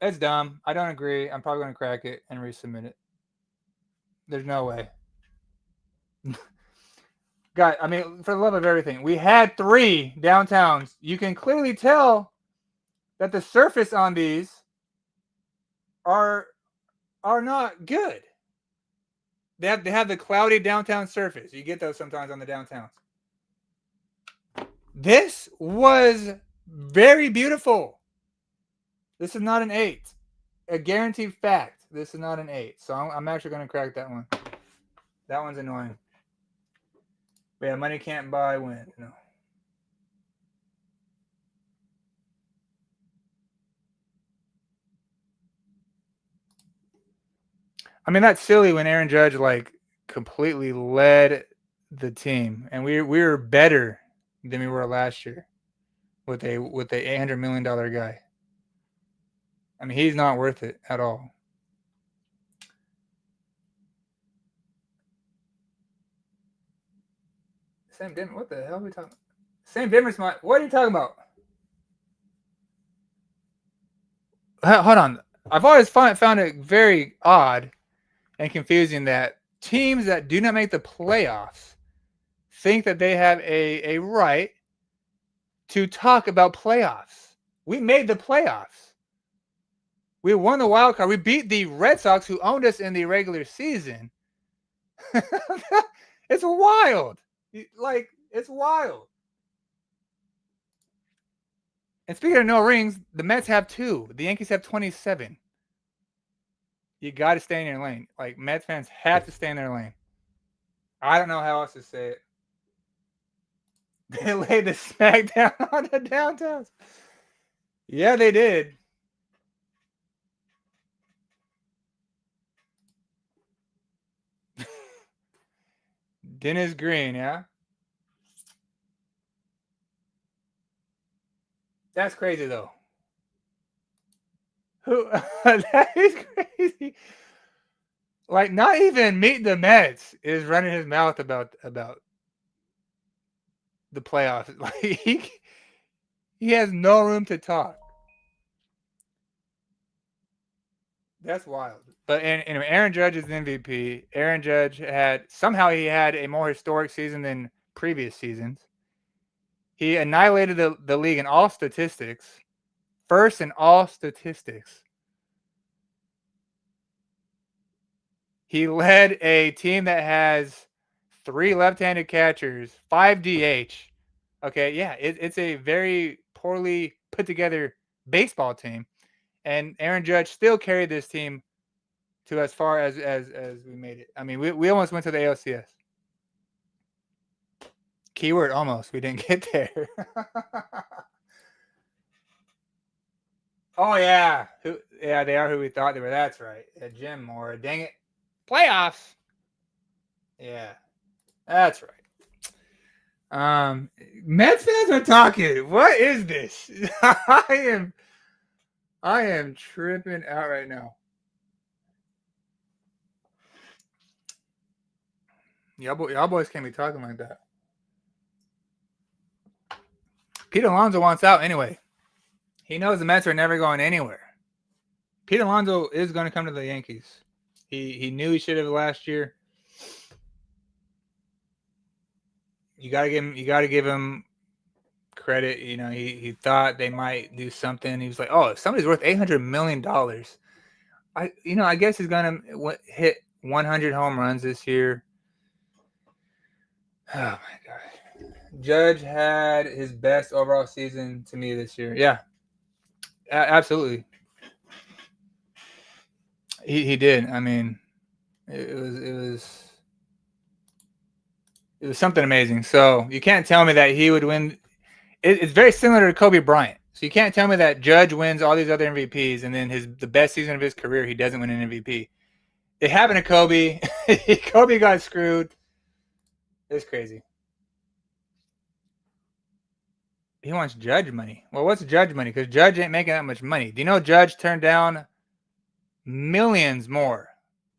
It's dumb. I don't agree. I'm probably going to crack it and resubmit it. There's no way. God, I mean, for the love of everything, we had 3 downtowns. You can clearly tell that the surface on these are not good. They have the cloudy downtown surface. You get those sometimes on the downtowns. This was very beautiful. This is not an 8. A guaranteed fact. This is not an 8. So I'm actually going to crack that one. That one's annoying. But yeah, money can't buy win. No. I mean, that's silly when Aaron Judge like completely led the team, and we were better than we were last year with a $800 million guy. I mean, he's not worth it at all. Same difference. What the hell are we talking about? Same difference. What are you talking about? Hold on. I've always found it very odd and confusing that teams that do not make the playoffs think that they have a right to talk about playoffs. We made the playoffs. We won the wild card. We beat the Red Sox, who owned us in the regular season. It's wild. Like, it's wild. And speaking of no rings, the Mets have 2. The Yankees have 27. You got to stay in your lane. Like, Mets fans have to stay in their lane. I don't know how else to say it. They laid the smack down on the downtowns. Yeah, they did. Dennis Green, yeah? That's crazy, though. Who? That is crazy. Like, not even Meet the Mets is running his mouth about the playoffs. Like, he has no room to talk. That's wild. But anyway, Aaron Judge is the MVP. Aaron Judge had a more historic season than previous seasons. He annihilated the league in all statistics. First in all statistics. He led a team that has 3 left-handed catchers, 5 DH. Okay, yeah, it's a very poorly put together baseball team. And Aaron Judge still carried this team to as far as we made it. I mean, we almost went to the ALCS. Keyword almost. We didn't get there. Oh, yeah. Yeah, they are who we thought they were. That's right. Jim Moore. Dang it. Playoffs. Yeah, that's right. Mets fans are talking. What is this? I am tripping out right now. Y'all boys can't be talking like that. Pete Alonso wants out anyway. He knows the Mets are never going anywhere. Pete Alonso is going to come to the Yankees. He knew he should have last year. You gotta give him credit. You know, he thought they might do something. He was like, oh, if somebody's worth $800 million, I guess he's gonna hit 100 home runs this year. Oh my god, Judge had his best overall season to me this year. Yeah, absolutely. He did. I mean, it was something amazing. So you can't tell me that he would win. It's very similar to Kobe Bryant. So you can't tell me that Judge wins all these other MVPs and then the best season of his career, he doesn't win an MVP. It happened to Kobe. Kobe got screwed. It's crazy. He wants Judge money. Well, what's Judge money? Because Judge ain't making that much money. Do you know Judge turned down millions more?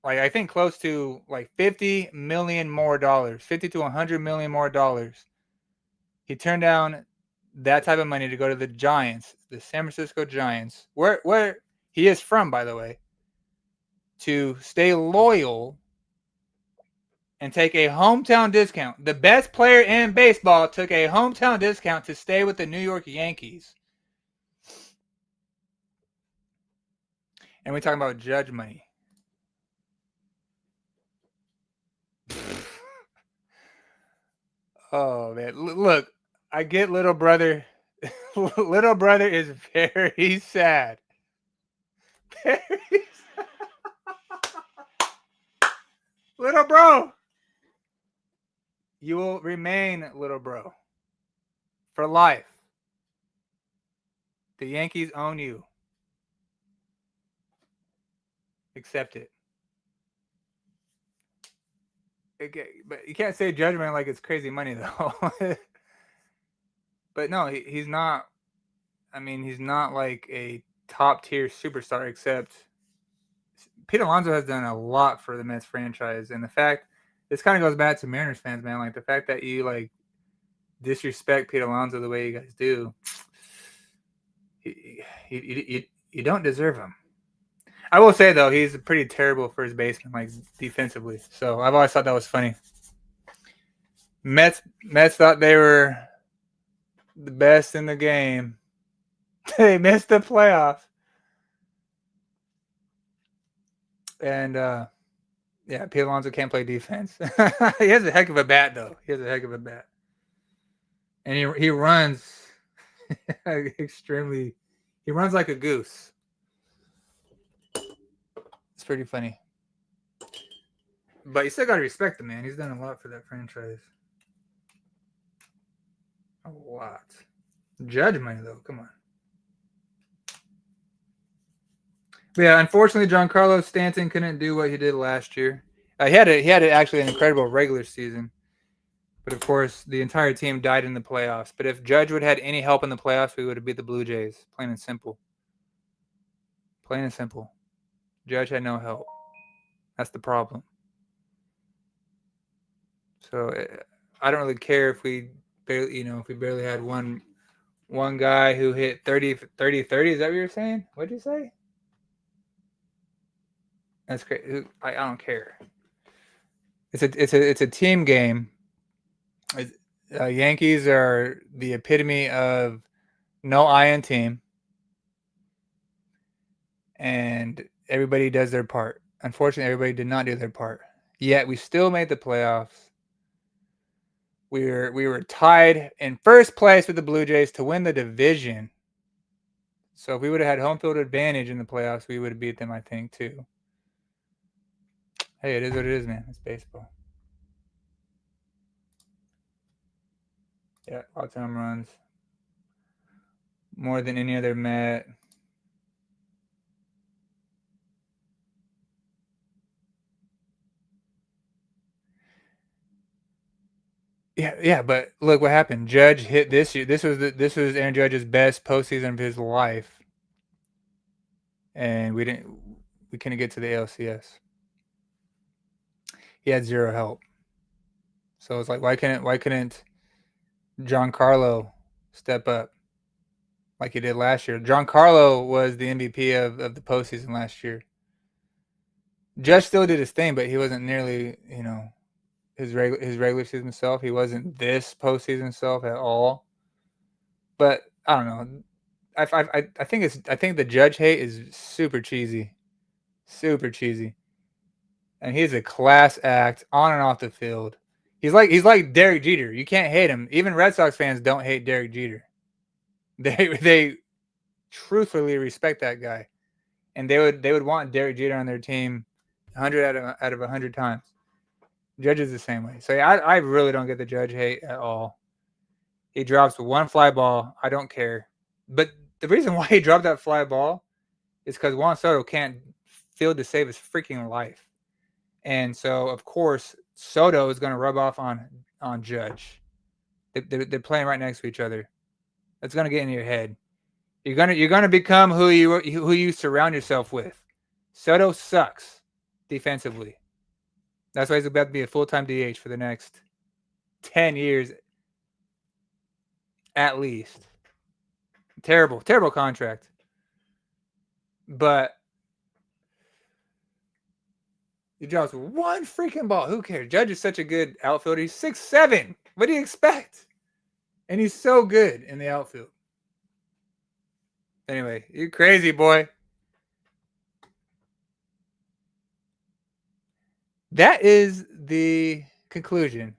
Like I think close to like 50 million more dollars, 50 to 100 million more dollars. He turned down that type of money to go to the Giants, the San Francisco Giants, where he is from, by the way, to stay loyal and take a hometown discount. The best player in baseball took a hometown discount to stay with the New York Yankees. And we're talking about Judge money. Oh man, look, I get little brother. Little brother is very sad. Very sad. Little bro, you will remain little bro for life. The Yankees own you. Accept it. Okay, but you can't say judgment like it's crazy money though. But no, he's not. I mean, he's not like a top tier superstar. Except Pete Alonso has done a lot for the Mets franchise, and the fact this kind of goes back to Mariners fans, man. Like the fact that you like disrespect Pete Alonso the way you guys do, you don't deserve him. I will say though, he's pretty terrible first baseman, like defensively. So I've always thought that was funny. Mets thought they were the best in the game. They missed the playoffs. And yeah, Pete Alonso can't play defense. He has a heck of a bat though. He has a heck of a bat. And he runs extremely. He runs like a goose. It's pretty funny. But you still gotta respect the man. He's done a lot for that franchise. A lot. Judge money though, come on. But yeah, unfortunately, Giancarlo Stanton couldn't do what he did last year. He had actually an incredible regular season, but of course, the entire team died in the playoffs. But if Judge would have had any help in the playoffs, we would have beat the Blue Jays. Plain and simple. Plain and simple. Judge had no help. That's the problem. So I don't really care if we barely had one guy who hit 30. Is that what you're saying? What'd you say? That's great. I don't care. It's a team game. Yankees are the epitome of no iron team, and everybody does their part. Unfortunately, everybody did not do their part. Yet we still made the playoffs. We were tied in first place with the Blue Jays to win the division. So if we would have had home field advantage in the playoffs, we would have beat them, I think, too. Hey, it is what it is, man. It's baseball. Yeah, lots of home runs. More than any other Met. Yeah, but look what happened. Judge hit this year. This was Aaron Judge's best postseason of his life, and we couldn't get to the ALCS. He had zero help. So it's like why couldn't Giancarlo step up like he did last year? Giancarlo was the MVP of the postseason last year. Judge still did his thing, but he wasn't nearly his regular season self. He wasn't this postseason self at all. But I don't know. I think the Judge hate is super cheesy, and he's a class act on and off the field. He's like Derek Jeter. You can't hate him. Even Red Sox fans don't hate Derek Jeter. They truthfully respect that guy, and they would want Derek Jeter on their team 100 out of 100 times. Judge is the same way. So yeah, I really don't get the Judge hate at all. He drops one fly ball. I don't care. But the reason why he dropped that fly ball is because Juan Soto can't field to save his freaking life. And so, of course, Soto is going to rub off on Judge. They're playing right next to each other. That's gonna get in your head. You're gonna become who you surround yourself with. Soto sucks defensively. That's why he's about to be a full-time DH for the next 10 years at least. Terrible, terrible contract. But he drops one freaking ball. Who cares? Judge is such a good outfielder. He's 6'7". What do you expect? And he's so good in the outfield. Anyway, you crazy, boy. That is the conclusion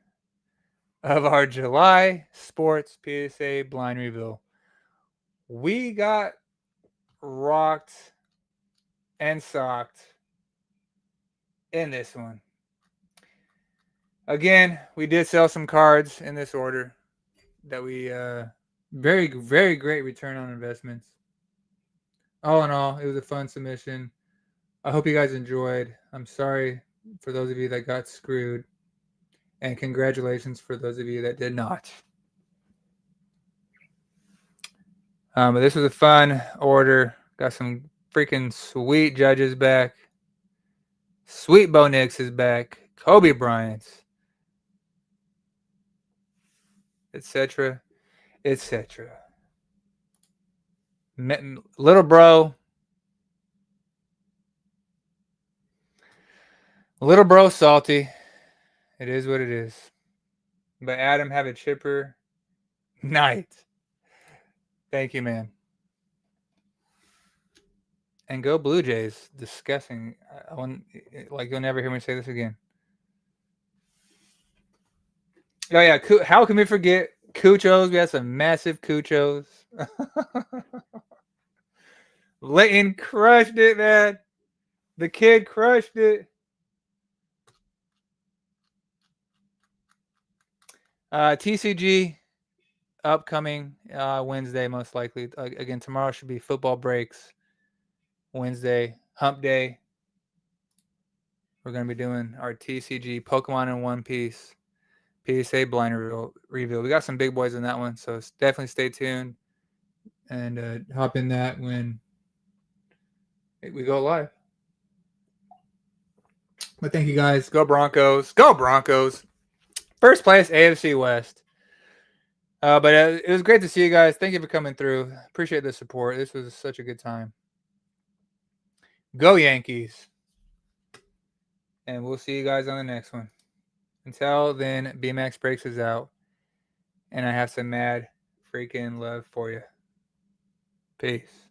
of our July sports PSA blind reveal. We got rocked and socked in this one. Again, we did sell some cards in this order that we very, very great return on investments. All in all, it was a fun submission. I hope you guys enjoyed. I'm sorry for those of you that got screwed, and congratulations for those of you that did not. But this was a fun order. Got some freaking sweet judges back. Sweet Bo Nix is back. Kobe Bryant's. Etc. Etc. Little bro. Little bro salty. It is what it is. But Adam, have a chipper night. Thank you, man. And go Blue Jays. Disgusting. You'll never hear me say this again. Oh, yeah. How can we forget Cuchos? We had some massive Cuchos. Leighton crushed it, man. The kid crushed it. TCG upcoming Wednesday, most likely. Again, tomorrow should be football breaks. Wednesday, hump day. We're going to be doing our TCG Pokemon in One Piece PSA blind reveal. We got some big boys in that one, so definitely stay tuned and hop in that when we go live. But thank you guys. Go Broncos. Go Broncos. First place, AFC West. But it was great to see you guys. Thank you for coming through. Appreciate the support. This was such a good time. Go Yankees. And we'll see you guys on the next one. Until then, BMac breaks us out. And I have some mad freaking love for you. Peace.